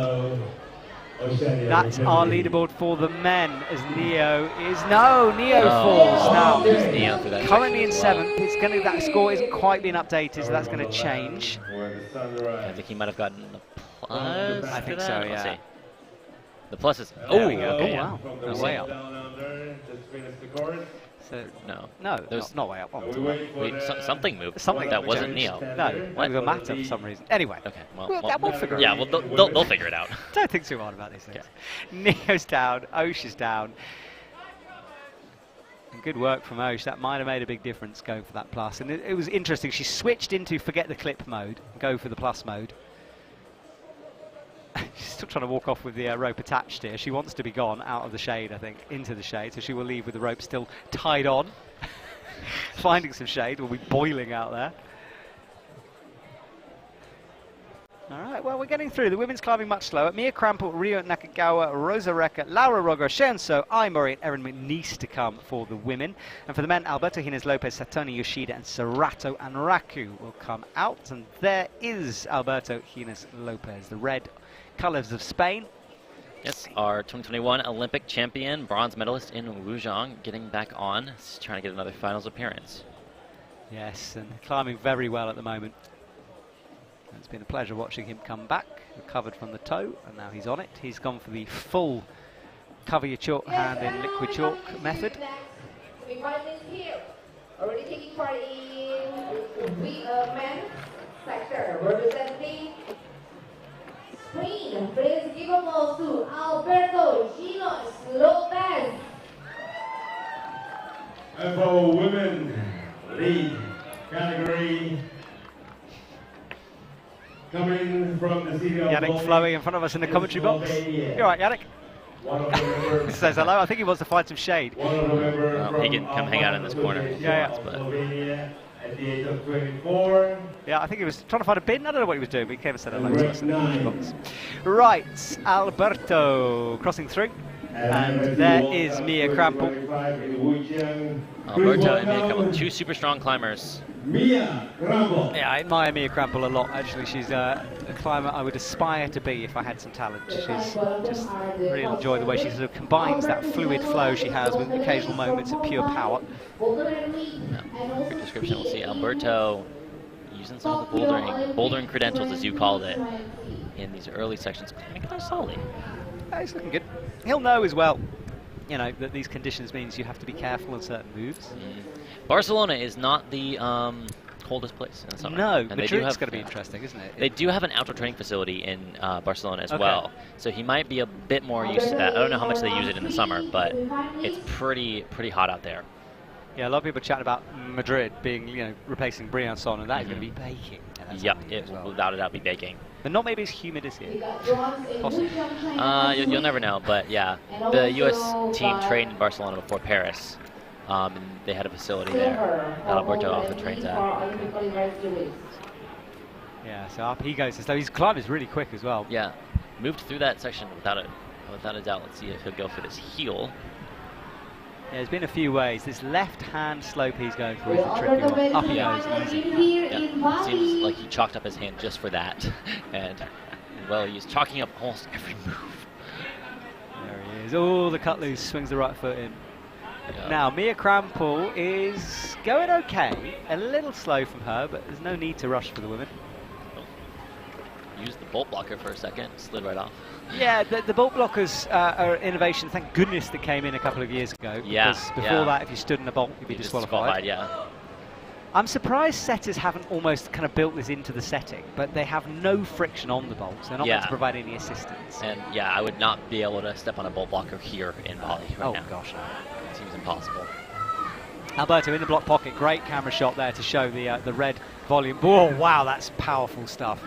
That's our leaderboard for the men as Neo is... No, Neo falls now. Neo for that currently in 7th. It's going to, that score isn't quite been updated, so that's going to change. I think he might have gotten the plus. I think so, yeah. Let's see. The plus is... Okay, wow. No, way up. So, no, not way up. Wait, something moved. Something that wasn't Neo. No, it was a matter for some reason. Anyway, okay, we'll figure it out. Yeah, well, they'll figure it out. Don't think too hard about these things. Okay. Neo's down, Osh is down. And good work from Osh. That might have made a big difference going for that plus. And it was interesting. She switched into forget the clip mode, go for the plus mode. She's still trying to walk off with the rope attached here. She wants to be gone out of the shade, I think, into the shade. So she will leave with the rope still tied on. Finding some shade, will be boiling out there. All right, well, we're getting through. The women's climbing much slower. Mia Krampel, Rio Nakagawa, Rosa Recca, Laura Roger, Shenso, Ai Murray, and Erin McNeese to come for the women. And for the men, Alberto Hines Lopez, Satomi Yoshida, and Serato Anraku will come out. And there is Alberto Hines Lopez, the red colours of Spain. Yes, our 2021 Olympic champion, bronze medalist in Wuzhong, getting back on, trying to get another finals appearance. Yes, and climbing very well at the moment. It's been a pleasure watching him come back, recovered from the toe, and now he's on it. He's gone for the full cover your chalk hand in liquid chalk method. Here, already taking part in men's sector, representing Spain. Please give applause to Alberto Ginos Lopez. And for women lead category, coming from the city of Yannick Bali, flowing in front of us in the commentary box. You all right, Yannick? Says hello. I think he wants to find some shade. He can come hang out in this corner. Yeah. Slovenia at the age of 24. Yeah, I think he was trying to find a bin. I don't know what he was doing, but he came and said hello to us in the commentary box. Right, Alberto crossing through. And there is Mia Krampel. Alberto and Mia Krampel, two super strong climbers. Mia Krampel. Yeah, I admire Mia Krampel a lot, actually. She's a climber I would aspire to be if I had some talent. She's just really enjoy the way she sort of combines that fluid flow she has with occasional moments of pure power. Yeah. Quick description, we'll see Alberto using some of the bouldering credentials, as you called it, in these early sections. Climbing kind of solid. He's looking good. He'll know as well, you know, that these conditions means you have to be careful on certain moves. Barcelona is not the coldest place in the summer. No, and Madrid's going to be interesting, isn't it? They do have an outdoor training facility in Barcelona as well, so he might be a bit more used to that. I don't know how much they use it in the summer, but it's pretty hot out there. Yeah, a lot of people chat about Madrid being, you know, replacing Briançon, and that is going to be baking. Yep, it will without a doubt be baking. But not maybe as humid as here. Possibly. You'll never know, but yeah, the U.S. team trained in Barcelona before Paris, and they had a facility there that Alberto often trains at. Yeah, so up he goes. So his climb is really quick as well. Yeah, moved through that section without a doubt. Let's see if he'll go for this heel. Yeah, there's been a few ways. This left-hand slope he's going for is the tricky one. Up he goes, easy. Yeah, seems like he chalked up his hand just for that, and well, he's chalking up almost every move. There he is. Oh, the cut loose, swings the right foot in. Yeah. Now, Mia Krampel is going okay. A little slow from her, but there's no need to rush for the women. Used the bolt blocker for a second, slid right off. Yeah, the bolt blockers are innovation. Thank goodness that came in a couple of years ago. Yeah, because before that, if you stood in a bolt, you'd be disqualified. Yeah. I'm surprised setters haven't almost kind of built this into the setting, but they have no friction on the bolts. They're not meant to provide any assistance. And yeah, I would not be able to step on a bolt blocker here in Bali right now. Oh gosh, no. It seems impossible. Alberto in the block pocket, great camera shot there to show the red volume. Oh wow, that's powerful stuff.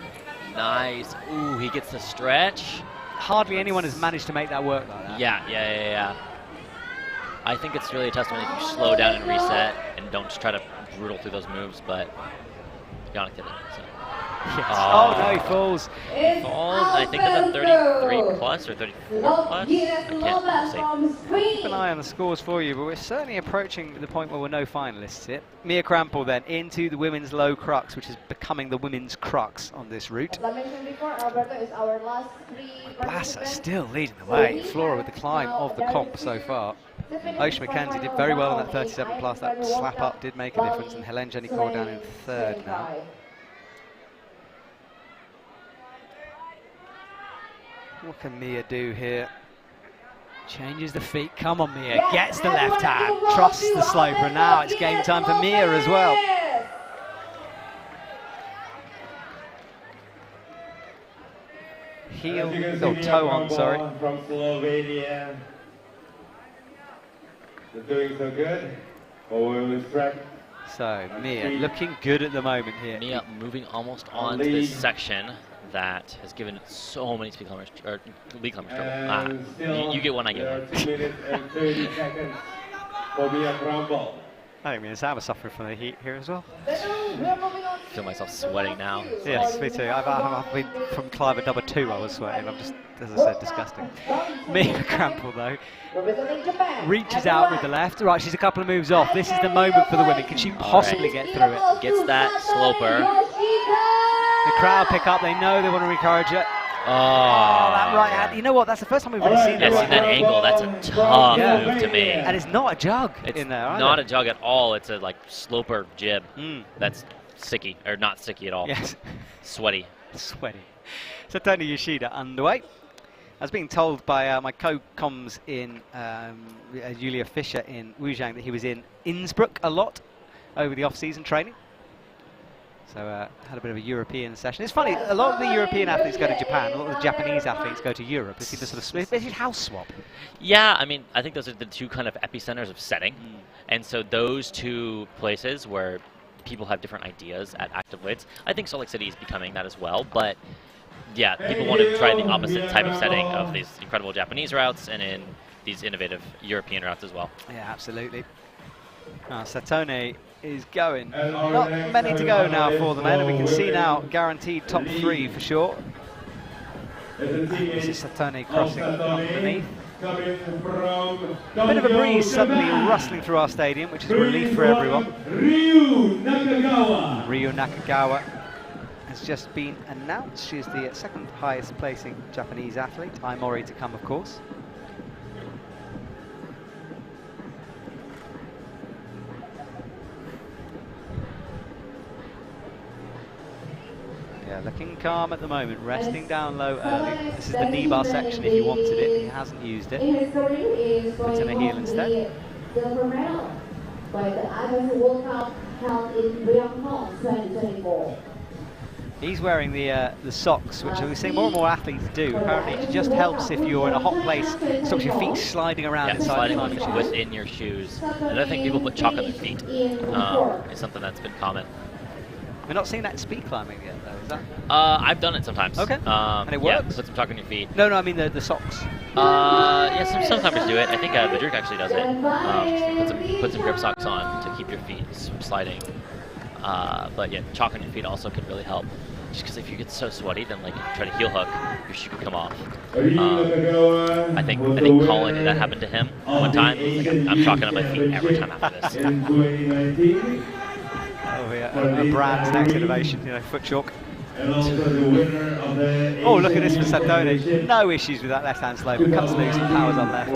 Nice. Ooh, he gets the stretch. Hardly anyone has managed to make that work like that. Yeah. I think it's really a testament if you slow down and reset and don't just try to brutal through those moves, but Yannick did it. So. Yes. Oh no, he falls. He falls. I think it's a 33 plus or 34 plus. I can't say. Keep an eye on the scores for you, but we're certainly approaching the point where we're no finalists here. Mia Krampel then into the women's low crux, which is becoming the women's crux on this route. As I mentioned before, Alberto is our last three Blassa still leading the way. Flora with the climb of the comp so far. Ocean McKenzie did very well on that 37 plus. That slap up did make a difference, and Helen Jenny-Core down in third now. What can Mia do here? Changes the feet. Come on, Mia. Gets the left hand. Trusts the sloper. And now it's game time for Mia as well. Heel, or toe on, sorry. From Slovenia. They're doing so good. For women's track. So Mia looking good at the moment here. Mia moving almost on to this section that has given so many speed climbers, or lead climbers trouble. You get one, I get one. 2 minutes and 30 seconds for Mia Crumble. I think Mia Sam is suffering from the heat here as well. I feel myself sweating now. Yes, me too. I've been from climber number 2. I was sweating. I'm just, as I said, disgusting. Mia Crample though reaches out with the left. Right, she's a couple of moves off. This is the moment for the women. Can she possibly get through it? Gets that sloper. The crowd pick up. They know they want to encourage her. Oh, that right hand. You know what? That's the first time we've really seen that. Yeah, that angle. That's a tough move to me. And it's not a jug it's in there. Not a jug at all. It's a like sloper jib. That's sticky, or not sticky at all. Yes. Sweaty. Sweaty. So Tony Yoshida underway. I was being told by my co-coms in Julia Fischer in Wuzhang that he was in Innsbruck a lot over the off-season training. So had a bit of a European session. It's funny, a lot of the European athletes go to Japan, a lot of the Japanese athletes go to Europe. It's either sort of split, it's house swap. Yeah, I mean, I think those are the two kind of epicenters of setting. And so those two places where people have different ideas at active weights, I think Salt Lake City is becoming that as well. But yeah, people want to try the opposite type of setting of these incredible Japanese routes and in these innovative European routes as well. Yeah, absolutely. Satone is going. Not many to go now for the men, and we can see now guaranteed top 3 for sure. This is Satone crossing underneath. A bit of a breeze suddenly rustling through our stadium, which is a relief for everyone. Ryu Nakagawa. Ryu Nakagawa has just been announced. She is the second highest placing Japanese athlete. Aimori to come, of course. Yeah, looking calm at the moment, resting down low early. This is the knee bar section if he wanted it. He hasn't used it. Puts in a heel instead. He's wearing the socks, which we're seeing more and more athletes do. Apparently it just helps if you're in a hot place. It stops your feet sliding around inside within your shoes. Another thing people put chalk on their feet. It's something that's been common. We're not seeing that speed climbing yet, though, is that? I've done it sometimes. Okay. And it works? Yeah, put some chalk on your feet. No, I mean the socks. Yeah, some climbers do it. I think Madrid actually does it. Put some grip socks on to keep your feet sliding. But yeah, chalk on your feet also could really help. Just because if you get so sweaty, then like you try to heel hook, your shoe could come off. I think Colin, that happened to him one time. Like, I'm chalking up my feet every time after this. Oh yeah, a brand's next innovation, you know, foot chalk. Oh, look at this for Santoni. No issues with that left-hand slope. Cuts loose and powers on left.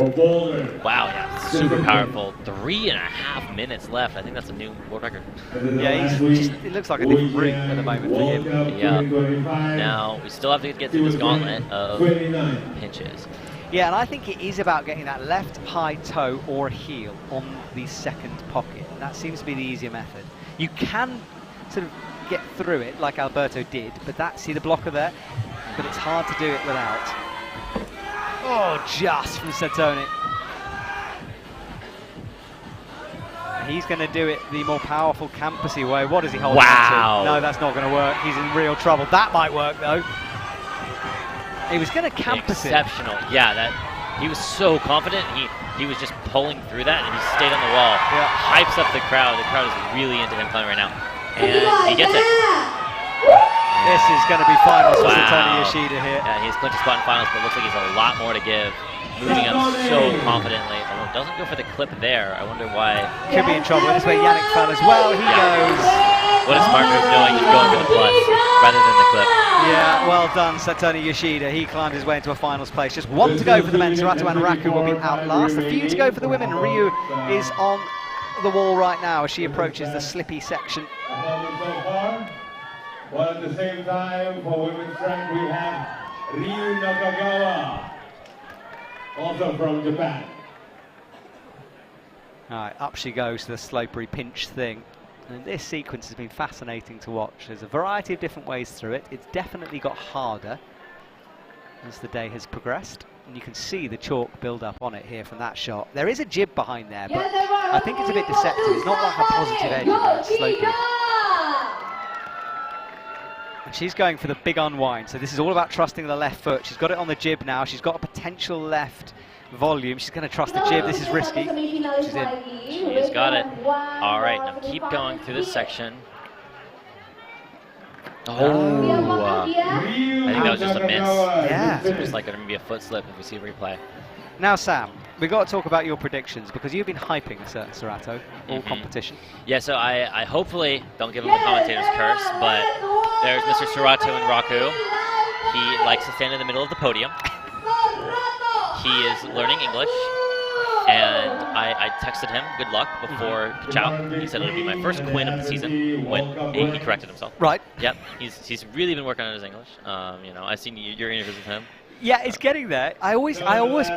Wow, yeah, super powerful. 3.5 minutes left. I think that's a new world record. Yeah, it looks like a different route at the moment for him. Yeah. Now, we still have to get through this gauntlet of pinches. Yeah, and I think it is about getting that left high toe or heel on the second pocket. That seems to be the easier method. You can sort of get through it like Alberto did, but see the blocker there? But it's hard to do it without. Oh, just from Santoni. He's going to do it the more powerful campusy way. What is he holding on to? No, that's not going to work. He's in real trouble. That might work, though. He was going to campus it. Exceptional. Yeah, he was so confident. He was just pulling through that, and he stayed on the wall. Yeah. Hypes up the crowd. The crowd is really into him climbing right now. And he gets it. This is going to be finals for Tony Yoshida here. Yeah, he's clinched a spot in finals, but looks like he's a lot more to give. Moving up so confidently. Although doesn't go for the clip there. I wonder why. Could be in trouble. This way Yannick fell as well. He goes. What a smart move, knowing he's going for the plus rather than the clip. Yeah, well done, Satoshi Yoshida. He climbed his way into a finals place. Just one to go for the men. Saratu and Raku will be out last. A few to go for the women. Ryu is on the wall right now as she approaches the slippy section. Well, at the same time, for women's track, we have Ryu Nakagawa, also from Japan. All right, up she goes to the slopery pinch thing. And this sequence has been fascinating to watch. There's a variety of different ways through it. It's definitely got harder as the day has progressed. And you can see the chalk build up on it here from that shot. There is a jib behind there, but I think it's a bit deceptive. It's not like a positive edge, it's sloping. And she's going for the big unwind, so this is all about trusting the left foot. She's got it on the jib now. She's got a potential left volume. She's going to trust the jib. This is risky. She's in. She's got it. All right, now keep going through this section. Oh, I think that was just a miss. Yeah. It's just like going to be a foot slip if we see a replay. Now, Sam, we've got to talk about your predictions because you've been hyping a certain Serato all competition. Yeah, so I hopefully don't give him the commentator's curse, but there's Mr. Serato in Raku. He likes to stand in the middle of the podium. He is learning English, and I texted him good luck before Kachao. He said it'll be my first win of the season when he corrected himself. Right. Yep, he's really been working on his English. You know, I've seen your interviews with him. Yeah, it's getting there. I always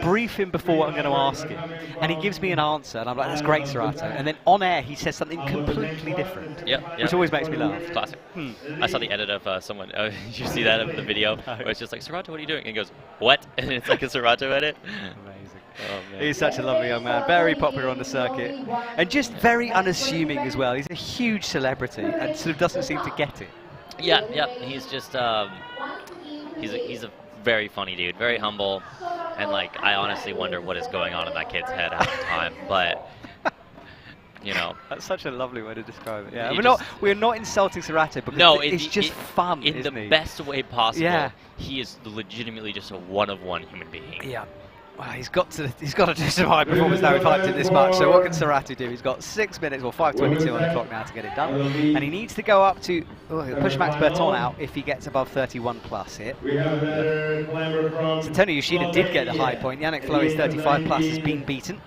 brief him before what I'm going to ask him, and he gives me an answer, and I'm like, that's great, Serato. And then on air, he says something completely different, which always makes me laugh. Classic. I saw the edit of someone, did you see that of the video, where it's just like, Serato, what are you doing? And he goes, what? And it's like a Serato edit. Amazing. Oh, man. He's such a lovely young man, very popular on the circuit, and just very unassuming as well. He's a huge celebrity, and sort of doesn't seem to get it. Yeah, he's just, he's a very funny dude, very humble, and like I honestly wonder what is going on in that kid's head at the time. But you know, that's such a lovely way to describe it. Yeah, You we're not insulting Serato because it's just fun, in isn't the he? best way possible. Yeah. He is legitimately just a one-of-one human being. Yeah. Well, he's got to do some high performance now. We've hyped him this much. So what can Serato do? He's got 6 minutes or 5:22 on the clock now to get it done, and he needs to go up to push Max Berton out if he gets above 31 plus here. So Tony Yoshida did get the high point. Yannick Floe's 35 plus has been beaten.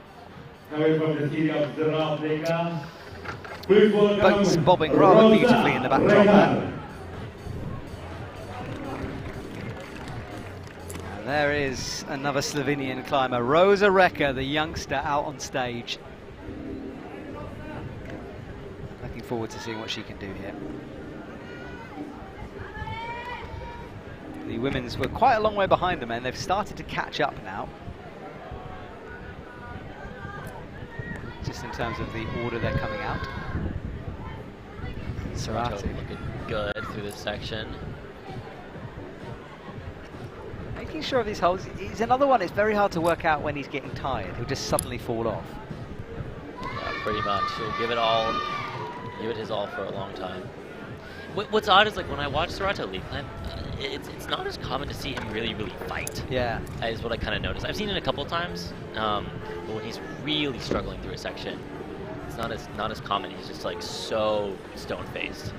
Boats bobbing rather beautifully in the backdrop there. There is another Slovenian climber, Rosa Reka, the youngster, out on stage. Looking forward to seeing what she can do here. The women's were quite a long way behind the men. They've started to catch up now. Just in terms of the order they're coming out. Serato looking good through this section. Making sure of these holes. He's another one, it's very hard to work out when he's getting tired. He'll just suddenly fall off. Yeah, pretty much. He'll give it his all for a long time. What's odd is like when I watch Serato lead climb, it's not as common to see him really fight. Yeah. Is what I kind of noticed. I've seen it a couple times, but when he's really struggling through a section, it's not as common. He's just like so stone-faced.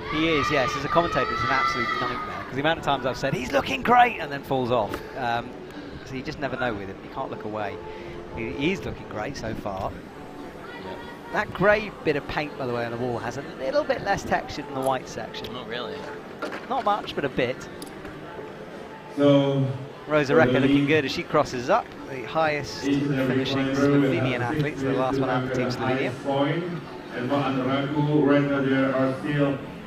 He is, yes. As a commentator, it's an absolute nightmare. Because the amount of times I've said, he's looking great, and then falls off. So you just never know with him. You can't look away. He's looking great so far. Yep. That grey bit of paint, by the way, on the wall has a little bit less texture than the white section. Oh, really? Not much, but a bit. So, Rosa Reka looking good as she crosses up. The highest finishing Slovenian athlete, so the last one out for Team Slovenia.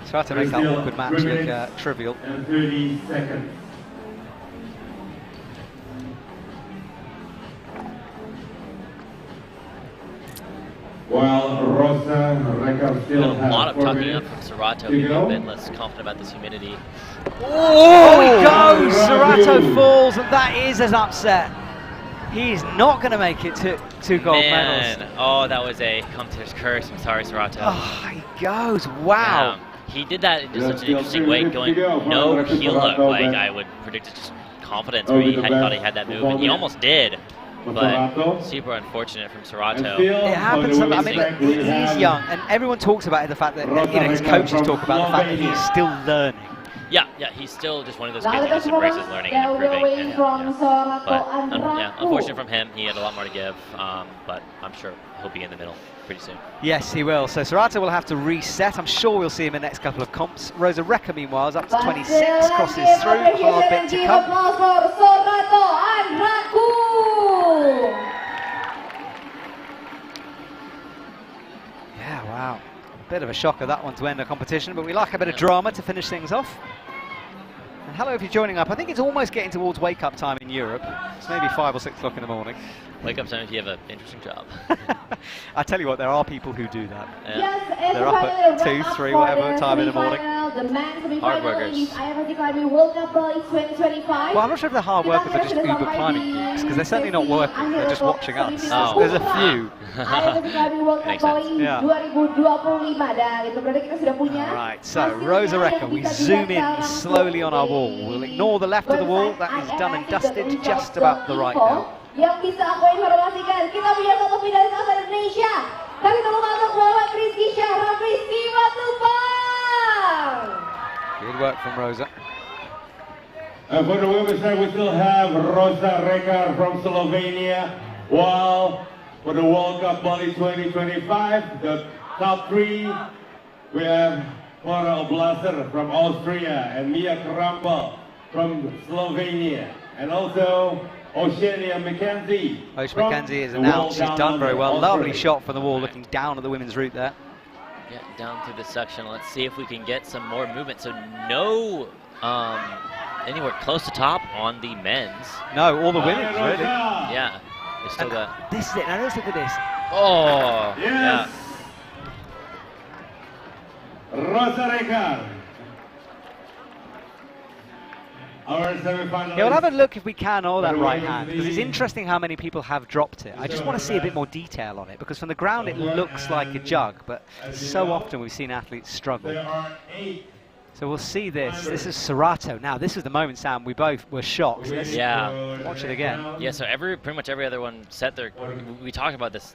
Try to make that awkward match look trivial. And 30 seconds. While Rosa Reka still has A lot of 4 tucking minutes up from Serato. to He's a go. bit less confident about this humidity. Oh, he goes! Serato falls, and that is an upset. He's not going to make it to 2 gold medals. Oh, that was a commentator's curse. I'm sorry, Serato. Oh, he goes. Wow. He did that in just such an interesting way, going no heel hook. Like I would predict just confidence where he thought he had that move, and he almost did. But super unfortunate from Serato. It happens. I mean, he's young, and everyone talks about the fact that his coaches talk about the fact that he's still learning. Yeah, he's still just one of those kids who just embraces learning and improving. But unfortunate from him, he had a lot more to give. But I'm sure he'll be in the middle pretty soon. Yes, he will. So Serato will have to reset. I'm sure we'll see him in the next couple of comps. Rosa Reka, meanwhile, is up to 26, crosses through, hard bit to come. Yeah, wow. Bit of a shocker that one to end the competition, but we like a bit of drama to finish things off. Hello if you're joining up. I think it's almost getting towards wake-up time in Europe. It's maybe 5 or 6 o'clock in the morning. Wake up time if you have an interesting job. I tell you what, there are people who do that. Yeah. Yes, They're up at 2, 3, whatever time in the morning. The men's Hard workers. IFSC Climbing World Cup Bali 2025. Well, I'm not sure if they're hard workers or just uber climbing geeks, because they're certainly not working, they're just watching us. Oh. There's a few. IFSC Climbing World Cup Makes sense. Bali Yeah. 2025 dan itu berarti kita sudah punya. Right, so Rosa Reca, we zoom in slowly on our wall. We'll ignore the left of the wall, that is done and dusted, just about the right now. Yang bisa aku informasikan, kita punya satu finalis asal Indonesia. Kami tepuk tangan untuk Muhammad Rizky Syahram Rizky Matubang. Good work from Rosa. And for the women's side, we still have Rosa Reca from Slovenia, while for the World Cup Bali 2025, the top 3, we have Clara Oblaser from Austria and Mia Krampel from Slovenia, and also Oceania McKenzie. Ocean McKenzie is announced, she's done very well. Lovely shot from the wall, looking down at the women's route there. Get down through the section. Let's see if we can get some more movement. So no anywhere close to top on the men's. No, all the women's, really. Yeah. We still got. This is it, now let's look at this. Oh. Yes. Yeah. Rosa Reca. Our semi-finalists. Yeah, we'll have a look if we can all that right hand, because it's interesting how many people have dropped it. I just want to see a bit more detail on it, because from the ground it looks like a jug, but so often we've seen athletes struggle. There are 8. So we'll see this. This is Serato. Now, this was the moment, Sam, we both were shocked. Let's Yeah. watch it again. Yeah, so pretty much every other one set their. We talked about this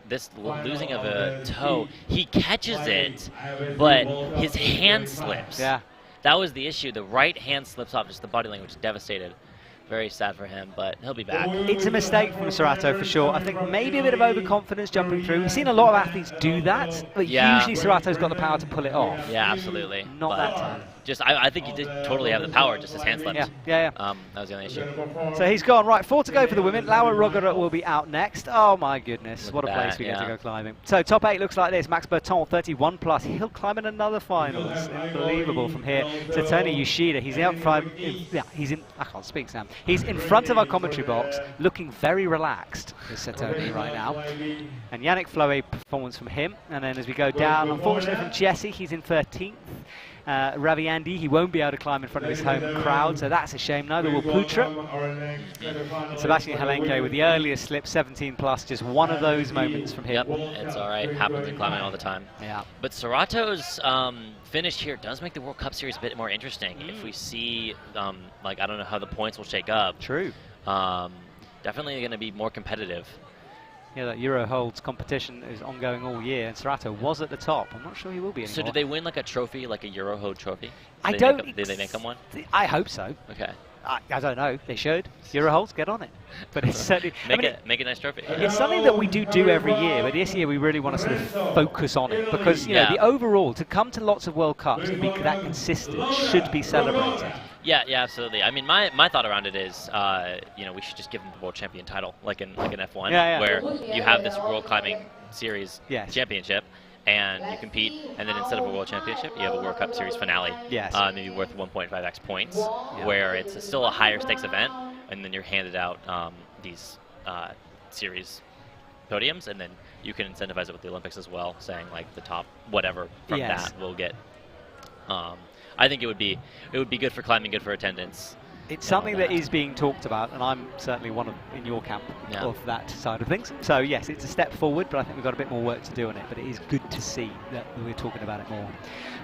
losing of a toe. He catches it, but his hand slips. Yeah. That was the issue. The right hand slips off, just the body language devastated. Very sad for him, but he'll be back. It's a mistake from Serato for sure. I think maybe a bit of overconfidence jumping through. We've seen a lot of athletes do that, but usually Serato's got the power to pull it off. Yeah, absolutely. Not But that time. Just, I think he did totally have the power, just his hand slipped. Yeah. That was the only issue. So he's gone. Right, 4 to go for the women. Laura Rogera will be out next. Oh my goodness, Look what a at place that, we get to yeah. go climbing. So top 8 looks like this. Max Berton, 31 plus. He'll climb in another finals. Unbelievable from here. So Tony Yoshida, he's out front. He's in. I can't speak, Sam. He's in front of our commentary box, looking very relaxed. Is Setoni right now. And Yannick Flo, a performance from him. And then as we go down, unfortunately from Jesse, he's in 13th. Ravi Andy, he won't be able to climb in front of his home crowd, so that's a shame. Neither will Putra. And Sebastian Helenke with the earliest slip, 17 plus, just one of those moments from him. Yep, it's all right. Happens in climbing all the time. Yeah. But Serato's finish here does make the World Cup Series a bit more interesting. If we see, like, I don't know how the points will shake up. True. Definitely going to be more competitive. Yeah, that Euro holds competition is ongoing all year, and Serato was at the top. I'm not sure he will be anymore. So did they win like a trophy, like a Euro hold trophy? I don't. Did they make them one? I hope so. Okay. I don't know. They should. Euro holds, get on it. But it's certainly make a nice trophy. It's something that we do every year, but this year we really want to sort of focus on it, because you know the overall, to come to lots of World Cups and be that consistent should be celebrated. Yeah, absolutely. I mean, my thought around it is, you know, we should just give them the world champion title, like an F1, where you have this World Climbing Series championship, and you compete, and then instead of a world championship, you have a World Cup Series finale, maybe worth 1.5x points, where it's still a higher stakes event, and then you're handed out these series podiums, and then you can incentivize it with the Olympics as well, saying like the top whatever from that will get. I think it would be good for climbing, good for attendance. It's something that is being talked about, and I'm certainly one of in your camp of that side of things. So yes, it's a step forward, but I think we've got a bit more work to do on it. But it is good to see that we're talking about it more.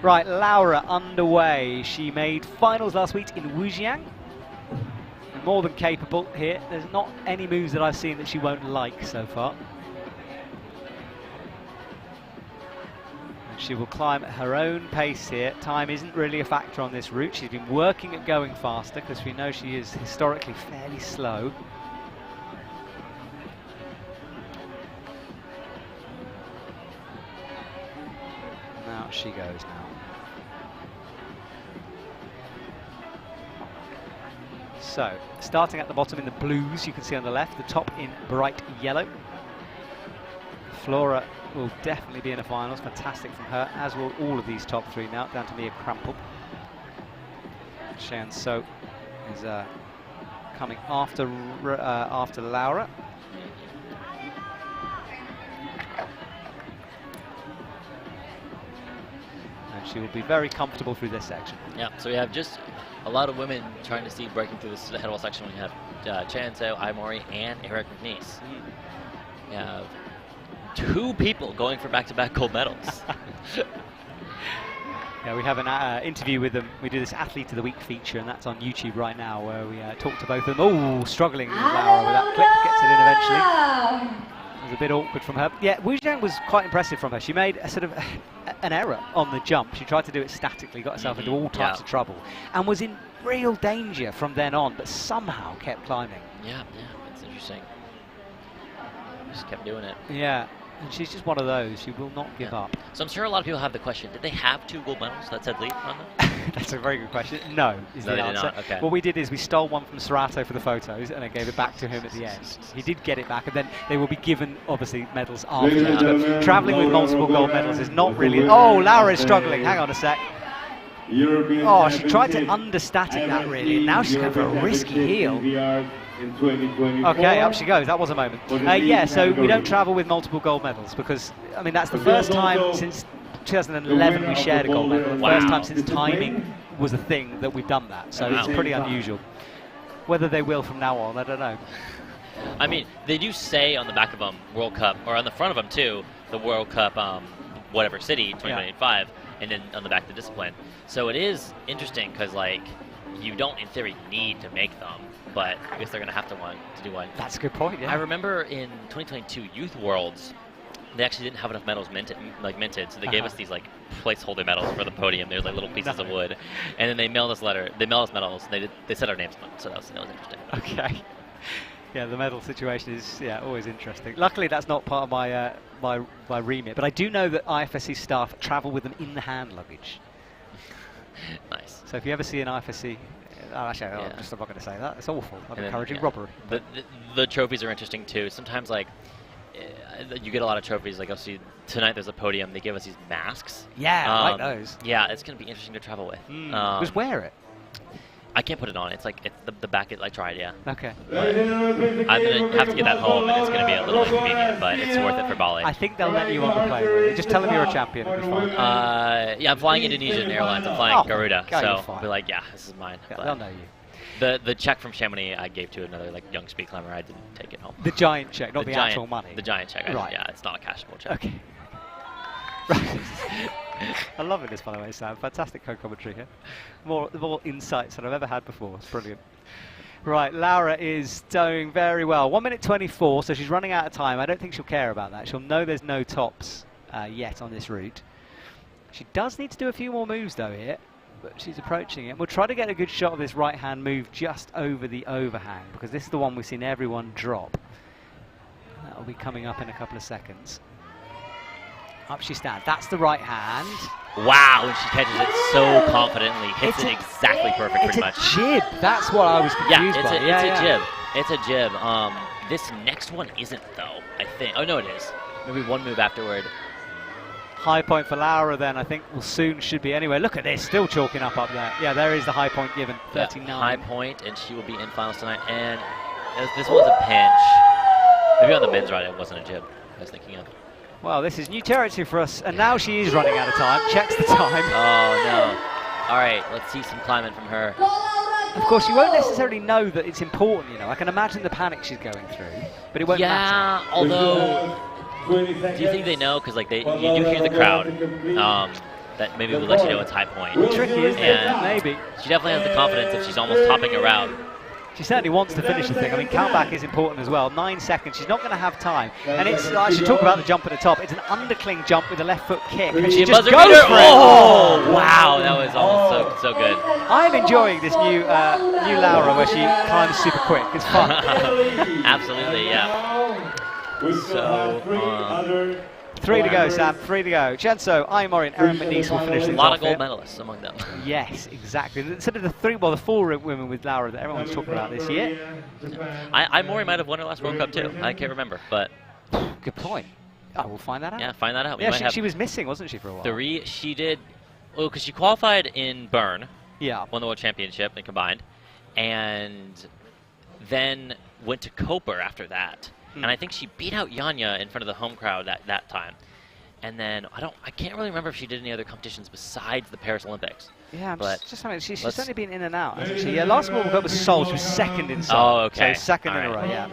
Right, Laura underway. She made finals last week in Wujiang. More than capable here. There's not any moves that I've seen that she won't like so far. She will climb at her own pace here. Time isn't really a factor on this route. She's been working at going faster because we know she is historically fairly slow. Now she goes now. So, starting at the bottom in the blues, you can see on the left, the top in bright yellow. Flora will definitely be in the finals. Fantastic from her, as will all of these top 3 now, down to Mia Krampel. Shan So is coming after Laura. And she will be very comfortable through this section. Yeah, so we have just a lot of women trying to see breaking through this head wall section. We have Chanso, Aimori, and Eric McNeese. We have 2 people going for back-to-back gold medals. Yeah, we have an interview with them. We do this Athlete of the Week feature, and that's on YouTube right now, where we talk to both of them. Oh, struggling with Laura with that clip, gets it in eventually. It was a bit awkward from her. Yeah, Wu Zhang was quite impressive from her. She made a sort of an error on the jump. She tried to do it statically, got herself into all types of trouble, and was in real danger from then on, but somehow kept climbing. Yeah, it's interesting. Just kept doing it. Yeah. And she's just one of those. She will not give up. So I'm sure a lot of people have the question, did they have 2 gold medals that said lead on them? That's a very good question. No, is the answer. Okay. What we did is we stole one from Serato for the photos and then gave it back to him at the end. He did get it back, and then they will be given, obviously, medals afterwards. But travelling with multiple gold medals is not really... Oh, Laura is struggling. Hang on a sec. Oh, she tried to understatic that, really. And now she's going for a risky heel. Okay, up she goes. That was a moment. Yeah, so we don't travel with multiple gold medals because, I mean, that's the first time since 2011 we shared a gold medal. The first time since timing was a thing that we've done that. So it's pretty unusual. Whether they will from now on, I don't know. I mean, they do say on the back of them, World Cup, or on the front of them too, the World Cup, whatever city, 2025, and then on the back the discipline. So it is interesting because, like, you don't, in theory, need to make them. But I guess they're going to have to do one. That's a good point, yeah. I remember in 2022 Youth Worlds, they actually didn't have enough medals minted, so they gave us these like placeholder medals for the podium. They were like little pieces of wood, and then they mailed us medals. And they said our names on them, so that was interesting. Okay. Yeah, the medal situation is always interesting. Luckily, that's not part of my remit, but I do know that IFSC staff travel with them in the hand luggage. Nice. So if you ever see an IFSC. Actually, I'm not going to say that. It's awful. I'm encouraging robbery. The trophies are interesting too. Sometimes, like, you get a lot of trophies. Like, I'll see tonight there's a podium. They give us these masks. Yeah, I like those. Yeah, it's going to be interesting to travel with. Just wear it. I can't put it on. It's like the back. I tried. Yeah. Okay. But I'm going to have to get that home, and it's going to be a little inconvenient, but it's worth it for Bali. I think they'll let you on the plane. Really. Just tell them you're a champion. It'll be fine. Yeah, I'm flying Indonesian Airlines. I'm flying Garuda, so I'll be like, yeah, this is mine. Yeah, they'll know you. The check from Chamonix I gave to another like young speed climber. I didn't take it home. The giant check, not the actual money. The giant check. Right. Yeah, it's not a cashable check. Okay. Right. I love it, this, by the way, Sam. Fantastic co-commentary here. More insights than I've ever had before. It's brilliant. Right, Laura is doing very well. 1 minute 24, so she's running out of time. I don't think she'll care about that. She'll know there's no tops yet on this route. She does need to do a few more moves, though, here. But she's approaching it. We'll try to get a good shot of this right-hand move just over the overhang, because this is the one we've seen everyone drop. That'll be coming up in a couple of seconds. Up she stands. That's the right hand. Wow, and she catches it so confidently. Hits it exactly perfect, pretty much. It's a jib. That's what I was confused by. It's a jib. It's a jib. This next one isn't, though, I think. Oh, no, it is. Maybe one move afterward. High point for Laura, then, I think should be anyway. Look at this, still chalking up there. Yeah, there is the high point given, 39. Yeah, high point, and she will be in finals tonight. And this one's a pinch. Maybe on the men's ride, it wasn't a jib I was thinking of. Well, this is new territory for us, and now she is running out of time. Checks the time. Oh, no. All right, let's see some climbing from her. Of course, you won't necessarily know that it's important, you know. I can imagine the panic she's going through, but it won't matter. Yeah, although, do you think they know? Because, like, you do hear the crowd that maybe will let you know it's high point. Tricky, isn't it? Maybe. She definitely has the confidence if she's almost topping a route. She certainly wants to finish the thing. I mean, countback is important as well. 9 seconds. She's not going to have time. And it's, I should talk about the jump at the top. It's an undercling jump with a left foot kick. And she just goes for it. Oh, wow. That was almost so good. I'm enjoying this new Laura where she climbs super quick. It's fun. Absolutely, yeah. So, 3 to go, Sam. 3 to go. Chenso, Aimori, and Erin McNeese will finish things off. A lot of gold medalists among them. Yes, exactly. Sort of the 4 women with Laura that everyone's talking about this year. Aimori might have won her last World Cup too. I can't remember, but good point. I will find that out. Yeah, find that out. Yeah, she was missing, wasn't she, for a while? She did. Well, because she qualified in Bern. Yeah. Won the World Championship and combined. and then went to Koper after that. And I think she beat out Yanya in front of the home crowd that time. And then I can't really remember if she did any other competitions besides the Paris Olympics. Yeah, but she's certainly been in and out, hasn't she? Yeah, last World Cup was Seoul. She was second in Seoul. Oh, okay. So second in a row, yeah.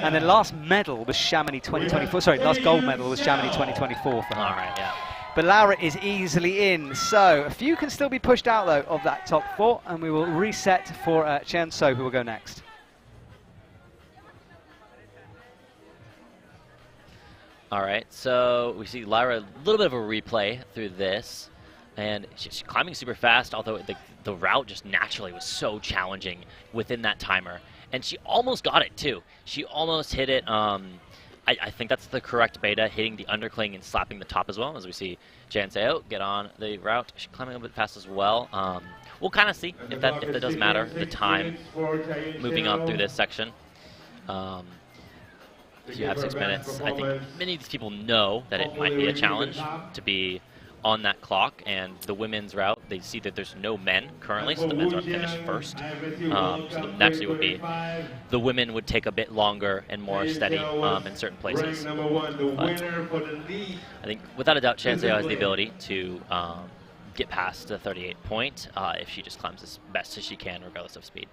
And then last medal was Chamonix 2024. Sorry, last gold medal was Chamonix 2024 for her. All right, yeah. But Laura is easily in. So a few can still be pushed out, though, of that top 4. And we will reset for Chen So, who will go next. All right, so we see Lyra, a little bit of a replay through this, and she's climbing super fast, although the route just naturally was so challenging within that timer. And she almost got it, too. She almost hit it. I think that's the correct beta, hitting the undercling and slapping the top as well, as we see Jan Seo get on the route. She's climbing a bit fast as well. We'll kind of see if that does matter, the time moving on through this section. If you have 6 minutes, I think many of these people know that it might be a challenge to be on that clock, and the women's route, they see that there's no men currently, so the men's route finished first. So naturally would be the women would take a bit longer and more steady in certain places. But I think without a doubt, Chanseo has the ability to get past the 38 point if she just climbs as best as she can, regardless of speed.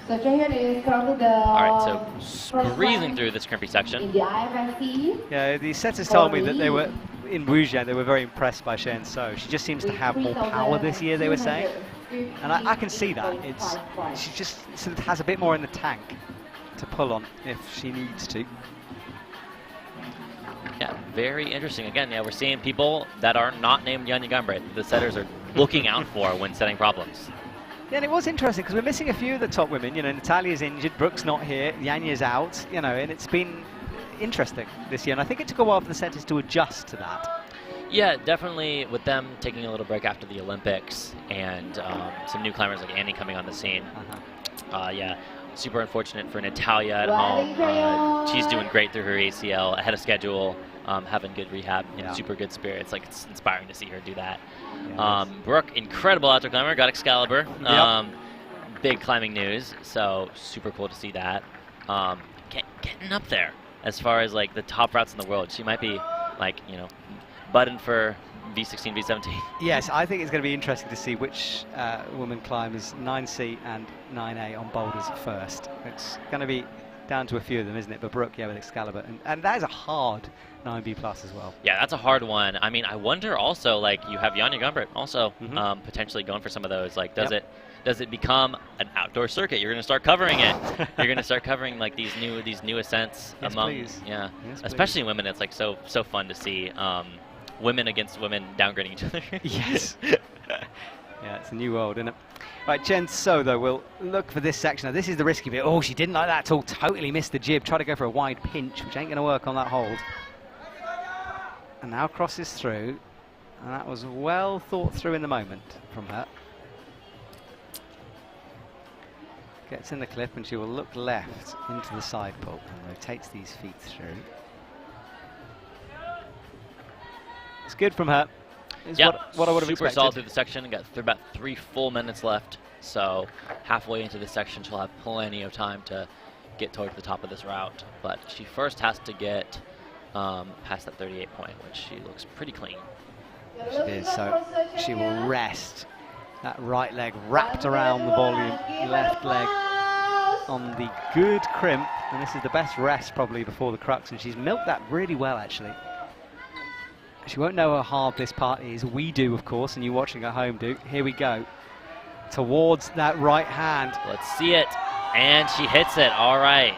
So here is currently the All right, so breathing through this crimpy section. in the IFSC. Yeah, the setters told me that they were, in Wujian, they were very impressed by Shen So. She just seems to have more power this year, they were saying. And I can see that. She just sort of has a bit more in the tank to pull on if she needs to. Yeah, very interesting. Again, yeah, we're seeing people that are not named Yanya Gambrit. The setters are looking out for when setting problems. Yeah, and it was interesting because we're missing a few of the top women. You know, Natalia's injured, Brooke's not here, Yanya's out, you know, and it's been interesting this year. And I think it took a while for the centers to adjust to that. Yeah, definitely with them taking a little break after the Olympics and some new climbers like Annie coming on the scene. Yeah, super unfortunate for Natalia at home. She's doing great through her ACL, ahead of schedule, having good rehab, and super good spirits. Like, it's inspiring to see her do that. Brooke, incredible outdoor climber, got Excalibur. Big climbing news, so super cool to see that. Getting up there as far as like the top routes in the world. She might be like, you know, button for V16, V17. Yes, I think it's going to be interesting to see which woman climbers 9C and 9A on boulders first. It's going to be down to a few of them, isn't it? But Brooke, yeah, with Excalibur. And that is a hard 9B plus as well. Yeah, that's a hard one. I mean, I wonder also, like, you have Yanya Gumbert also potentially going for some of those. Like, does it become an outdoor circuit? You're going to start covering it. You're going to start covering like these new ascents among, yes, especially women. It's like so fun to see women against women downgrading each other. Yes. Yeah, it's a new world, isn't it? Right, Chen So, though, we'll look for this section. Now, this is the risky bit. Oh, she didn't like that at all. Totally missed the jib. Tried to go for a wide pinch, which ain't going to work on that hold. And now crosses through. And that was well thought through in the moment from her. Gets in the clip, and she will look left into the side pull and rotates these feet through. It's good from her. Yeah, what I would have expected. Super solid through the section. Got about 3 full minutes left. So halfway into this section, she'll have plenty of time to get towards the top of this route. But she first has to get past that 38 point, which she looks pretty clean. She is, so she will rest. That right leg wrapped around the volume, left leg on the good crimp. And this is the best rest probably before the crux. And she's milked that really well, actually. She won't know how hard this part is. We do, of course, and you watching at home do. Here we go. Towards that right hand. Let's see it. And she hits it. All right.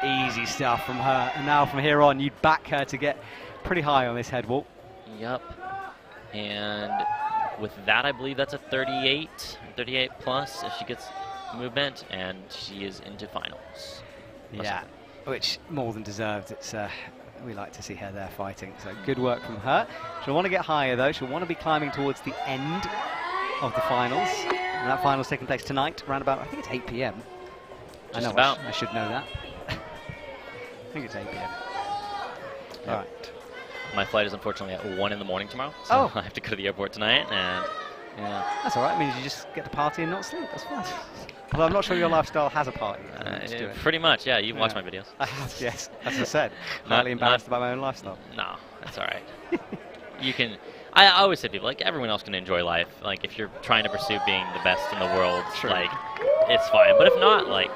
Easy stuff from her. And now from here on, you'd back her to get pretty high on this head wall. Yep. And with that, I believe that's a 38 plus if she gets movement, and she is into finals. Yeah, which more than deserved. It's we like to see her there fighting. So good work from her. She'll want to get higher though. She'll want to be climbing towards the end of the finals. And that final's taking place tonight, around about, I think it's 8 p.m. Just about. I should know that. I think it's 8 p.m. Yeah. Right. My flight is unfortunately at 1 in the morning tomorrow, so I have to go to the airport tonight, and yeah. That's all right. It means you just get to party and not sleep. That's fine. Although I'm not sure your lifestyle has a party. Pretty much, yeah. You've watched my videos. I have, yes. As I said, highly embarrassed about my own lifestyle. No, that's all right. You can. I always say to people, like, everyone else can enjoy life. Like, if you're trying to pursue being the best in the world, like, it's fine. But if not, like,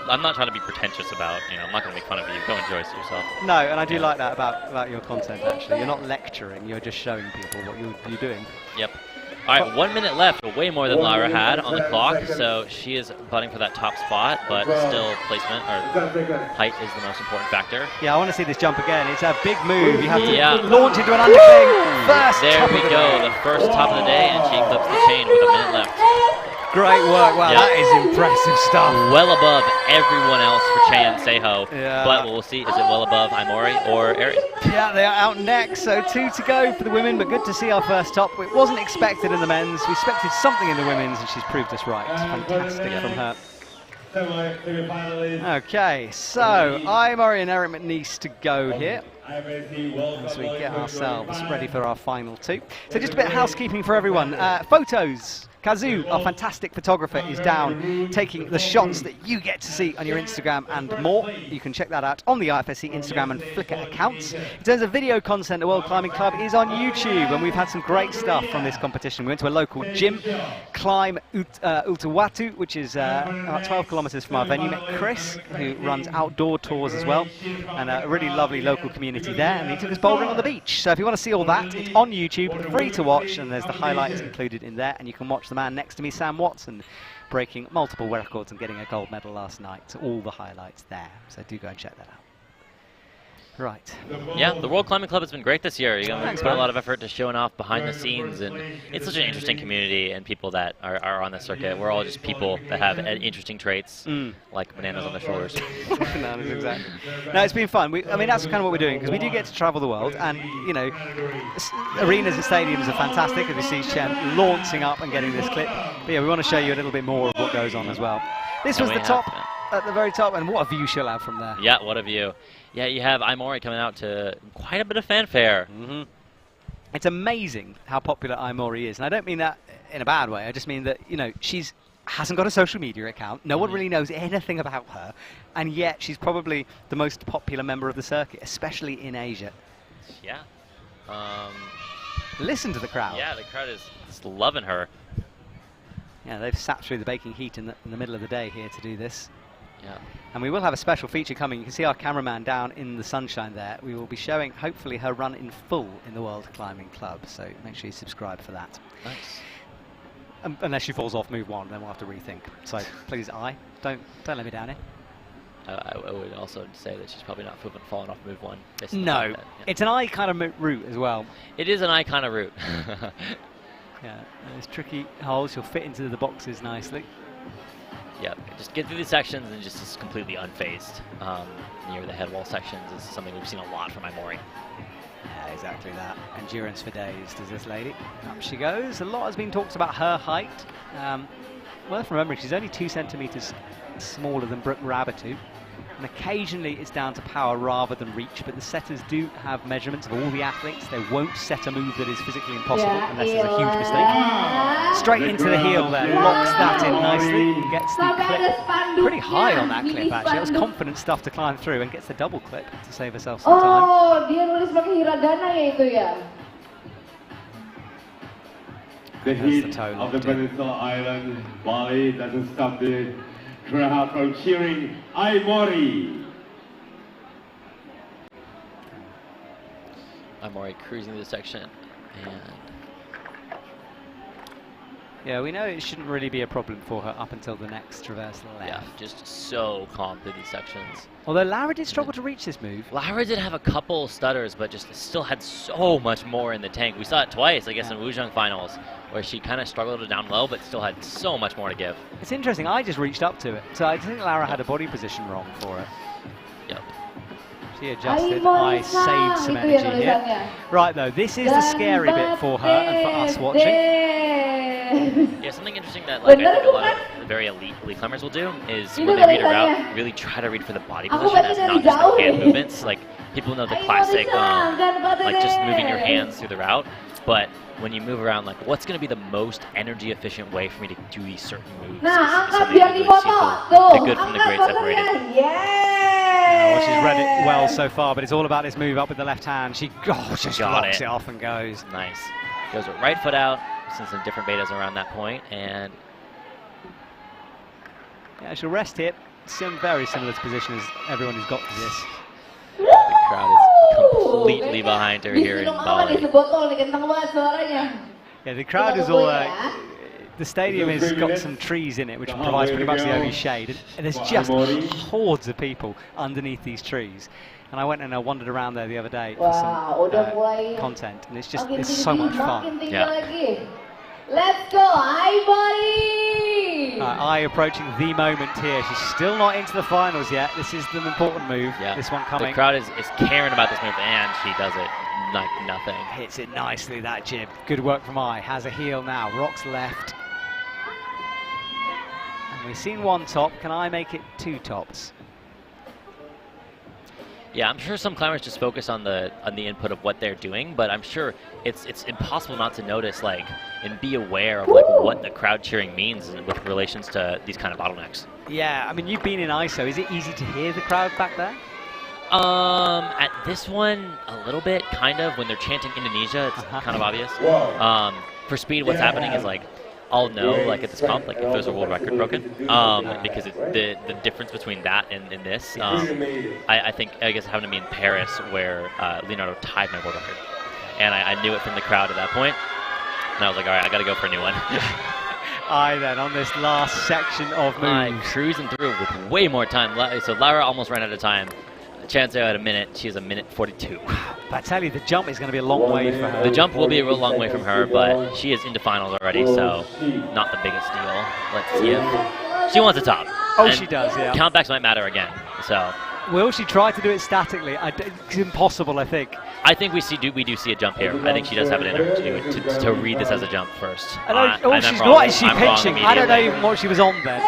I'm not trying to be pretentious about, I'm not going to make fun of you. Go enjoy yourself. No, and I do like that about your content, actually. You're not lecturing, you're just showing people what you're doing. Yep. All right, 1 minute left, way more than Lara had on the clock, so she is butting for that top spot, but still placement, or height is the most important factor. Yeah, I want to see this jump again. It's a big move. You have to launch into an undercling. First there we go, the first top of the day, and she clips the chain with a minute left. Great work. Wow, that is impressive stuff. Well above everyone else for Che and Seho, but we'll see, is it well above Aimori or Eri? Yeah, they are out next, so 2 to go for the women, but good to see our first top. It wasn't expected in the men's. We expected something in the women's, and she's proved us right. Fantastic from her. Okay, so Aimori and Eric McNeese to go here as we get ourselves ready for our final 2. So just a bit of housekeeping for everyone. Photos. Kazu, our fantastic photographer, is down taking the shots that you get to see on your Instagram and more. You can check that out on the IFSC Instagram and Flickr accounts. In terms of video content, the World Climbing Club is on YouTube, and we've had some great stuff from this competition. We went to a local gym, Climb Ultuwatu, which is about 12 kilometers from our venue. Met Chris, who runs outdoor tours as well, and a really lovely local community there, and he took us bouldering on the beach. So if you want to see all that, it's on YouTube, free to watch, and there's the highlights included in there, and you can watch the man next to me, Sam Watson, breaking multiple records and getting a gold medal last night. So all the highlights there. So do go and check that out. Right. Yeah, the World Climbing Club has been great this year. We put a lot of effort to showing off behind the scenes, and it's such an interesting community and people that are on the circuit. We're all just people that have interesting traits, like bananas on their shoulders. Bananas, exactly. No, it's been fun. I mean, that's kind of what we're doing, because we do get to travel the world, and, arenas and stadiums are fantastic, as we see Chen launching up and getting this clip. But yeah, we want to show you a little bit more of what goes on as well. This was the top, at the very top, and what a view she'll have from there. Yeah, what a view. Yeah, you have Aimori coming out to quite a bit of fanfare. It's amazing how popular Aimori is, and I don't mean that in a bad way. I just mean that, she's hasn't got a social media account. No one really knows anything about her, and yet she's probably the most popular member of the circuit, especially in Asia. Yeah. Listen to the crowd. Yeah, the crowd is just loving her. Yeah, they've sat through the baking heat in the middle of the day here to do this. Yeah. And we will have a special feature coming. You can see our cameraman down in the sunshine there. We will be showing, hopefully, her run in full in the World Climbing Club. So make sure you subscribe for that. Nice. Unless she falls off move 1, then we'll have to rethink. So please, don't let me down here. I would also say that she's probably not falling off move 1. No, it's an I kind of route as well. It is an I kind of route. Yeah, there's tricky holes. She'll fit into the boxes nicely. Yep, just get through the sections and just is completely unfazed. Near the head wall sections is something we've seen a lot from Aimori. Yeah, exactly that. Endurance for days, does this lady. Up she goes. A lot has been talked about her height. Worth remembering, she's only 2 centimeters smaller than Brooke Rabbitoux. And occasionally it's down to power rather than reach, but the setters do have measurements of all the athletes. They won't set a move that is physically impossible unless there's a huge mistake. Straight into the heel there, locks that in nicely, and gets the clip pretty high on that clip actually. That was confident stuff to climb through, and gets the double clip to save herself some time. Oh, dia nulis pakai hiragana ya itu ya. The heat of the Peninsula Island, Bali, doesn't stop the crowd from cheering Aimori. Aimori cruising the section, and yeah, we know it shouldn't really be a problem for her up until the next traversal left. yeah, just so calm through these sections. Although Lara did struggle to reach this move. Lara did have a couple stutters, but just still had so much more in the tank. We saw it twice, I guess, in Wuzhong finals, where she kind of struggled down low, but still had so much more to give. It's interesting, I just reached up to it, so I think Lara had a body position wrong for her. Yep. She adjusted, I saved some energy here. Right though, this is the scary bit for her and for us watching. Yeah, something interesting that I think a lot of the very elite climbers will do is when they read a route, really try to read for the body position as not just the hand movements. Like people know the classic, like just moving your hands through the route, but when you move around, like what's going to be the most energy efficient way for me to do these certain moves? Nah, is something biar really dipoto. the good from the great separated. Well, she's read it well so far, but it's all about this move up with the left hand. She just blocks it off and goes. Nice. Goes with right foot out, since some different betas around that point, and yeah, she'll rest here. Very similar to position as everyone who's got to this. the crowd is completely behind her here in Bali. Yeah, the crowd is all. The stadium has got some trees in it, which provides pretty much the only shade, and there's just hordes of people underneath these trees. And I went and I wandered around there the other day for some content, and it's so much fun. Yeah. Let's go, Bali! Ai approaching the moment here. She's still not into the finals yet. This is the important move. Yeah. This one coming. The crowd is caring about this move, and she does it like nothing. Hits it nicely, that jib. Good work from Ai. Has a heel now. Rocks left. And we've seen one top. Can I make it two tops? Yeah, I'm sure some climbers just focus on the input of what they're doing, but I'm sure it's impossible not to notice and be aware of what the crowd cheering means with relations to these kind of bottlenecks. Yeah, I mean you've been in ISO. Is it easy to hear the crowd back there? At this one, a little bit, kind of. When they're chanting Indonesia, it's kind of obvious. For speed, what's happening is I'll know at this comp if there's a world record broken, because the difference between that and this, I guess it happened to me in Paris where Leonardo tied my world record, and I knew it from the crowd at that point, and I was like, all right, I got to go for a new one. Ai then on this last section of moves. Ai cruising through with way more time. So Lara almost ran out of time. Chanceo at a minute. She has a minute 42. But I tell you, the jump is going to be a long way for her. The jump will be a real long way from her, but she is into finals already, so not the biggest deal. Let's see if she wants a top. Oh, and she does, yeah. Countbacks might matter again, so. Will she try to do it statically? It's impossible, I think. I think we do see a jump here. I think she does have it in her to do it, to read this as a jump first. What is she pitching? I don't know even what she was on then.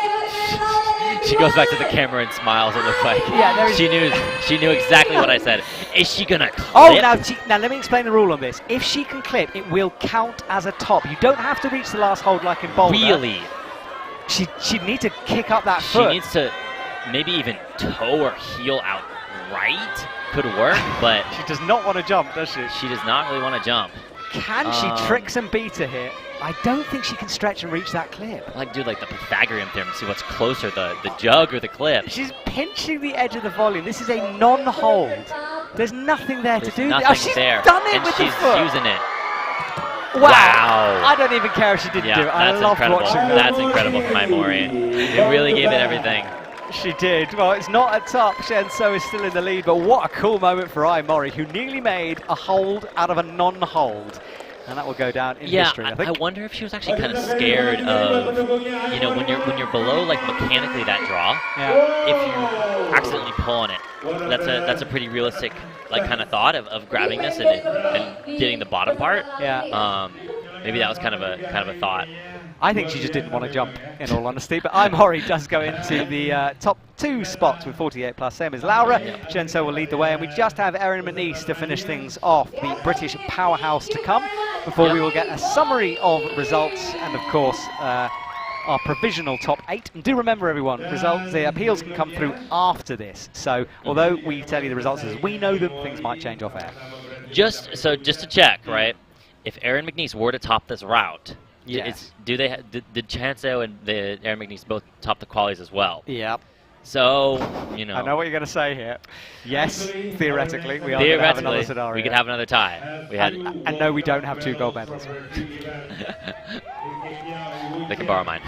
She goes back to the camera and smiles, it looks like. Yeah, she knew exactly what I said. Is she gonna clip? Oh, now let me explain the rule on this. If she can clip, it will count as a top. You don't have to reach the last hold like in Boulder. Really? She'd need to kick up that foot. She needs to maybe even toe or heel out right. Could work, but she does not want to jump, does she? She does not really want to jump. Can she trick some beta here? I don't think she can stretch and reach that clip. Do the Pythagorean theorem, see what's closer, the jug or the clip. She's pinching the edge of the volume. This is a non-hold. There's nothing there to do. She's there. Done it and with she's the foot. using it. Wow. I don't even care if she didn't do it. I love incredible. watching that. That's incredible from Mori. It really gave it everything. She did. Well, it's not a top. Shenso is still in the lead, but what a cool moment for Mori, who nearly made a hold out of a non-hold. And that will go down in history, I think. I wonder if she was actually kind of scared of, when you're below mechanically that draw, if you accidentally pull on it, that's a pretty realistic kind of thought of grabbing this and getting the bottom part. Yeah. Maybe that was kind of a thought. I think she just didn't want to jump, in all honesty. But Mori does go into the top 2 spots with 48 plus, same as Laura. Shenso will lead the way, and we just have Erin McNeese to finish things off, the British powerhouse to come, before we will get a summary of results and, of course, our provisional top 8. And do remember, everyone, the appeals can come through after this. So, although we tell you the results as we know them, things might change off air. Just to check, right? If Erin McNeese were to top this route, yes. Did Chanceo and the Erin McNeese both top the qualies as well? Yep. So, I know what you're going to say here. Yes, theoretically, we are going to have another scenario. We could have another tie. And no, we don't have 2 gold medals. They can borrow mine.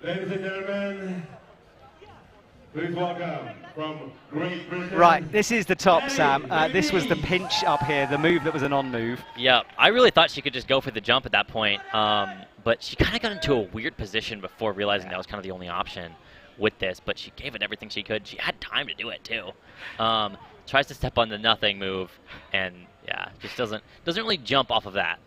Ladies and gentlemen, please welcome from Great Britain. Right, this is the top, Sam. This was the pinch up here, the move that was a non-move. Yeah, I really thought she could just go for the jump at that point, but she kind of got into a weird position before realizing that was kind of the only option with this, but she gave it everything she could. She had time to do it, too. Tries to step on the nothing move, and yeah, just doesn't really jump off of that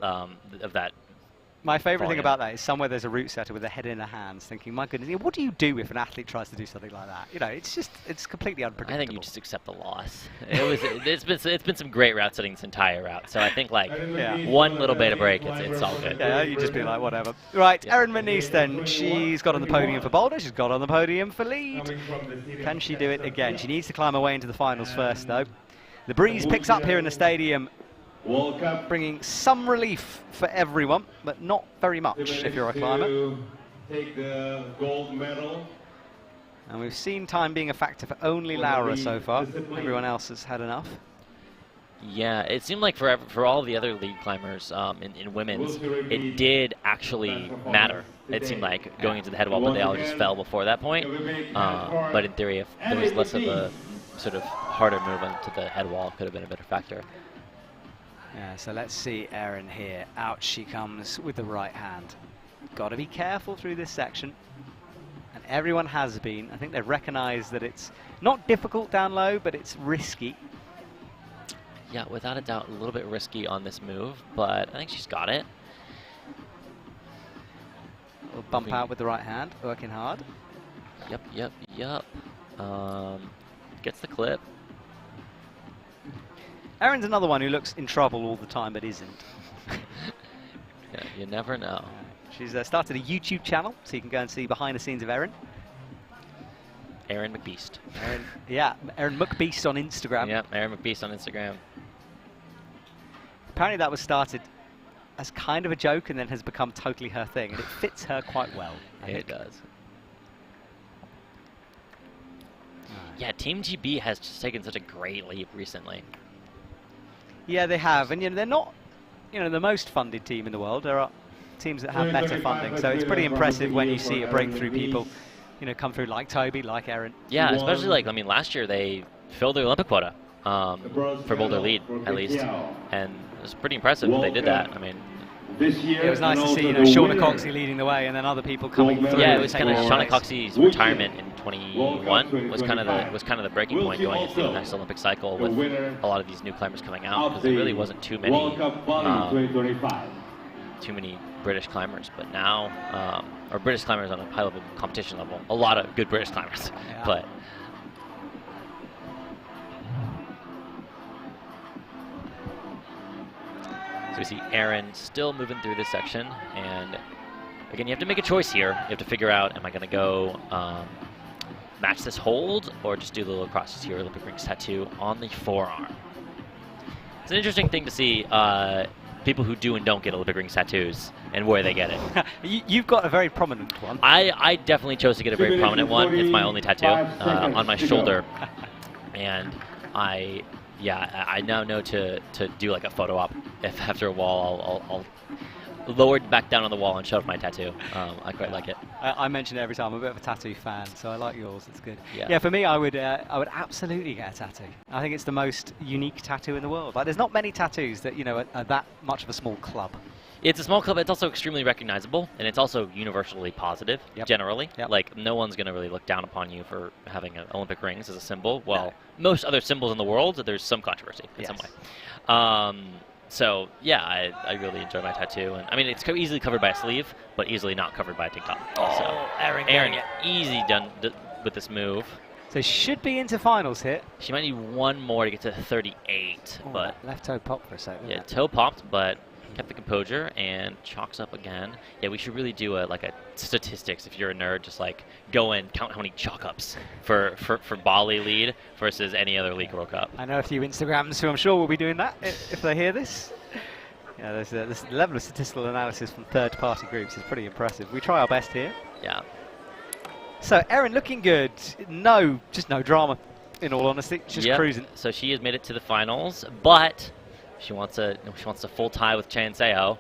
My favourite thing volume. about that is somewhere there's a route setter with their head in their hands thinking, my goodness, what do you do if an athlete tries to do something like that? You know, it's completely unpredictable. I think you just accept the loss. It's been some great route setting this entire route. So I think like one little bit of break, it's all good. Yeah, you just be like, whatever. Right, Yeah. Erin McNeice then. She's got on the podium for Boulder. She's got on the podium for lead. Can she do it again? She needs to climb her way into the finals first, though. The breeze picks up here in the stadium, World Cup. bringing some relief for everyone, but not very much if you're a climber. To take the gold medal. And we've seen time being a factor for only Laura so far. Everyone else has had enough. Yeah, it seemed like for all the other lead climbers in women's, it did actually matter. It seemed like going into the head wall, but they all just fell before that point. But in theory, if there was less of a sort of harder move into the head wall, it could have been a better factor. Yeah, so let's see Erin here. Out she comes with the right hand. Got to be careful through this section. And everyone has been. I think they've recognised that it's not difficult down low, but it's risky. Yeah, without a doubt, a little bit risky on this move, but I think she's got it. We'll bump out with the right hand, working hard. Yep. Gets the clip. Erin's another one who looks in trouble all the time, but isn't. Yeah, you never know. She's started a YouTube channel, so you can go and see behind the scenes of Erin. Erin McBeast. Erin McBeast on Instagram. Yep, Erin McBeast on Instagram. Apparently that was started as kind of a joke and then has become totally her thing, and it fits her quite well. I think. It does. Yeah, Team GB has just taken such a great leap recently. Yeah, they have, and they're not, the most funded team in the world. There are teams that have better funding, so it's pretty impressive when you see a breakthrough people, come through like Toby, like Erin. Yeah, especially last year they filled their Olympic quota for Boulder lead at least, and it was pretty impressive that they did that. I mean, This year, it was nice to see, Shauna Coxey leading the way, and then a people coming through. yeah, it was kind of Shauna Shauna Coxey's retirement in 21 was kind of the breaking point going into the next Olympic cycle with a lot of these new climbers coming out, because there really wasn't too many British climbers, but now or British climbers on a high level competition level, a lot of good British climbers, but. So we see Erin still moving through this section, and again, you have to make a choice here. You have to figure out, am I going to go match this hold, or just do the little crosses here, Olympic rings tattoo on the forearm. It's an interesting thing to see people who do and don't get Olympic rings tattoos, and where they get it. You've got a very prominent one. I definitely chose to get a very prominent one. It's my only tattoo on my shoulder, and I now know to do like a photo op. If after a wall, I'll lower it back down on the wall and show off my tattoo. I quite like it. I mention it every time. I'm a bit of a tattoo fan, so I like yours. It's good. Yeah. For me, I would absolutely get a tattoo. I think it's the most unique tattoo in the world. Like, there's not many tattoos that are that much of a small club. It's a small club. It's also extremely recognizable, and it's also universally positive. Generally, like no one's going to really look down upon you for having an Olympic rings as a symbol. Well, most other symbols in the world, there's some controversy in some way. So yeah, I really enjoy my tattoo, and I mean it's easily covered by a sleeve, but easily not covered by a tank top. So Erin, easy done with this move. So should be into finals here. She might need one more to get to 38, but left toe popped for a second. Yeah, toe popped, but kept the composure and chalks up again. Yeah, we should really do a statistics. If you're a nerd, just like go and count how many chalk ups for Bali lead versus any other league World Cup. I know a few Instagrams who I'm sure will be doing that if they hear this. Yeah, this level of statistical analysis from third-party groups is pretty impressive. We try our best here. Yeah. So Erin looking good. Just no drama. In all honesty, just cruising. So she has made it to the finals, but she wants a full tie with Chan Seo.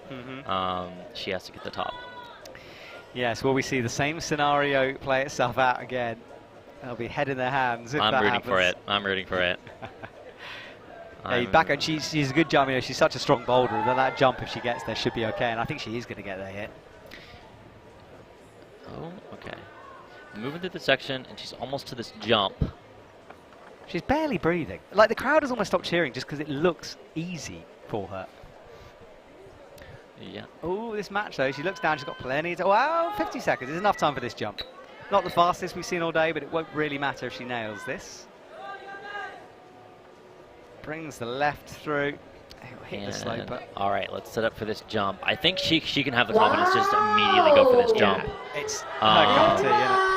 She has to get the top. Yes, will we see the same scenario play itself out again? They'll be head in their hands if I'm rooting for it. I'm rooting for it. Back on, she's a good jumper. She's such a strong boulder that jump, if she gets there, should be okay. And I think she is going to get there here. Oh, okay. Moving through the section, and she's almost to this jump. She's barely breathing. Like, the crowd has almost stopped cheering just because it looks easy for her. Yeah. Oh, this match though, she looks down, she's got plenty to, wow, 50 seconds is enough time for this jump. Not the fastest we've seen all day, but it won't really matter if she nails this. Brings the left through. He'll hit the sloper. All right, let's set up for this jump. I think she can have the confidence just immediately go for this jump. Yeah, it's her cup of tea, isn't it?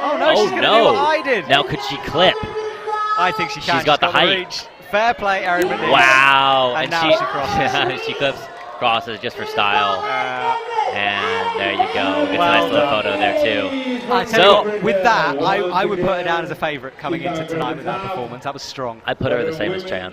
Oh no, she's going to do what I did. Now could she clip? I think she can. She's got the height. Reach. Fair play, Erin Mendes. Wow. And now she crosses. Yeah, she clips, crosses just for style. And there you go. Gets a nice little photo there too. I tell you what, with that, I would put her down as a favourite coming into tonight with that performance. That was strong. I put her the same as Chan.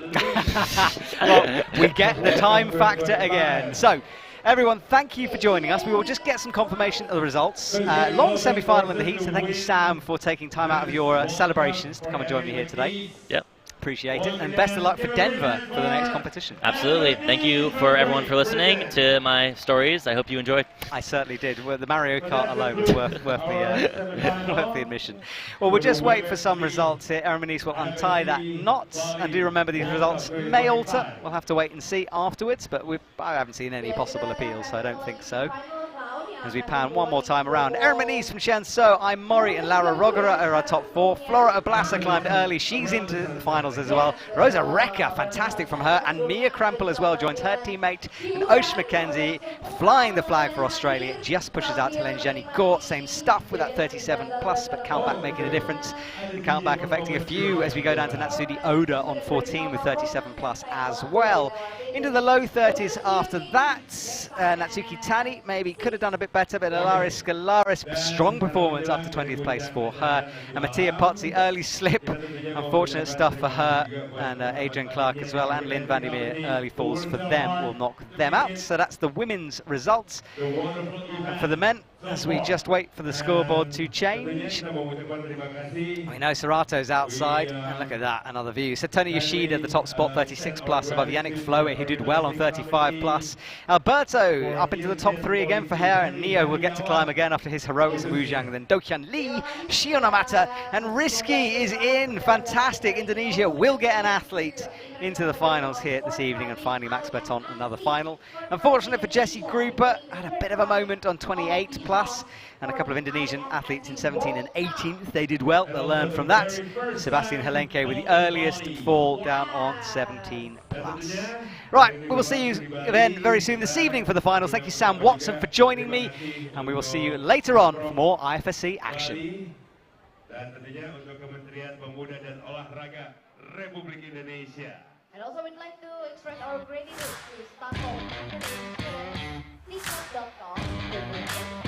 Well, we get the time factor again. So, everyone, thank you for joining us. We will just get some confirmation of the results. Long semi-final in the heats, and thank you, Sam, for taking time out of your celebrations to come and join me here today. Yep. Appreciate it, and best of luck for Denver for the next competition. Absolutely. Thank you for everyone for listening to my stories. I hope you enjoyed. I certainly did. Well, the Mario Kart alone was worth the admission. Well, we'll just wait for some results here. Erin Mendes will untie that knot, and do remember these results may alter. We'll have to wait and see afterwards, but I haven't seen any possible appeals, so I don't think so. As we pan one more time around. Erin Mendes from Shenzhou, I'm Mori, and Laura Rogera are our top four. Flora Oblasa climbed early, she's into the finals as well. Rosa Recker, fantastic from her, and Mia Krampel as well joins her teammate. And Osh McKenzie flying the flag for Australia, just pushes out Helene Jenny Gore. Same stuff with that 37 plus, but countback making a difference. And countback affecting a few as we go down to Natsudi Oda on 14 with 37 plus as well. Into the low 30s after that. Natsuki Tani maybe could have done a bit better, but Alaris Scalaris, strong performance up to 20th place for her. And Mattia Pozzi, early slip, unfortunate stuff for her, and Adrian Clark as well, and Lynn Vandermeer, early falls for them will knock them out. So that's the women's results. And for the men, as we just wait for the scoreboard to change. We know Serato's outside, and look at that, another view. So Tony Yoshida, the top spot, 36 plus, above Yannick Floe, who did well on 35 plus. Alberto up into the top three again for her, and Neo will get to climb again after his heroics of Wu Zhang. And then Dokyan Lee, Shionamata, and Risky is in. Fantastic. Indonesia will get an athlete into the finals here this evening, and finally Max Berton, another final. Unfortunate for Jessie Gruber, had a bit of a moment on 28 plus, and a couple of Indonesian athletes in 17 and 18th. They did well, they'll learn from that. Sebastian Helenke with the earliest fall down on 17 plus. Right, we will see you then very soon this evening for the finals. Thank you, Sam Watson, for joining me, and we will see you later on for more IFSC action. Dan tentunya untuk Kementerian Pemuda dan Olahraga Republik Indonesia. And also we'd like to express our gratitude to staff of Indonesia,